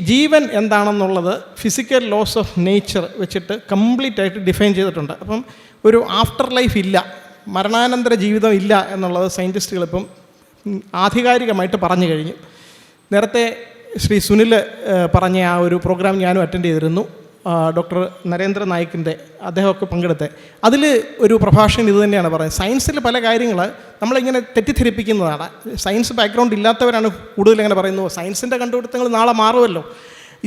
ജീവൻ എന്താണെന്നുള്ളത് ഫിസിക്കൽ ലോസ് ഓഫ് നേച്ചർ വെച്ചിട്ട് കംപ്ലീറ്റ് ആയിട്ട് ഡിഫൈൻ ചെയ്തിട്ടുണ്ട്. അപ്പം ഒരു ആഫ്റ്റർ ലൈഫ് ഇല്ല, മരണാനന്തര ജീവിതം ഇല്ല എന്നുള്ളത് സയൻറ്റിസ്റ്റുകളിപ്പം ആധികാരികമായിട്ട് പറഞ്ഞു കഴിഞ്ഞു. നേരത്തെ ശ്രീ സുനിൽ പറഞ്ഞ ആ ഒരു പ്രോഗ്രാം ഞാനും അറ്റൻഡ് ചെയ്തിരുന്നു. ഡോക്ടർ നരേന്ദ്ര നായിക്കിൻ്റെ, അദ്ദേഹമൊക്കെ പങ്കെടുത്തത്. അതിൽ ഒരു പ്രഭാഷകൻ ഇത് തന്നെയാണ് പറയുന്നത്. സയൻസിൽ പല കാര്യങ്ങൾ നമ്മളിങ്ങനെ തെറ്റിദ്ധരിപ്പിക്കുന്നതാണ്. സയൻസ് ബാക്ക്ഗ്രൗണ്ട് ഇല്ലാത്തവരാണ് കൂടുതൽ ഇങ്ങനെ പറയുന്നത്. സയൻസിൻ്റെ കണ്ടുപിടുത്തങ്ങൾ നാളെ മാറുമല്ലോ.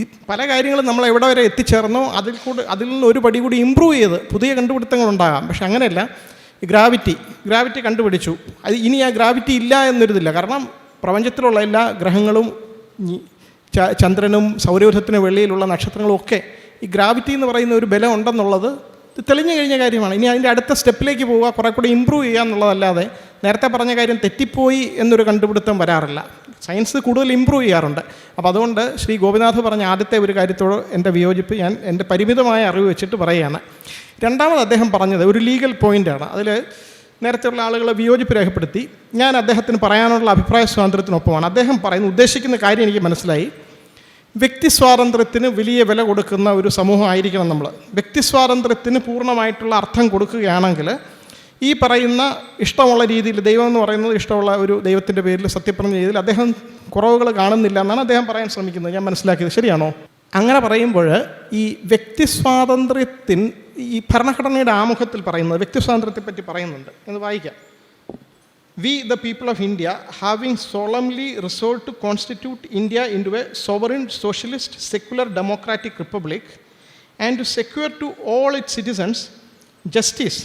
ഈ പല കാര്യങ്ങളും നമ്മൾ എവിടെ വരെ എത്തിച്ചേർന്നോ അതിൽ നിന്ന് ഒരു പടി കൂടി ഇമ്പ്രൂവ് ചെയ്ത് പുതിയ കണ്ടുപിടുത്തങ്ങളുണ്ടാകാം. പക്ഷെ അങ്ങനെയല്ല. ഗ്രാവിറ്റി കണ്ടുപിടിച്ചു. ഇനി ആ ഗ്രാവിറ്റി ഇല്ല എന്നൊരിതില്ല. കാരണം പ്രപഞ്ചത്തിലുള്ള എല്ലാ ഗ്രഹങ്ങളും ചന്ദ്രനും സൗരയൂഥത്തിന് വെളിയിലുള്ള നക്ഷത്രങ്ങളും ഒക്കെ ഈ ഗ്രാവിറ്റി എന്ന് പറയുന്ന ഒരു ബലം ഉണ്ടെന്നുള്ളത് തെളിഞ്ഞു കഴിഞ്ഞ കാര്യമാണ്. ഇനി അതിൻ്റെ അടുത്ത സ്റ്റെപ്പിലേക്ക് പോവുക, കുറേ കൂടി ഇമ്പ്രൂവ് ചെയ്യുക എന്നുള്ളതല്ലാതെ നേരത്തെ പറഞ്ഞ കാര്യം തെറ്റിപ്പോയി എന്നൊരു കണ്ടുപിടുത്തം വരാറില്ല. സയൻസ് കൂടുതൽ ഇമ്പ്രൂവ് ചെയ്യാറുണ്ട്. അപ്പോൾ അതുകൊണ്ട് ശ്രീ ഗോപിനാഥ് പറഞ്ഞ ആദ്യത്തെ ഒരു കാര്യത്തോട് എൻ്റെ വിയോജിപ്പ് ഞാൻ എൻ്റെ പരിമിതമായ അറിവ് വെച്ചിട്ട് പറയുകയാണ്. രണ്ടാമത് അദ്ദേഹം പറഞ്ഞത് ഒരു ലീഗൽ പോയിൻ്റാണ്. അതിൽ നേരത്തെയുള്ള ആളുകൾ വിയോജിപ്പ് രേഖപ്പെടുത്തി. ഞാൻ അദ്ദേഹത്തിന് പറയാനുള്ള അഭിപ്രായ സ്വാതന്ത്ര്യത്തിനൊപ്പമാണ്. അദ്ദേഹം ഉദ്ദേശിക്കുന്ന കാര്യം എനിക്ക് മനസ്സിലായി. വ്യക്തി സ്വാതന്ത്ര്യത്തിന് വലിയ വില കൊടുക്കുന്ന ഒരു സമൂഹമായിരിക്കണം നമ്മൾ. വ്യക്തി സ്വാതന്ത്ര്യത്തിന് പൂർണ്ണമായിട്ടുള്ള അർത്ഥം കൊടുക്കുകയാണെങ്കിൽ ഈ പറയുന്ന ഇഷ്ടമുള്ള രീതിയിൽ, ദൈവം എന്ന് പറയുന്നത് ഇഷ്ടമുള്ള ഒരു ദൈവത്തിൻ്റെ പേരിൽ സത്യപ്രതിജ്ഞ ചെയ്തതിൽ അദ്ദേഹം കുറവുകൾ കാണുന്നില്ല എന്നാണ് അദ്ദേഹം പറയാൻ ശ്രമിക്കുന്നത്. ഞാൻ മനസ്സിലാക്കിയത് ശരിയാണോ? അങ്ങനെ പറയുമ്പോൾ ഈ വ്യക്തി സ്വാതന്ത്ര്യത്തിന് ഈ ഭരണഘടനയുടെ ആമുഖത്തിൽ പറയുന്നത് വ്യക്തിസ്വാതന്ത്ര്യത്തെപ്പറ്റി പറയുന്നുണ്ട് എന്ന് വായിക്കാം. We, the people of India, having solemnly resolved to constitute India into a sovereign, socialist, secular, democratic republic and to secure to all its citizens justice,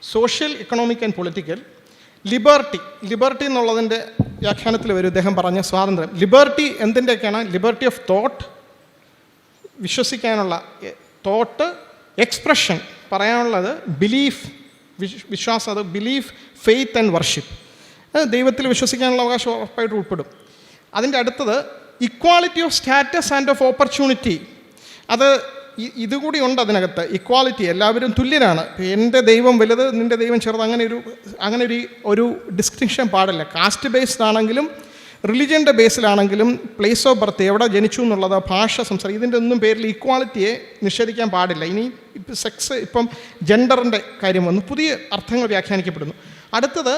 social, economic and political, liberty എന്നുള്ളതിൻ്റെ വ്യാഖ്യാനത്തിൽ വരും ഇദ്ദേഹം പറഞ്ഞ സ്വാതന്ത്ര്യം. Liberty എന്തിൻ്റെയൊക്കെയാണ്? Liberty of thought, വിശ്വസിക്കാനുള്ള thought, expression പറയാനുള്ളത്, belief വിശ്വാസം, അത് ബിലീഫ്, ഫെയ്ത്ത് ആൻഡ് വർഷിപ്പ്, ദൈവത്തിൽ വിശ്വസിക്കാനുള്ള അവകാശം ഉറപ്പായിട്ട് ഉൾപ്പെടും. അതിൻ്റെ അടുത്തത് equality of status and of opportunity. അത് ഇതുകൂടി ഉണ്ട് അതിനകത്ത്. ഇക്വാലിറ്റി, എല്ലാവരും തുല്യരാണ്. എൻ്റെ ദൈവം വലുത്, നിൻ്റെ ദൈവം ചെറുത്, അങ്ങനെ ഒരു ഡിസ്റ്റിങ്ഷൻ പാടില്ല. കാസ്റ്റ് ബേസ്ഡ് ആണെങ്കിലും റിലിജൻ്റെ ബേസിലാണെങ്കിലും പ്ലേസ് ഓഫ് ബർത്ത്, എവിടെ ജനിച്ചു എന്നുള്ളത്, ഭാഷ, സംസാരം, ഇതിൻ്റെ ഒന്നും പേരിൽ ഈക്വാലിറ്റിയെ നിഷേധിക്കാൻ പാടില്ല. ഇനി ഇപ്പം സെക്സ്, ഇപ്പം ജെൻഡറിൻ്റെ കാര്യം വന്നു, പുതിയ അർത്ഥങ്ങൾ വ്യാഖ്യാനിക്കപ്പെടുന്നു. അടുത്തത്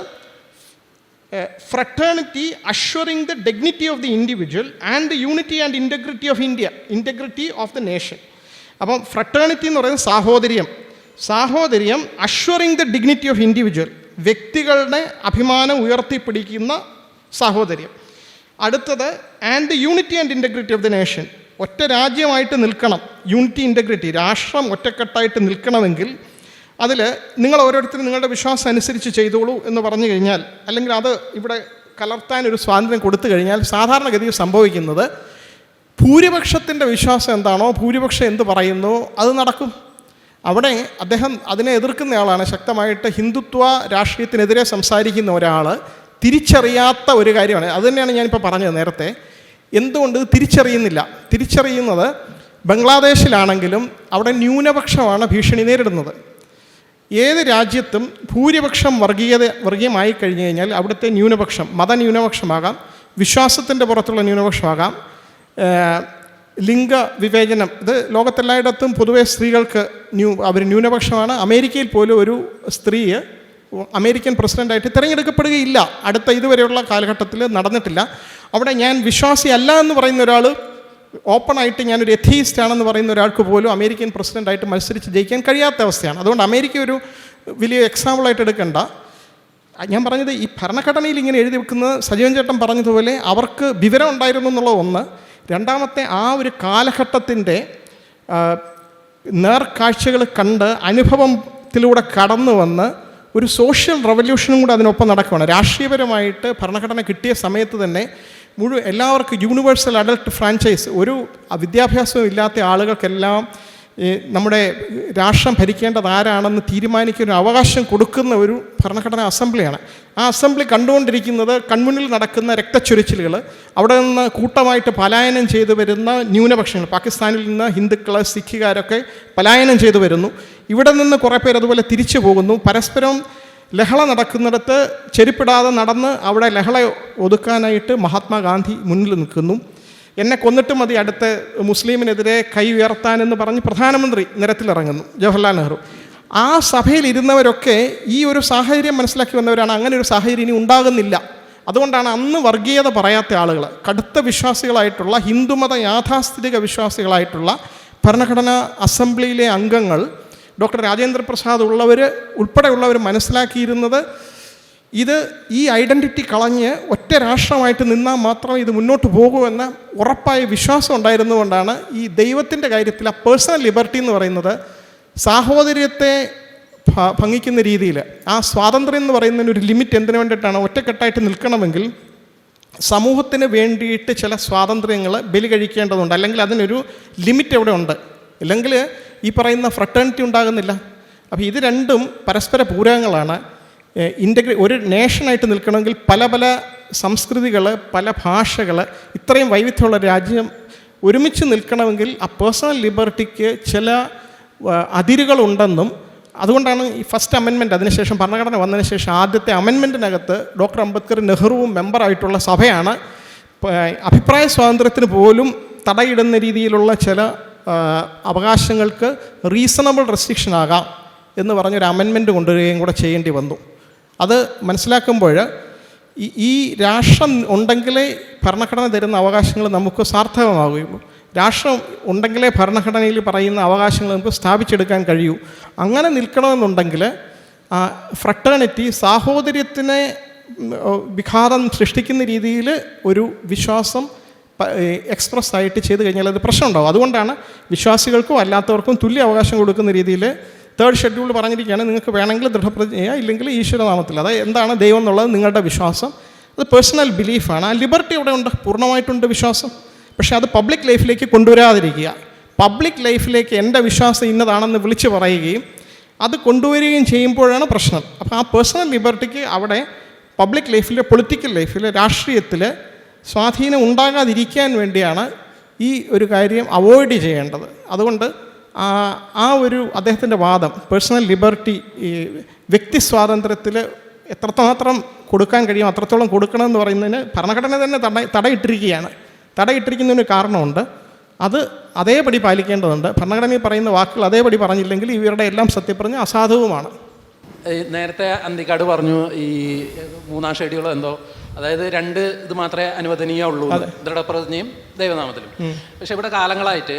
fraternity assuring the dignity of the individual and the unity and integrity of India, integrity of the nation. അപ്പം ഫ്രട്ടേണിറ്റി എന്ന് പറയുന്നത് സാഹോദര്യം, assuring the dignity of individual, വ്യക്തികളുടെ അഭിമാനം ഉയർത്തിപ്പിടിക്കുന്ന സാഹോദര്യം. അടുത്തത് and the unity and integrity of the nation, ഒറ്റ രാജ്യമായിട്ട് നിൽക്കണം, യൂണിറ്റി ഇൻറ്റഗ്രിറ്റി, രാഷ്ട്രം ഒറ്റക്കെട്ടായിട്ട് നിൽക്കണമെങ്കിൽ അതിൽ നിങ്ങൾ ഓരോരുത്തരും നിങ്ങളുടെ വിശ്വാസം അനുസരിച്ച് ചെയ്തോളൂ എന്ന് പറഞ്ഞു കഴിഞ്ഞാൽ, അല്ലെങ്കിൽ അത് ഇവിടെ കലർത്താനൊരു സ്വാതന്ത്ര്യം കൊടുത്തു കഴിഞ്ഞാൽ സാധാരണഗതിയിൽ സംഭവിക്കുന്നത് ഭൂരിപക്ഷത്തിൻ്റെ വിശ്വാസം എന്താണോ, ഭൂരിപക്ഷം എന്ത് പറയുന്നു അത് നടക്കും. അവിടെ അദ്ദേഹം അതിനെ എതിർക്കുന്നയാളാണ്. ശക്തമായിട്ട് ഹിന്ദുത്വ രാഷ്ട്രീയത്തിനെതിരെ സംസാരിക്കുന്ന ഒരാൾ തിരിച്ചറിയാത്ത ഒരു കാര്യമാണ്. അതുതന്നെയാണ് ഞാനിപ്പോൾ പറഞ്ഞത് നേരത്തെ. എന്തുകൊണ്ട് തിരിച്ചറിയുന്നത് ബംഗ്ലാദേശിലാണെങ്കിലും അവിടെ ന്യൂനപക്ഷമാണ് ഭീഷണി നേരിടുന്നത്. ഏത് രാജ്യത്തും ഭൂരിപക്ഷം വർഗീയമായി കഴിഞ്ഞു കഴിഞ്ഞാൽ അവിടുത്തെ ന്യൂനപക്ഷം മതന്യൂനപക്ഷമാകാം, വിശ്വാസത്തിൻ്റെ പുറത്തുള്ള ന്യൂനപക്ഷമാകാം, ലിംഗ വിവേചനം, ഇത് ലോകത്തെല്ലായിടത്തും പൊതുവെ സ്ത്രീകൾക്ക് അവർ ന്യൂനപക്ഷമാണ്. അമേരിക്കയിൽ പോലും ഒരു സ്ത്രീ അമേരിക്കൻ പ്രസിഡൻ്റായിട്ട് തിരഞ്ഞെടുക്കപ്പെടുകയില്ല. ഇതുവരെയുള്ള കാലഘട്ടത്തിൽ നടന്നിട്ടില്ല. അവിടെ ഞാൻ വിശ്വാസിയല്ല എന്ന് പറയുന്ന ഒരാൾ, ഓപ്പണായിട്ട് ഞാനൊരു എഥീസ്റ്റ് ആണെന്ന് പറയുന്ന ഒരാൾക്ക് പോലും അമേരിക്കൻ പ്രസിഡൻ്റായിട്ട് മത്സരിച്ച് ജയിക്കാൻ കഴിയാത്ത അവസ്ഥയാണ്. അതുകൊണ്ട് അമേരിക്ക ഒരു വലിയ എക്സാമ്പിളായിട്ട് എടുക്കേണ്ട. ഞാൻ പറഞ്ഞത് ഈ ഭരണഘടനയിൽ ഇങ്ങനെ എഴുതി വെക്കുന്നത് സജീവൻ ചേട്ടൻ പറഞ്ഞതുപോലെ അവർക്ക് വിവരം ഉണ്ടായിരുന്നു എന്നുള്ളത് ഒന്ന്. രണ്ടാമത്തെ, ആ ഒരു കാലഘട്ടത്തിൻ്റെ നേർക്കാഴ്ചകൾ കണ്ട് അനുഭവത്തിലൂടെ കടന്നു വന്ന് ഒരു സോഷ്യൽ റവല്യൂഷനും കൂടെ അതിനൊപ്പം നടക്കുകയാണ്. രാഷ്ട്രീയപരമായിട്ട് ഭരണഘടന കിട്ടിയ സമയത്ത് തന്നെ എല്ലാവർക്കും യൂണിവേഴ്സൽ അഡൽട്ട് ഫ്രാഞ്ചൈസ്, ഒരു വിദ്യാഭ്യാസവും ഇല്ലാത്ത ആളുകൾക്കെല്ലാം നമ്മുടെ രാഷ്ട്രം ഭരിക്കേണ്ടത് ആരാണെന്ന് തീരുമാനിക്കുന്ന ഒരു അവകാശം കൊടുക്കുന്ന ഒരു ഭരണഘടനാ അസംബ്ലിയാണ്. ആ അസംബ്ലി കണ്ടുകൊണ്ടിരിക്കുന്നത് കൺമുന്നിൽ നടക്കുന്ന രക്തച്ചൊരിച്ചിലുകൾ, അവിടെ നിന്ന് കൂട്ടമായിട്ട് പലായനം ചെയ്തു വരുന്ന ന്യൂനപക്ഷങ്ങൾ, പാകിസ്ഥാനിൽ നിന്ന് ഹിന്ദുക്കൾ, സിഖുകാരൊക്കെ പലായനം ചെയ്തു വരുന്നു. ഇവിടെ നിന്ന് കുറേ പേർ അതുപോലെ തിരിച്ചു പോകുന്നു. പരസ്പരം ലഹള നടക്കുന്നിടത്ത് ചെരുപ്പിടാതെ നടന്ന് അവിടെ ലഹള ഒതുക്കാനായിട്ട് മഹാത്മാഗാന്ധി മുന്നിൽ നിൽക്കുന്നു. എന്നെ കൊന്നിട്ട് മതി അടുത്ത മുസ്ലിമിനെതിരെ കൈ ഉയർത്താനെന്ന് പറഞ്ഞ് പ്രധാനമന്ത്രി നിരത്തിലിറങ്ങുന്നു, ജവഹർലാൽ നെഹ്റു. ആ സഭയിൽ ഇരുന്നവരൊക്കെ ഈ ഒരു സാഹചര്യം മനസ്സിലാക്കി വന്നവരാണ്. അങ്ങനെ ഒരു സാഹചര്യം ഇനി ഉണ്ടാകുന്നില്ല. അതുകൊണ്ടാണ് അന്ന് വർഗീയത പറയാത്ത ആളുകൾ, കടുത്ത വിശ്വാസികളായിട്ടുള്ള ഹിന്ദുമത യാഥാസ്ഥിതിക വിശ്വാസികളായിട്ടുള്ള ഭരണഘടനാ അസംബ്ലിയിലെ അംഗങ്ങൾ, ഡോക്ടർ രാജേന്ദ്ര പ്രസാദ് ഉൾപ്പെടെയുള്ളവർ മനസ്സിലാക്കിയിരുന്നത് ഇത് ഈ ഐഡൻറ്റിറ്റി കളഞ്ഞ് ഒറ്റ രാഷ്ട്രമായിട്ട് നിന്നാൽ മാത്രമേ ഇത് മുന്നോട്ട് പോകൂ എന്ന ഉറപ്പായ വിശ്വാസം ഉണ്ടായിരുന്നുകൊണ്ടാണ് ഈ ദൈവത്തിൻ്റെ കാര്യത്തിൽ ആ പേഴ്സണൽ ലിബർട്ടി എന്ന് പറയുന്നത് സാഹോദര്യത്തെ ഭംഗിക്കുന്ന രീതിയിൽ, ആ സ്വാതന്ത്ര്യം എന്ന് പറയുന്നതിന് ഒരു ലിമിറ്റ് എന്തിനു വേണ്ടിയിട്ടാണ്? ഒറ്റക്കെട്ടായിട്ട് നിൽക്കണമെങ്കിൽ സമൂഹത്തിന് വേണ്ടിയിട്ട് ചില സ്വാതന്ത്ര്യങ്ങൾ ബലി കഴിക്കേണ്ടതുണ്ട്, അല്ലെങ്കിൽ അതിനൊരു ലിമിറ്റ് എവിടെ ഉണ്ട്, അല്ലെങ്കിൽ ഈ പറയുന്ന ഫ്രട്ടേണിറ്റി ഉണ്ടാകുന്നില്ല. അപ്പോൾ ഇത് രണ്ടും പരസ്പര പൂരകങ്ങളാണ്. ഒരു നേഷനായിട്ട് നിൽക്കണമെങ്കിൽ പല പല സംസ്കൃതികൾ, പല ഭാഷകൾ, ഇത്രയും വൈവിധ്യമുള്ള രാജ്യം ഒരുമിച്ച് നിൽക്കണമെങ്കിൽ ആ പേഴ്സണൽ ലിബർട്ടിക്ക് ചില അതിരുകളുണ്ടെന്നും, അതുകൊണ്ടാണ് ഈ ഫസ്റ്റ് അമെൻമെൻറ്റ്, അതിനുശേഷം ഭരണഘടന വന്നതിന് ശേഷം ആദ്യത്തെ അമെൻമെൻറ്റിനകത്ത് ഡോക്ടർ അംബേദ്കർ നെഹ്റുവും മെമ്പറായിട്ടുള്ള സഭയാണ് അഭിപ്രായ സ്വാതന്ത്ര്യത്തിന് പോലും തടയിടുന്ന രീതിയിലുള്ള ചില അവകാശങ്ങൾക്ക് റീസണബിൾ റെസ്ട്രിക്ഷൻ ആകാം എന്ന് പറഞ്ഞൊരു അമെൻമെൻറ്റ് കൊണ്ടുവരികയും കൂടെ ചെയ്യേണ്ടി വന്നു. അത് മനസ്സിലാക്കുമ്പോൾ ഈ രാഷ്ട്രം ഉണ്ടെങ്കിലേ ഭരണഘടന തരുന്ന അവകാശങ്ങൾ നമുക്ക് സാർത്ഥകമാകുകയുള്ളൂ. രാഷ്ട്രം ഉണ്ടെങ്കിലേ ഭരണഘടനയിൽ പറയുന്ന അവകാശങ്ങൾ നമുക്ക് സ്ഥാപിച്ചെടുക്കാൻ കഴിയൂ. അങ്ങനെ നിൽക്കണമെന്നുണ്ടെങ്കിൽ ഫ്രട്ടേണിറ്റി, സാഹോദര്യത്തിനെ വിഘാതം സൃഷ്ടിക്കുന്ന രീതിയിൽ ഒരു വിശ്വാസം എക്സ്പ്രസ് ആയിട്ട് ചെയ്ത് കഴിഞ്ഞാൽ അത് പ്രശ്നമുണ്ടാവും. അതുകൊണ്ടാണ് വിശ്വാസികൾക്കും അല്ലാത്തവർക്കും തുല്യ അവകാശം കൊടുക്കുന്ന രീതിയിൽ 3rd ഷെഡ്യൂൾ പറഞ്ഞിരിക്കുകയാണ്, നിങ്ങൾക്ക് വേണമെങ്കിൽ ദൃഢപ്രതിജ്ഞ ചെയ്യുക, ഇല്ലെങ്കിൽ ഈശ്വരനാമത്തിൽ. അത് എന്താണ് ദൈവം എന്നുള്ളത് നിങ്ങളുടെ വിശ്വാസം, അത് പേഴ്സണൽ ബിലീഫാണ്. ആ ലിബർട്ടി അവിടെ ഉണ്ട്, പൂർണ്ണമായിട്ടുണ്ട് വിശ്വാസം. പക്ഷേ അത് പബ്ലിക് ലൈഫിലേക്ക് കൊണ്ടുവരാതിരിക്കുക. പബ്ലിക് ലൈഫിലേക്ക് എൻ്റെ വിശ്വാസം ഇന്നതാണെന്ന് വിളിച്ച് പറയുകയും അത് കൊണ്ടുവരികയും ചെയ്യുമ്പോഴാണ് പ്രശ്നം. അപ്പോൾ ആ പേഴ്സണൽ ലിബർട്ടിക്ക് അവിടെ പബ്ലിക് ലൈഫിൽ, പൊളിറ്റിക്കൽ ലൈഫിൽ, രാഷ്ട്രീയത്തിൽ സ്വാധീനം ഉണ്ടാകാതിരിക്കാൻ വേണ്ടിയാണ് ഈ ഒരു കാര്യം അവോയ്ഡ് ചെയ്യേണ്ടത്. അതുകൊണ്ട് ആ ഒരു അദ്ദേഹത്തിൻ്റെ വാദം, പേഴ്സണൽ ലിബർട്ടി, ഈ വ്യക്തി സ്വാതന്ത്ര്യത്തിൽ എത്രമാത്രം കൊടുക്കാൻ കഴിയും അത്രത്തോളം കൊടുക്കണമെന്ന് പറയുന്നതിന് ഭരണഘടന തന്നെ തടയിട്ടിരിക്കുകയാണ്. തടയിട്ടിരിക്കുന്നതിന് കാരണമുണ്ട്. അത് അതേപടി പാലിക്കേണ്ടതുണ്ട്. ഭരണഘടനയിൽ പറയുന്ന വാക്കുകൾ അതേപടി പറഞ്ഞില്ലെങ്കിൽ ഇവരുടെ എല്ലാം സത്യപ്രതിജ്ഞ അസാധുവുമാണ്. നേരത്തെ അന്തിക്കാട് പറഞ്ഞു ഈ 3-ാം ഷെഡ്യൂളോ എന്തോ, അതായത് 2 ഇത് മാത്രമേ അനുവദനീയമുള്ളൂ, ദൃഢപ്രതിജ്ഞയും ദൈവനാമത്തിലും. പക്ഷെ ഇവിടെ കാലങ്ങളായിട്ട്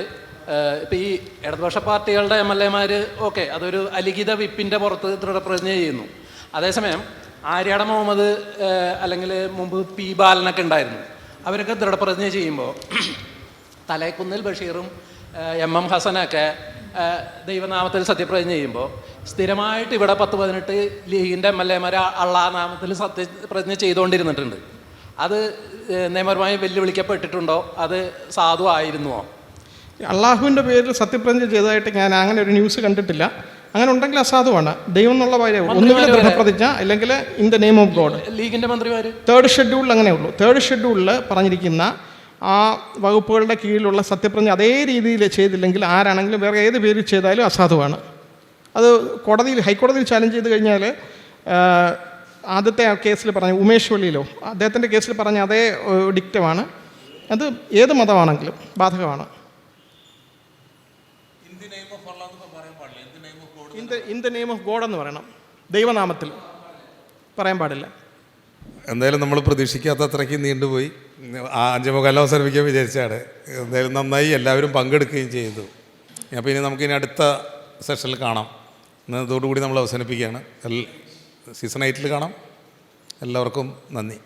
ഇപ്പം ഈ ഇടതുപക്ഷ പാർട്ടികളുടെ MLA-മാർ ഓക്കെ അതൊരു അലിഖിത വിപ്പിൻ്റെ പുറത്ത് ദൃഢപ്രതിജ്ഞ ചെയ്യുന്നു. അതേസമയം ആര്യാട മുഹമ്മദ് അല്ലെങ്കിൽ മുമ്പ് പി ബാലനൊക്കെ ഉണ്ടായിരുന്നു, അവരൊക്കെ ദൃഢപ്രതിജ്ഞ ചെയ്യുമ്പോൾ തലേക്കുന്നിൽ ബഷീറും MM ഹസനൊക്കെ ദൈവനാമത്തിൽ സത്യപ്രതിജ്ഞ ചെയ്യുമ്പോൾ സ്ഥിരമായിട്ട് ഇവിടെ 10-18 ലീഗിൻ്റെ MLA-മാർ അള്ളാഹനാമത്തിൽ സത്യപ്രതിജ്ഞ ചെയ്തുകൊണ്ടിരുന്നിട്ടുണ്ട്. അത് നിയമപരമായി വെല്ലുവിളിക്കപ്പെട്ടിട്ടുണ്ടോ? അത് സാധുവായിരുന്നുവോ? അള്ളാഹുവിൻ്റെ പേരിൽ സത്യപ്രതിജ്ഞ ചെയ്തതായിട്ട് ഞാൻ അങ്ങനെ ഒരു ന്യൂസ് കണ്ടിട്ടില്ല. അങ്ങനെ ഉണ്ടെങ്കിൽ അസാധുവാണ്. ദൈവം എന്നുള്ള കാര്യം ഒന്നുകിൽ ദൃഢപ്രതിജ്ഞ അല്ലെങ്കിൽ in the name of God. ലീഗിൻ്റെ മന്ത്രിമാർ 3rd ഷെഡ്യൂളിൽ അങ്ങനെ ഉള്ളൂ. 3rd ഷെഡ്യൂളിൽ പറഞ്ഞിരിക്കുന്ന ആ വകുപ്പുകളുടെ കീഴിലുള്ള സത്യപ്രതിജ്ഞ അതേ രീതിയിൽ ചെയ്തില്ലെങ്കിൽ ആരാണെങ്കിലും വേറെ ഏത് പേരിൽ ചെയ്താലും അസാധുവാണ്. അത് ഹൈക്കോടതിയിൽ ചാലഞ്ച് ചെയ്ത് കഴിഞ്ഞാൽ ആദ്യത്തെ ആ കേസിൽ പറഞ്ഞ ഉമേഷ് വള്ളിയിലോ അദ്ദേഹത്തിൻ്റെ കേസിൽ പറഞ്ഞ അതേ ഡിക്റ്റമാണ്. അത് ഏത് മതമാണെങ്കിലും ബാധകമാണ്. In the name of God എന്ന് പറയണം, ദൈവനാമത്തിൽ പറയാൻ പാടില്ല. എന്തായാലും നമ്മൾ പ്രതീക്ഷിക്കാത്ത അത്രയ്ക്ക് നീണ്ടുപോയി. 5:15 അവസാനിപ്പിക്കാൻ വിചാരിച്ചാണ്. എന്തായാലും നന്നായി, എല്ലാവരും പങ്കെടുക്കുകയും ചെയ്തു. അപ്പോൾ ഇനി നമുക്കിനി അടുത്ത സെഷനിൽ കാണാം. ഇതോടുകൂടി നമ്മൾ അവസാനിപ്പിക്കുകയാണ്. സീസൺ 8 കാണാം. എല്ലാവർക്കും നന്ദി.